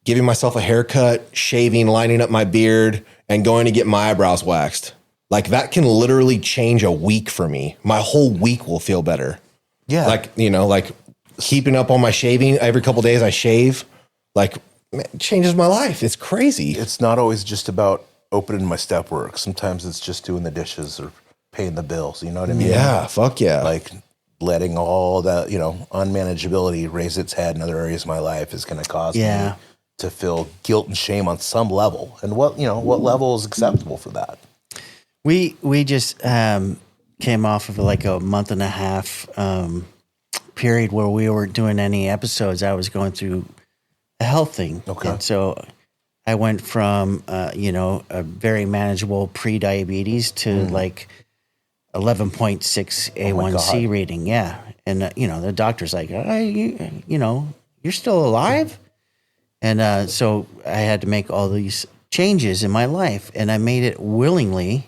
giving myself a haircut, shaving, lining up my beard, and going to get my eyebrows waxed. Like that can literally change a week for me. My whole week will feel better. Yeah. Like, you know, like keeping up on my shaving every couple days I shave, like man, it changes my life. It's crazy. It's not always just about opening my step work. Sometimes it's just doing the dishes or paying the bills. You know what I mean? Yeah, fuck yeah. Like letting all that, you know, unmanageability raise its head in other areas of my life is going to cause me to feel guilt and shame on some level. And what level is acceptable for that? We just came off of like a month and a half period where we weren't doing any episodes. I was going through a health thing. Okay. And so I went from, a very manageable pre-diabetes to like 11.6 A1C rating. Yeah. And, the doctor's like, you're still alive. And so I had to make all these changes in my life, and I made it willingly.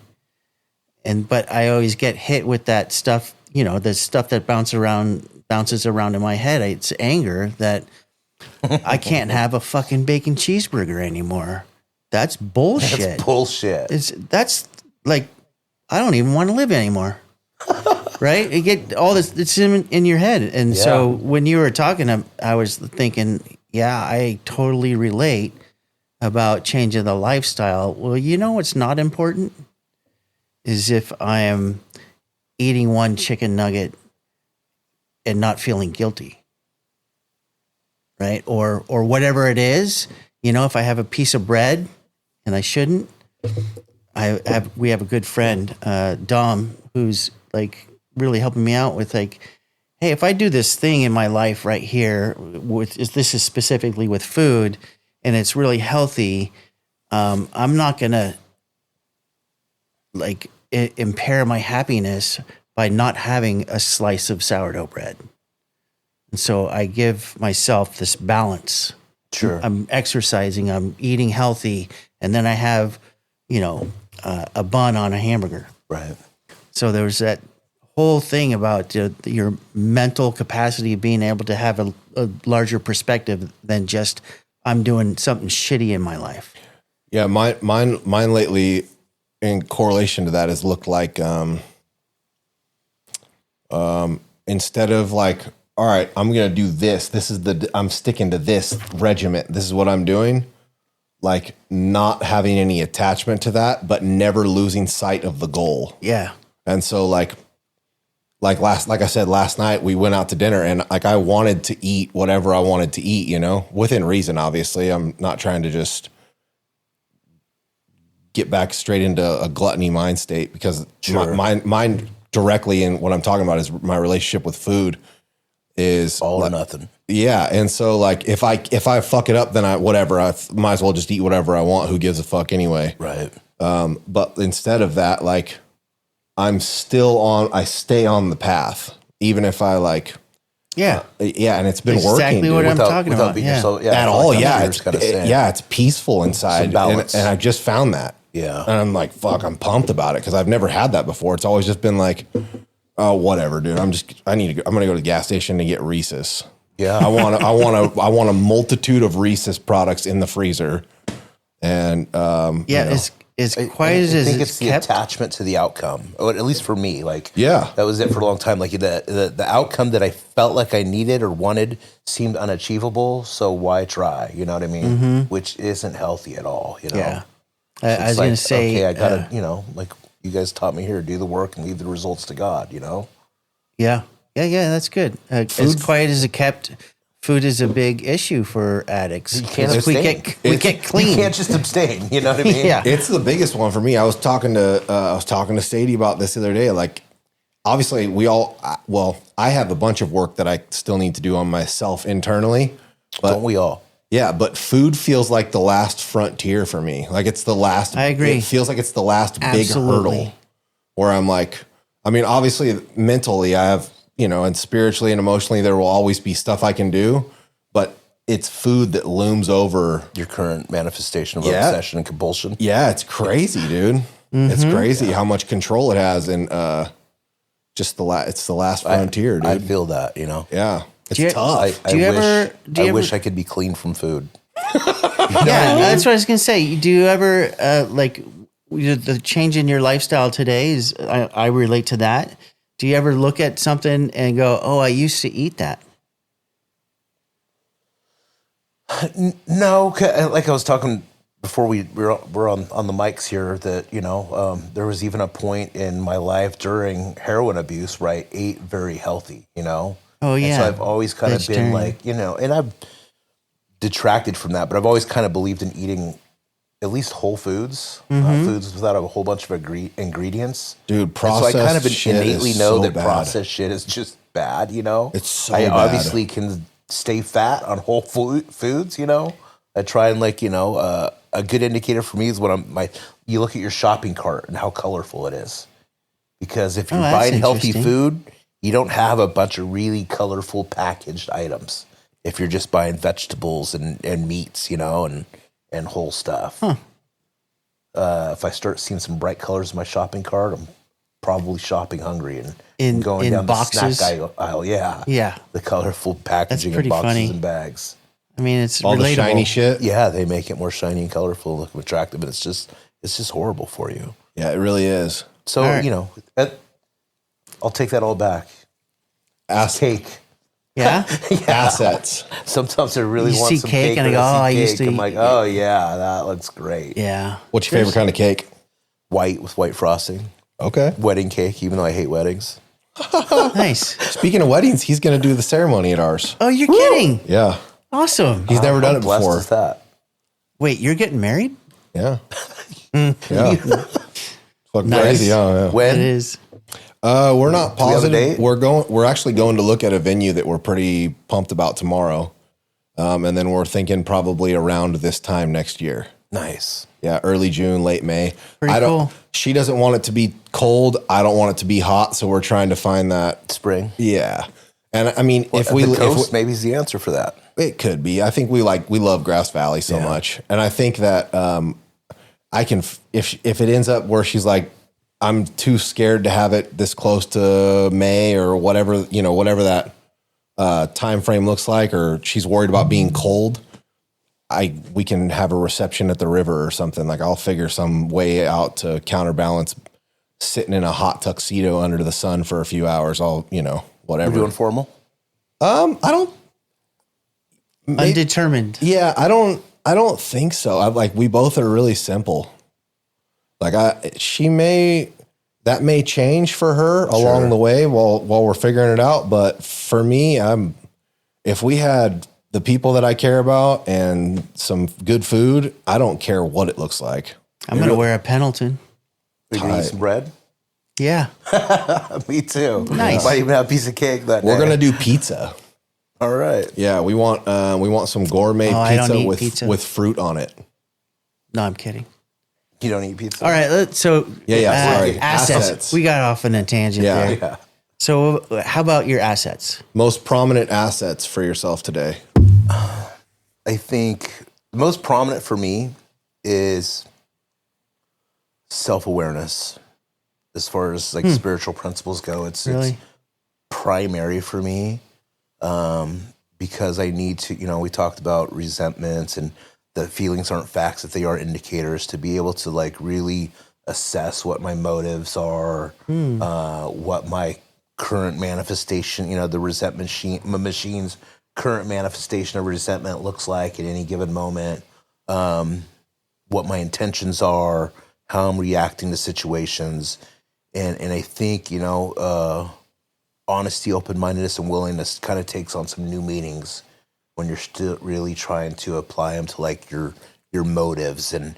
But I always get hit with that stuff, the stuff that bounces around in my head. It's anger that I can't have a fucking bacon cheeseburger anymore. That's bullshit. That's bullshit. That's like, I don't even want to live anymore. Right? You get all this, it's in your head. And so when you were talking, I was thinking, yeah, I totally relate about changing the lifestyle. Well, what's not important is if I am eating one chicken nugget and not feeling guilty, right? Or whatever it is, if I have a piece of bread and I shouldn't, we have a good friend, Dom, who's like really helping me out with like, hey, if I do this thing in my life right here this is specifically with food and it's really healthy, I'm not going to like impair my happiness by not having a slice of sourdough bread. And so I give myself this balance. Sure. I'm exercising, I'm eating healthy, and then I have, a bun on a hamburger. Right. So there was that whole thing about your mental capacity of being able to have a larger perspective than just I'm doing something shitty in my life. Yeah, mine lately, in correlation to that, has looked like instead of like, all right, I'm gonna do this. I'm sticking to this regiment. This is what I'm doing. Like not having any attachment to that, but never losing sight of the goal. Yeah. And so like I said, last night we went out to dinner and like I wanted to eat whatever I wanted to eat, within reason, obviously. I'm not trying to just get back straight into a gluttony mind state because mine directly in what I'm talking about is my relationship with food is all like, or nothing. Yeah. And so like if I fuck it up, then I might as well just eat whatever I want. Who gives a fuck anyway? Right. But instead of that, like I stay on the path, even if I like, and it's been working. Exactly what I'm talking about. Being Yeah. yourself, At all. Yeah. It's It's peaceful inside. And I just found that. Yeah. And I'm like, fuck, I'm pumped about it because I've never had that before. It's always just been like, oh, whatever, dude. I'm going to go to the gas station to get Reese's. Yeah. I want a multitude of Reese's products in the freezer. And as quiet as I think it's it's the kept. attachment to the outcome, or at least for me. Like, Yeah. that was it for a long time. Like the outcome that I felt like I needed or wanted seemed unachievable. So why try? You know what I mean? Which isn't healthy at all. Yeah. So I it's was like, going to say, okay, I gotta, like you guys taught me here, do the work and leave the results to God. Yeah, that's good. As quiet as it kept, food is a big issue for addicts. You can't we abstain. get clean. You can't just abstain. You know what I mean? Yeah. It's the biggest one for me. I was talking to Sadie about this the other day. Like, obviously, I have a bunch of work that I still need to do on myself internally. But Don't we all? yeah, but food feels like the last frontier for me. Like it's the last. I agree. It feels like it's the last Absolutely. big hurdle where I'm like, I mean, obviously, mentally, I have, and spiritually and emotionally, there will always be stuff I can do, but it's food that looms over Your current manifestation of obsession and compulsion. Yeah, it's crazy, dude. It's crazy how much control it has, and it's the last frontier, dude. I feel that, Yeah, it's Do you- tough. I wish I could be clean from food. Yeah, that's what I was going to say. Do you ever the change in your lifestyle today is I relate to that. Do you ever look at something and go, "Oh, I used to eat that"? No, like I was talking before we're on the mics here that there was even a point in my life during heroin abuse where I ate very healthy. Oh And yeah. so I've always kind of been Vegetarian. like, and I've detracted from that, but I've always kind of believed in eating at least whole foods, foods without a whole bunch of ingredients. Dude, And processed so I kind of shit innately is know so that bad. processed shit is just bad, you know? It's so I bad. obviously can stay fat on whole foods, you know? I try and a good indicator for me is when you look at your shopping cart and how colorful it is. Because if you're that's buying healthy interesting. food, you don't have a bunch of really colorful packaged items. If you're just buying vegetables and meats, you know, and whole stuff. If I start seeing some bright colors in my shopping cart, I'm probably shopping hungry and going in down boxes? the snack aisle. Yeah. Yeah. The colorful packaging in pretty boxes funny. and bags. I mean, it's All relatable. the shiny shit. Yeah, they make it more shiny and colorful, look attractive, but it's just horrible for you. Yeah, it really is. So, All right. you know, I'll take that all back. Cake. Yeah. Assets. Sometimes I really You want see some cake cake and I when go, see "Oh, I used cake." to I'm eat- like, oh yeah, that looks great. Yeah. What's your favorite kind of cake? White with white frosting. Okay. Wedding cake, even though I hate weddings. Nice. Speaking of weddings, he's going to do the ceremony at ours. Oh, you're kidding. Yeah. Awesome. He's never done it Blessed before. is that? Wait, you're getting married? Yeah. Yeah. Fucking Nice. crazy. Yeah. It When? is. We're not we have a positive. date? We're actually going to look at a venue that we're pretty pumped about tomorrow. And then we're thinking probably around this time next year. Nice. Yeah, early June, late May. Pretty I don't cool. She doesn't want it to be cold. I don't want it to be hot, so we're trying to find that. Spring. Yeah. And I mean, if The we coast maybe is the answer for that. it could be. I think we love Grass Valley so much. And I think that I can if it ends up where she's like, I'm too scared to have it this close to May or whatever, you know, whatever that time frame looks like, or she's worried about being cold, we can have a reception at the river or something. Like I'll figure some way out to counterbalance sitting in a hot tuxedo under the sun for a few hours. I'll, you know, whatever. We're doing formal. I don't. Undetermined. Yeah, I don't think so. We both are really simple. Like that may change for her along the way while we're figuring it out. But for me, if we had the people that I care about and some good food, I don't care what it looks like. I'm going to wear a Pendleton. We're gonna eat some bread. Yeah. Me too. Nice. Might even have a piece of cake that We're day. gonna do pizza. All right. Yeah, we want some gourmet Oh, I don't pizza eat with pizza. with fruit on it. No, I'm kidding. You don't eat pizza. All right. Sorry. Assets. Assets. We got off on a tangent Yeah. there. Yeah. So how about your assets? Most prominent assets for yourself today. I think the most prominent for me is self-awareness. As far as spiritual principles go, it's Really? primary for me, because I need to, we talked about resentments and the feelings aren't facts, that they are indicators, to be able to really assess what my motives are, what my current manifestation, the resentment machine's current manifestation of resentment looks like at any given moment, what my intentions are, how I'm reacting to situations. And I think, honesty, open-mindedness, and willingness kind of takes on some new meanings when you're still really trying to apply them to your motives and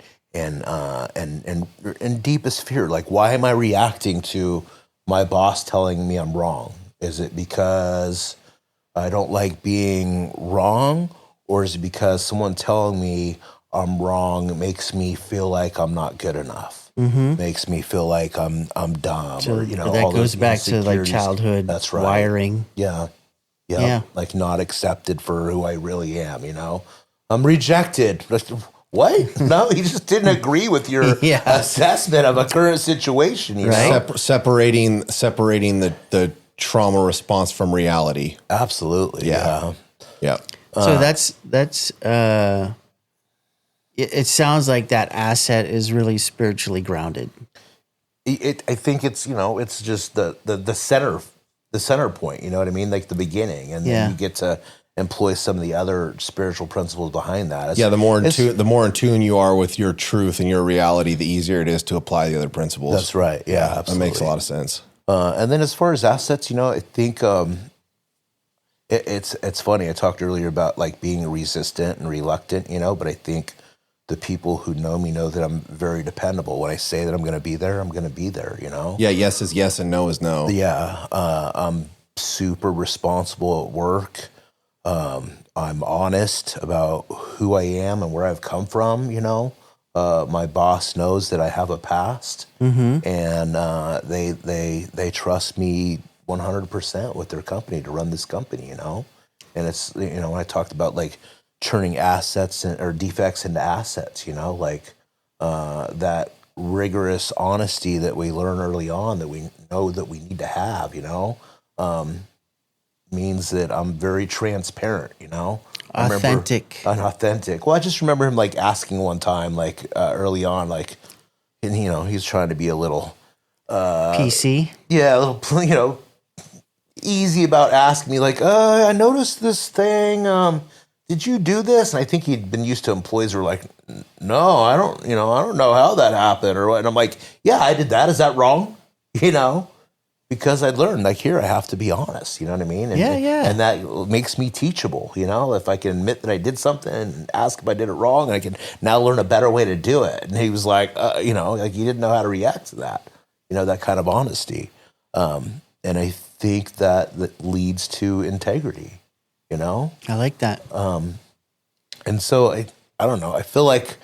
deepest fear. Like, why am I reacting to my boss telling me I'm wrong? Is it because I don't like being wrong, or is it because someone telling me I'm wrong makes me feel like I'm not good enough? Makes me feel like I'm dumb, So or that all goes those back to insecurities. childhood That's right. wiring. Yeah. Yeah. Like not accepted for who I really am, I'm rejected. What? No, he just didn't agree with your Yeah. assessment of a current situation, Right. know? Separating the trauma response from reality. Absolutely. Yeah. Yeah. So that's it sounds like that asset is really spiritually grounded. I think it's, it's just the center point, you know what I mean? Like the beginning. And Yeah. then you get to employ some of the other spiritual principles behind that. Yeah, the more in tune you are with your truth and your reality, the easier it is to apply the other principles. That's right. Yeah, absolutely. That makes a lot of sense. And then as far as assets, I think it's funny. I talked earlier about being resistant and reluctant, but I think the people who know me know that I'm very dependable. When I say that I'm going to be there, I'm going to be there, you know? Yeah, yes is yes and no is no. Yeah. I'm super responsible at work. I'm honest about who I am and where I've come from, you know? My boss knows that I have a past, and they trust me 100% with their company to run this company, you know? And it's, you know, when I talked about like turning assets or defects into assets, you know, like that rigorous honesty that we learn early on that we know that we need to have, you know, means that I'm very transparent, you know. Authentic. Authentic. Well, I just remember him like asking one time, like early on, like, and you know, he's trying to be a little, PC. yeah, a little, you know, easy about asking me, like, I noticed this thing. Did you do this? And I think he'd been used to employees who were like, no, I don't know how that happened or what. And I'm like, yeah, I did that. Is that wrong? You know, because I'd learned like here, I have to be honest. You know what I mean? And, Yeah. And that makes me teachable. You know, if I can admit that I did something and ask if I did it wrong, and I can now learn a better way to do it. And he was like, you know, like he didn't know how to react to that. You know, that kind of honesty. And I think that leads to integrity. You know? I like that. And so I don't know. I feel like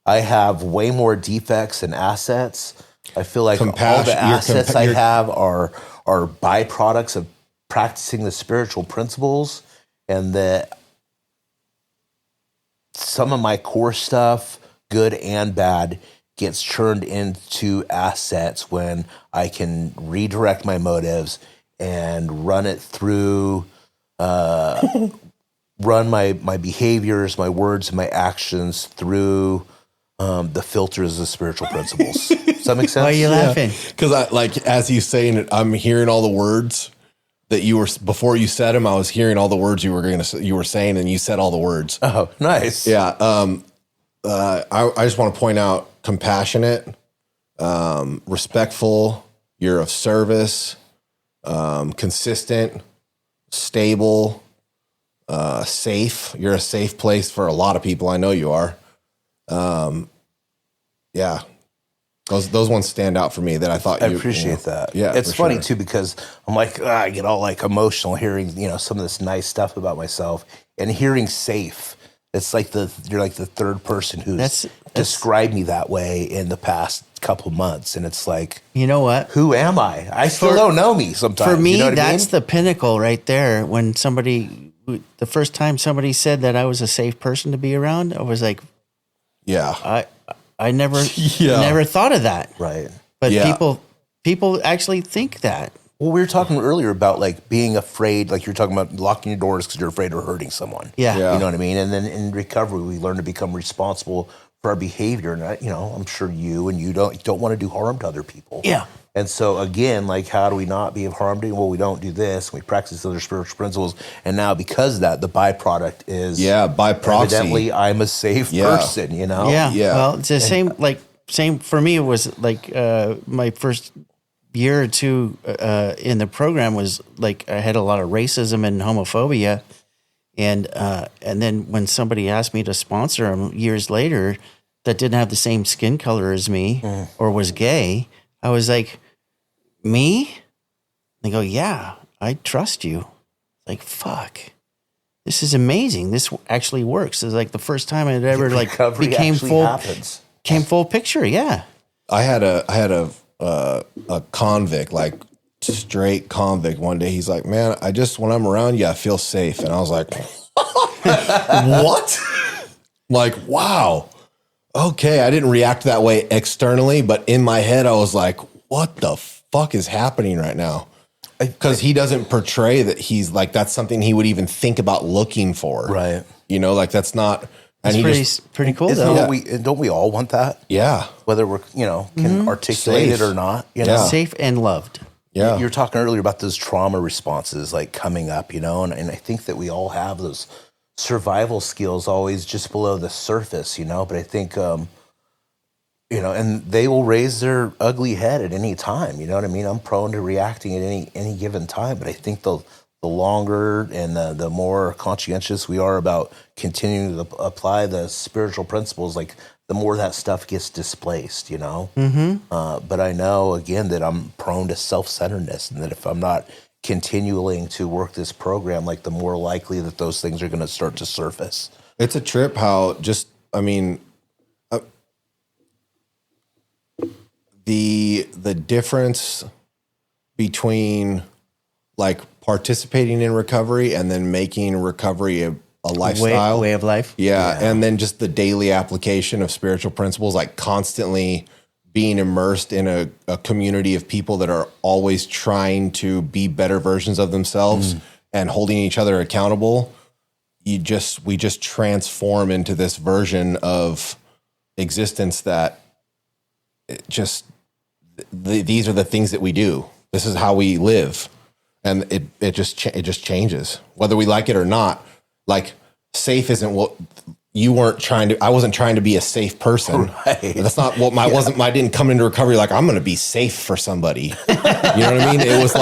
I have way more defects than assets. I feel like all the assets I have are byproducts of practicing the spiritual principles, and that some of my core stuff, good and bad, gets turned into assets when I can redirect my motives and run it through run my behaviors, my words, and my actions through the filters of spiritual principles. Does that make sense? Why are you laughing? Because I like as he's saying it, I'm hearing all the words that you were before you said them. I was hearing all the words you were saying, and you said all the words. Oh, nice. Yeah. I just want to point out compassionate, respectful. You're of service, consistent, stable, safe. You're a safe place for a lot of people. I know you are. Yeah. Those ones stand out for me that I thought I appreciate that. Yeah. It's funny sure. too, because I'm like, I get all like emotional hearing, you know, some of this nice stuff about myself, and hearing safe. It's like you're like the third person who's That's- described me that way in the past couple months. And it's like, You know what? who am I? I still don't know me sometimes. For me, you know what that's I mean? the pinnacle right there. When the first time somebody said that I was a safe person to be around, I was like, Yeah. I never, Yeah. never thought of that. Right. But Yeah. people actually think that. Well, we were talking earlier about like being afraid, like you're talking about locking your doors because you're afraid of hurting someone. Yeah. Yeah. You know what I mean? And then in recovery, we learn to become responsible for our behavior. And I'm sure you don't want to do harm to other people. Yeah. And so again, like, how do we not be of harm to? Well, we don't do this. We practice other spiritual principles. And now because of that, the byproduct is by proxy. evidently I'm a safe person, you know? Yeah. Yeah. Well, it's the same for me. It was like my first year or two in the program was like I had a lot of racism and homophobia, and then when somebody asked me to sponsor them years later that didn't have the same skin color as me or was gay, I was like, me? They go, yeah, I trust you. Like, fuck. This is amazing. This actually works. It's like the first time I'd ever like Recovery became actually happens. full picture. Yeah. I had a convict, like straight convict. One day, he's like, "Man, when I'm around you, I feel safe." And I was like, "What?" Like, wow. Okay, I didn't react that way externally, but in my head, I was like, "What the fuck is happening right now?" Because he doesn't portray that he's like that's something he would even think about looking for, Right. You know, like that's not. And It's pretty cool Isn't though. what don't we all want that? yeah, Whether we're, can articulate Safe. it or not, you know? Yeah. Safe and loved. yeah. You were talking earlier about those trauma responses like coming up, and I think that we all have those survival skills always just below the surface, but I think, and they will raise their ugly head at any time, you know what I mean? I'm prone to reacting at any given time, but I think the the longer and the more conscientious we are about continuing to apply the spiritual principles, like the more that stuff gets displaced, you know? But I know, again, that I'm prone to self-centeredness, and that if I'm not continuing to work this program, like the more likely that those things are going to start to surface. It's a trip how just, I mean, the difference between like participating in recovery and then making recovery a lifestyle way of life. Yeah. And then just the daily application of spiritual principles, like constantly being immersed in a community of people that are always trying to be better versions of themselves and holding each other accountable. We just transform into this version of existence that these are the things that we do. This is how we live. And it just changes whether we like it or not. Like safe isn't what you weren't trying to, I wasn't trying to be a safe person. Right. That's not what I didn't come into recovery like, I'm going to be safe for somebody. You know what I mean? It was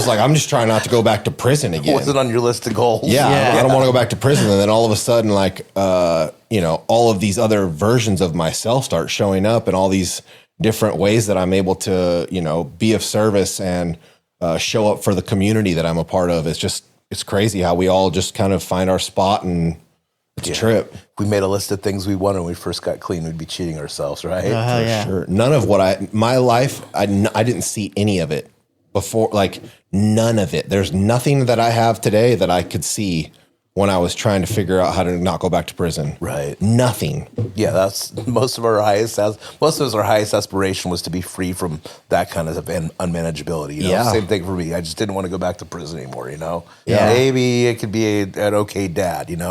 like, I'm just trying not to go back to prison again. It wasn't on your list of goals. Yeah. I don't want to go back to prison. And then all of a sudden, like, all of these other versions of myself start showing up in all these different ways that I'm able to, be of service and show up for the community that I'm a part of. It's crazy how we all just kind of find our spot, and it's a trip. If we made a list of things we wanted when we first got clean, we'd be cheating ourselves, right? Yeah. Sure. None of my life, I didn't see any of it before, like none of it. There's nothing that I have today that I could see when I was trying to figure out how to not go back to prison. Right. Nothing. Yeah, that's most of our highest aspiration was to be free from that kind of unmanageability. Yeah. Same thing for me. I just didn't want to go back to prison anymore. Yeah. Maybe it could be an okay dad. And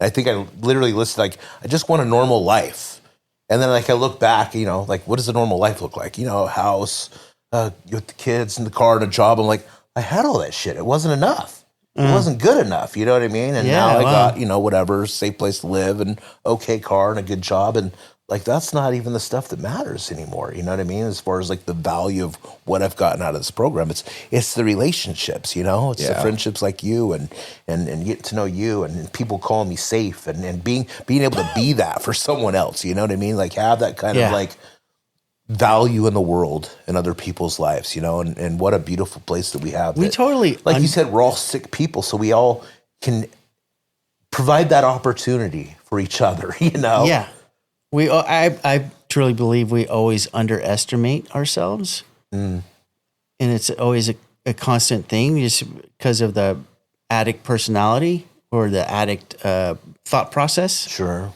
I think I literally listed like I just want a normal life, and then like I look back, like what does a normal life look like? A house, with the kids and the car and a job. I'm like, I had all that shit. It wasn't enough. It wasn't good enough, you know what I mean? And now I got, whatever, safe place to live and okay car and a good job. And like, that's not even the stuff that matters anymore. You know what I mean? As far as like the value of what I've gotten out of this program, it's the relationships, it's the friendships like you and getting to know you and people calling me safe and being able to be that for someone else. You know what I mean? Like have that kind of like value in the world and other people's lives, and what a beautiful place that we have. We totally, like you said, we're all sick people, so we all can provide that opportunity for each other, Yeah. I truly believe we always underestimate ourselves. And it's always a constant thing just because of the addict personality or the addict thought process. Sure.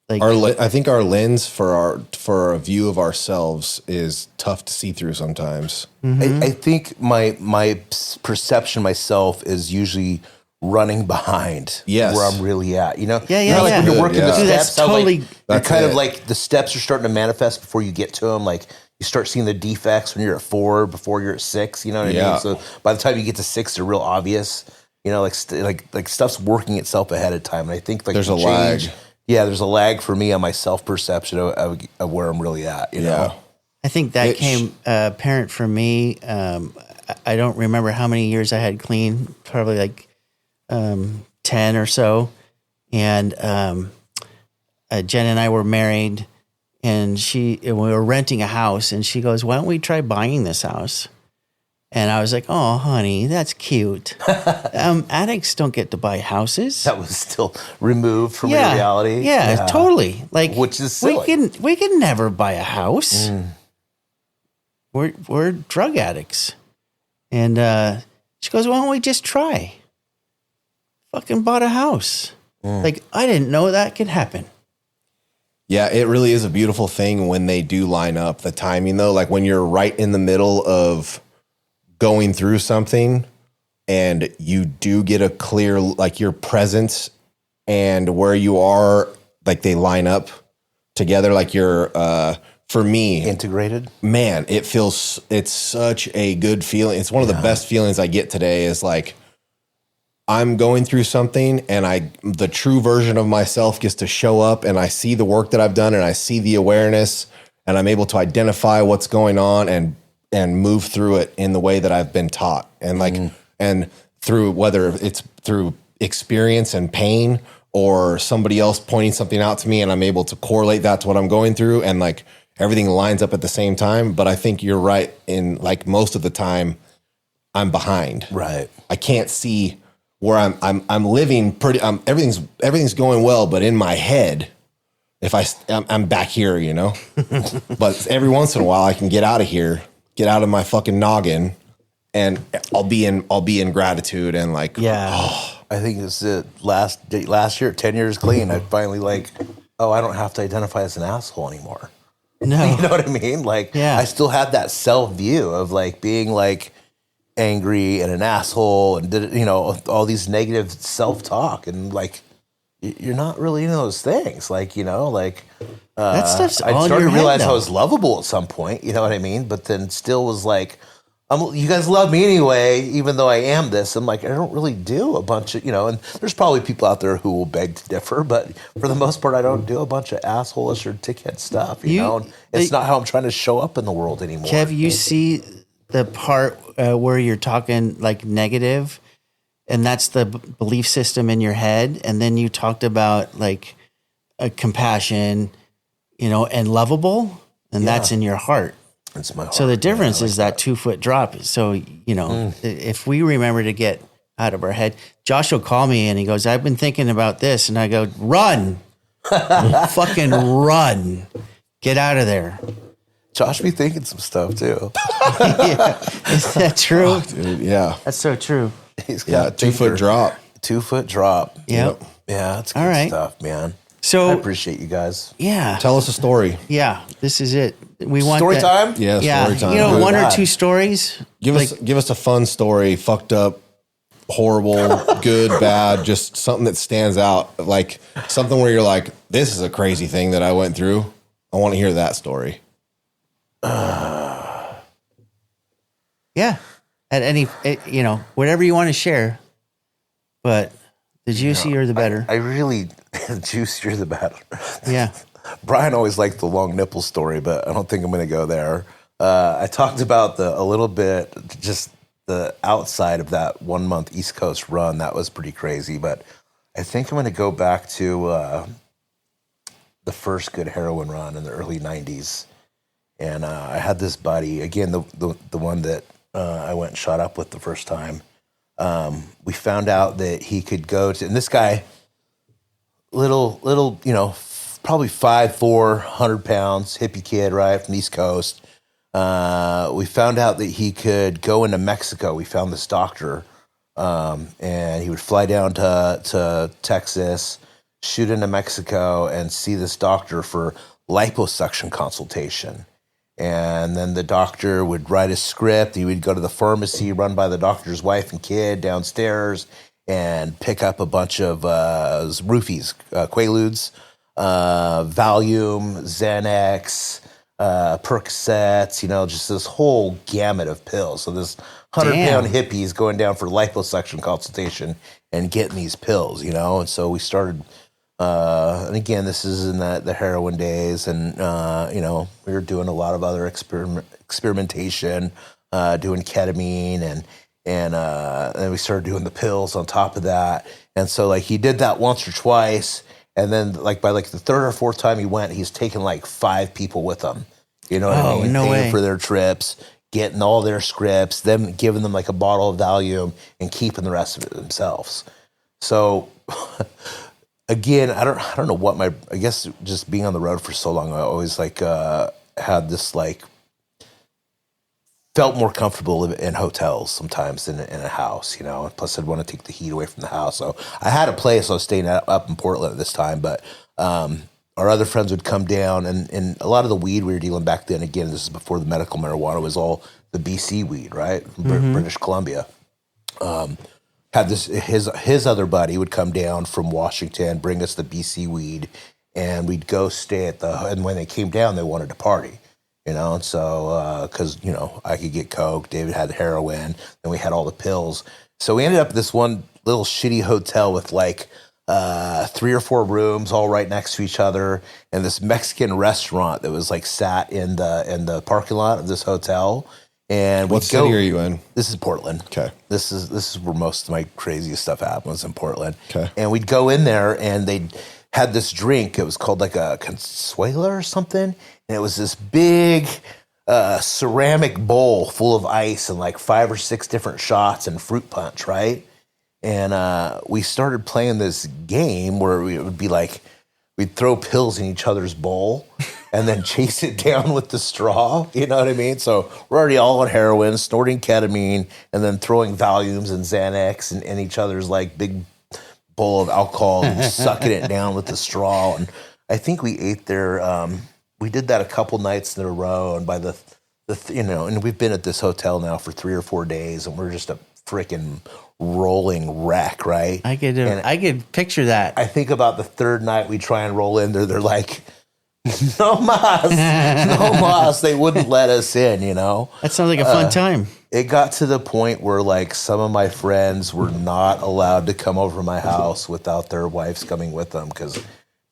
Like I think our lens for a view of ourselves is tough to see through sometimes. I think my perception myself is usually running behind where I'm really at. Like when you're working the steps, that's totally. That's kind of like the steps are starting to manifest before you get to them. Like you start seeing the defects when you're at 4 before you're at 6. You know what I mean? So by the time you get to 6, they're real obvious. Like stuff's working itself ahead of time. And I think like there's a lag. Yeah, there's a lag for me on my self-perception of where I'm really at, know? I think that came apparent for me. I don't remember how many years I had clean, probably like 10 or so. And Jen and I were married, and we were renting a house, and she goes, "Why don't we try buying this house?" And I was like, "Oh, honey, that's cute. Addicts don't get to buy houses." That was still removed from reality. Yeah, totally. Like, which is silly. We can never buy a house. We're drug addicts. And she goes, "Why don't we just try?" Fucking bought a house. Like, I didn't know that could happen. Yeah, it really is a beautiful thing when they do line up. The timing, though, like when you're right in the middle of going through something and you do get a clear, like your presence and where you are, like they line up together, like you're, for me, integrated, man, it's such a good feeling. It's one of the best feelings I get today is like, I'm going through something and the true version of myself gets to show up and I see the work that I've done and I see the awareness and I'm able to identify what's going on and move through it in the way that I've been taught. And like, and through whether it's through experience and pain or somebody else pointing something out to me and I'm able to correlate that to what I'm going through and like everything lines up at the same time. But I think you're right in like most of the time I'm behind. Right. I can't see where I'm living pretty, everything's going well, but in my head, if I'm back here, you know, but every once in a while I can get out of here, get out of my fucking noggin, and I'll be in gratitude and like, I think it's the last year, 10 years clean. I finally like, I don't have to identify as an asshole anymore. No. You know what I mean? Like, I still had that self view of like being like angry and an asshole and did, you know, all these negative self talk and like, you're not really into those things. Like, you know, like, that stuff's all I in started your to realize head, I was lovable at some point, you know what I mean? But then still was like, you guys love me anyway, even though I am this. I'm like, I don't really do a bunch of, you know, and there's probably people out there who will beg to differ, but for the most part, I don't do a bunch of asshole-ish or dickhead stuff, you know? And it's not how I'm trying to show up in the world anymore. Kev, you see the part where you're talking like negative, and that's the belief system in your head. And then you talked about like compassion, you know, and lovable, and that's in your heart. It's my heart. So the difference is that 2 foot drop. So, you know, if we remember to get out of our head, Josh will call me and he goes, I've been thinking about this. And I go, run, fucking run, get out of there. Josh be thinking some stuff too. Yeah. Is that true? Oh, dude, yeah. That's so true. He's got 2 foot drop. 2 foot drop. Yep. Yeah, that's good All right. stuff, man. So I appreciate you guys. yeah, Tell us a story. yeah, this is it. We want Story that- time? Yeah, Yeah, story time. you know, Good one or God. two stories. Give us a fun story, fucked up, horrible, good, bad, just something that stands out, like something where you're like, this is a crazy thing that I went through. I want to hear that story. Yeah, at any, you know, whatever you want to share, but the juicier the better. I really, juicier the better. Yeah. Brian always liked the long nipple story, but I don't think I'm going to go there. I talked about a little bit, just the outside of that 1 month East Coast run. That was pretty crazy, but I think I'm going to go back to the first good heroin run in the early 90s. And I had this buddy, again, the one that I went and shot up with the first time. We found out that he could go to, and this guy, little, you know, probably 5'4", 100 pounds, hippie kid, right, from the East Coast. We found out that he could go into Mexico. We found this doctor, and he would fly down to Texas, shoot into Mexico, and see this doctor for liposuction consultation. And then the doctor would write a script. He would go to the pharmacy run by the doctor's wife and kid downstairs and pick up a bunch of roofies, Quaaludes, Valium, Xanax, Percocets, you know, just this whole gamut of pills. So this 100-pound hippie is going down for liposuction consultation and getting these pills, you know. And so we started, and again, this is in the heroin days, and you know, we were doing a lot of other experimentation, doing ketamine, and then we started doing the pills on top of that. And so like he did that once or twice. And then, like by like the third or fourth time he went, he's taking like 5 people with him. You know what I mean? No Paying way. for their trips, getting all their scripts, them giving them like a bottle of Valium, and keeping the rest of it themselves. So, again, I don't know what I guess just being on the road for so long, I always like had this like felt more comfortable in hotels sometimes than in a house, you know. Plus, I'd want to take the heat away from the house. So I had a place I was staying at up in Portland at this time, but our other friends would come down, and a lot of the weed we were dealing back then, again, this is before the medical marijuana, was all the BC weed, right? From British Columbia. Had this, his other buddy would come down from Washington, bring us the BC weed, and we'd go stay and when they came down, they wanted to party. You know, and so, because, you know, I could get coke, David had heroin, and we had all the pills. So we ended up at this one little shitty hotel with like 3 or 4 rooms all right next to each other, and this Mexican restaurant that was like sat in the parking lot of this hotel. And What city are you in? This is Portland. Okay. This is where most of my craziest stuff happens, in Portland. Okay. And we'd go in there, and they had this drink. It was called like a Consuela or something. And it was this big ceramic bowl full of ice and like 5 or 6 different shots and fruit punch, right? And we started playing this game where it would be like we'd throw pills in each other's bowl and then chase it down with the straw. You know what I mean? So we're already all on heroin, snorting ketamine, and then throwing Valiums and Xanax in each other's like big bowl of alcohol and sucking it down with the straw. And I think we ate there. We did that a couple nights in a row. And by and we've been at this hotel now for 3 or 4 days, and we're just a freaking rolling wreck, right? I could picture that. I think about the third night we try and roll in there, they're like, no mas. They wouldn't let us in, you know? That sounds like a fun time. It got to the point where like some of my friends were not allowed to come over to my house without their wives coming with them, because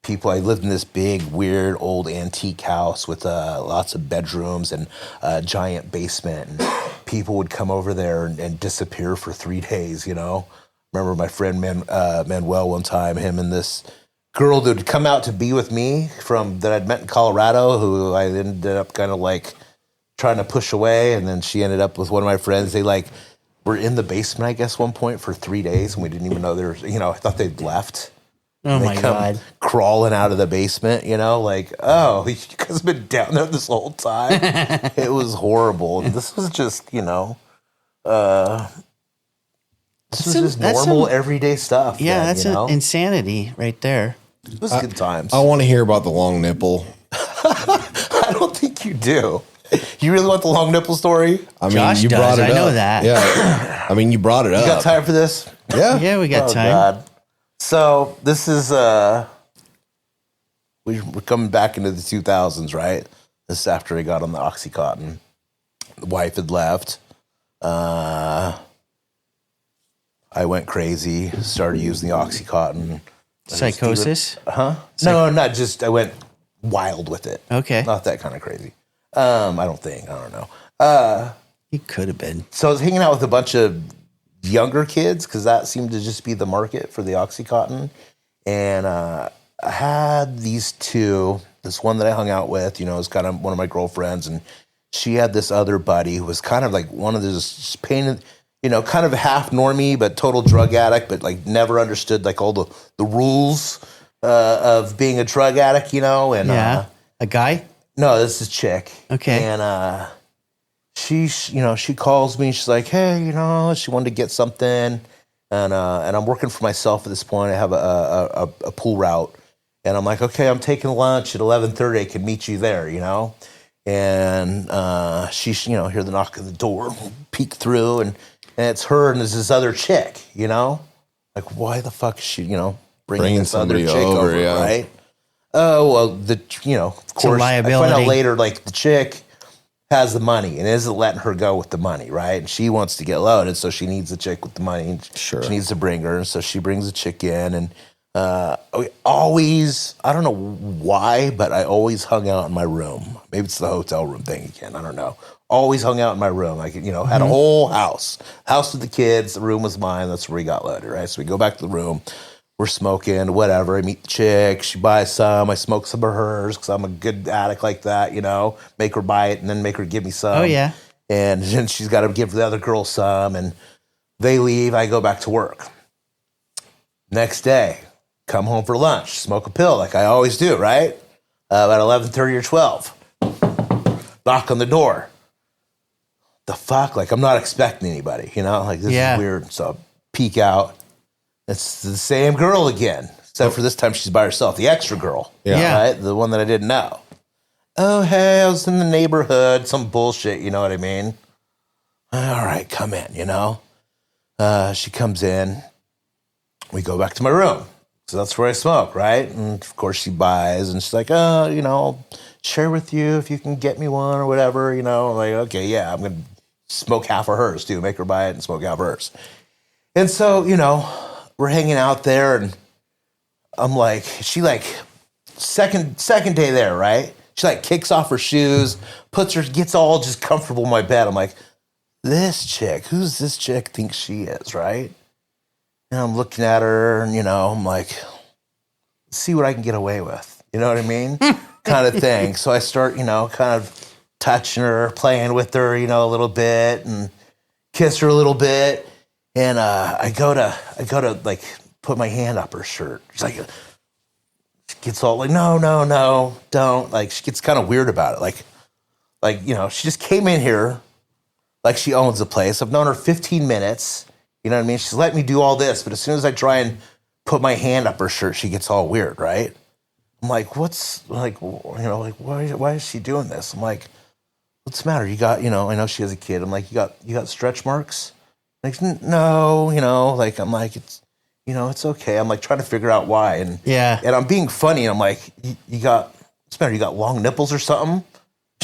I lived in this big, weird, old antique house with lots of bedrooms and a giant basement. And people would come over there and disappear for 3 days, you know? Remember my friend Manuel one time, him and this girl that would come out to be with me that I'd met in Colorado, who I ended up kind of like trying to push away. And then she ended up with one of my friends. They like were in the basement, I guess, one point for 3 days. And we didn't even know I thought they'd left. Oh my God. Crawling out of the basement, you know, like, oh, you guys have been down there this whole time. It was horrible. And this was just, this was just normal, everyday stuff. Yeah, that's insanity right there. It was good times. I want to hear about the long nipple. I don't think you do. You really want the long nipple story? I mean, Josh you does. brought it I up. know that. Yeah. I mean, you brought it up. You got time for this? Yeah. Yeah, we got time. God. So this is we're coming back into the 2000s, right? This is after I got on the OxyContin. The wife had left. I went crazy, started using the OxyContin. Psychosis? No, not just, I went wild with it. Okay. Not that kind of crazy. I don't know. He could have been. So I was hanging out with a bunch of younger kids because that seemed to just be the market for the OxyContin. And I had these two, this one that I hung out with, was kind of one of my girlfriends, and she had this other buddy who was kind of like one of those painted, kind of half normie, but total drug addict, but like never understood like all the rules of being a drug addict, and a guy? No, this is a chick. Okay. And she calls me. She's like, hey, she wanted to get something, and I'm working for myself at this point. I have a pool route, and I'm like, okay, I'm taking lunch at 11:30. I can meet you there, And she, hear the knock on the door, peek through, and it's her and there's this other chick, like why the fuck is she, bringing this other chick over, right? Oh, well, of course, I find out later, like the chick has the money and isn't letting her go with the money, right? And she wants to get loaded, so she needs the chick with the money. And sure. She needs to bring her, and so she brings the chick in. And we always, I don't know why, but I always hung out in my room. Maybe it's the hotel room thing again. I don't know. Always hung out in my room. Like, had a whole house with the kids. The room was mine. That's where we got loaded, right? So we go back to the room. We're smoking, whatever. I meet the chick. She buys some. I smoke some of hers because I'm a good addict like that, Make her buy it and then make her give me some. Oh, yeah. And then she's got to give the other girl some. And they leave. I go back to work. Next day, come home for lunch, smoke a pill like I always do, right? About 11:30 or 12. Knock on the door. The fuck? Like, I'm not expecting anybody, Like, this is weird. So I peek out. It's the same girl again, except for this time she's by herself. The extra girl, right? The one that I didn't know. Oh, hey, I was in the neighborhood. Some bullshit, you know what I mean? All right, come in, She comes in. We go back to my room. So that's where I smoke, right? And, of course, she buys, and she's like, oh, I'll share with you if you can get me one or whatever, I'm like, okay, yeah, I'm going to smoke half of hers, too. Make her buy it and smoke half of hers. And so, we're hanging out there, and I'm like, she like, second day there, right? She like kicks off her shoes, gets all just comfortable in my bed. I'm like, this chick, who's this chick thinks she is, right? And I'm looking at her and, I'm like, see what I can get away with. You know what I mean? Kind of thing. So I start, kind of touching her, playing with her, a little bit and kiss her a little bit. And I go to like put my hand up her shirt. She's like, she gets all like, no, don't. Like she gets kind of weird about it. Like, she just came in here like she owns the place. I've known her 15 minutes. You know what I mean? She's let me do all this, but as soon as I try and put my hand up her shirt, she gets all weird, right? I'm like, why is she doing this? I'm like, what's the matter? You got, I know she has a kid. I'm like, you got stretch marks? Like, no, like, I'm like, it's, it's okay. I'm like trying to figure out why. And and I'm being funny. And I'm like, you got, what's the matter? You got long nipples or something?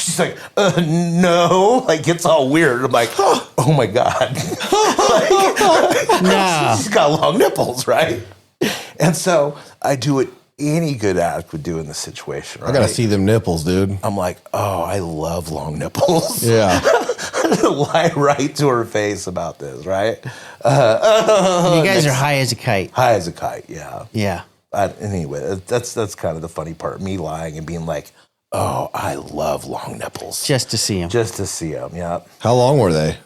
She's like, no, like gets all weird. I'm like, oh my God. No. She's got long nipples, right? And so I do what any good addict would do in this situation, right? I got to see them nipples, dude. I'm like, oh, I love long nipples. Yeah. Lie right to her face about this, right? You guys are high as a kite. High as a kite, yeah. Yeah. Anyway, that's kind of the funny part. Me lying and being like, oh, I love long nipples. Just to see him. Just to see them, yeah. How long were they?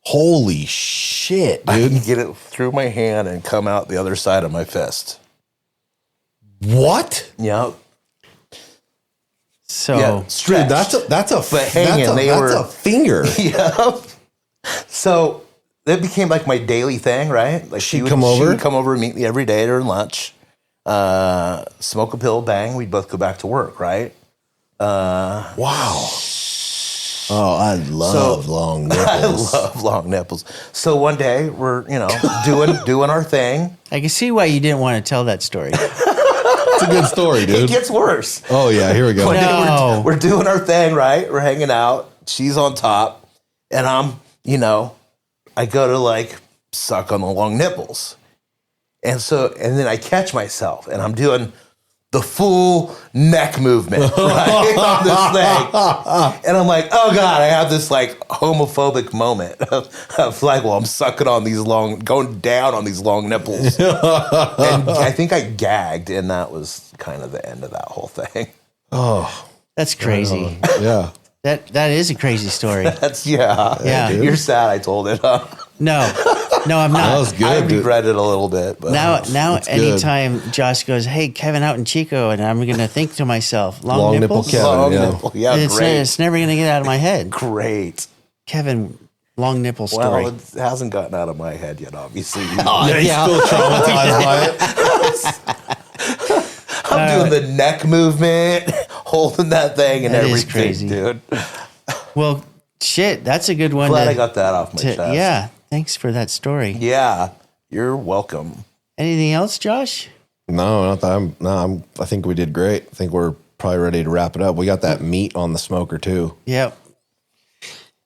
Holy shit, I dude. can get it through my hand and come out the other side of my fist. What? Yep. So, Yeah, stretch. Dude, that's a finger. Yep. So that became like my daily thing, right? Like She'd come over? She would come over and meet me every day during lunch. Smoke a pill, bang. We'd both go back to work, right? Wow. Oh, I love long nipples. I love long nipples. So one day we're, doing our thing. I can see why you didn't want to tell that story. It's a good story, It dude. gets worse. Oh, yeah, here we go. One day No. we're doing our thing, right? We're hanging out. She's on top. And I'm, I go to like suck on the long nipples. And then I catch myself and I'm doing the full neck movement, right? On this thing. And I'm like, oh God, I have this like homophobic moment of like, well, I'm sucking on these going down on these long nipples. And I think I gagged, and that was kind of the end of that whole thing. Oh, That's crazy. yeah. That is a crazy story. Yeah. dude. You're sad I told it, huh? No, I'm That not. was good, I dude. regret it a little bit, but Now, good. anytime Josh goes, hey, Kevin out in Chico, and I'm going to think to myself, long Long nipple nipples? Kevin. long yeah. nipple. Yeah, It's, great. it's never going to get out of my head. Great. Kevin, long nipple story. Well, it hasn't gotten out of my head yet, obviously. Yeah, he's still traumatized by it. I'm doing the neck movement, holding that thing and That is everything, crazy. dude. Well, shit, that's a good one. Glad to- I got that off my to- chest. yeah, thanks for that story. Yeah, you're welcome. Anything else, Josh? No, not that I think we did great. I think we're probably ready to wrap it up. We got that meat on the smoker too. Yep.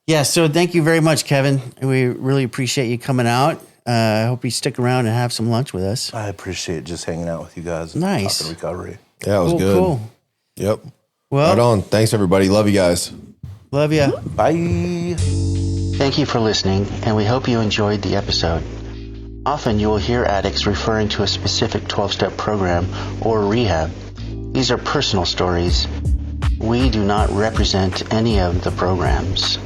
Yeah, so thank you very much, Kevin. We really appreciate you coming out. I hope you stick around and have some lunch with us. I appreciate just hanging out with you guys. And Nice. talking recovery. Yeah, it was good. Cool. Yep. Well, Right on. Thanks, everybody. Love you guys. love you. Bye. Thank you for listening, and we hope you enjoyed the episode. Often you will hear addicts referring to a specific 12-step program or rehab. These are personal stories. We do not represent any of the programs.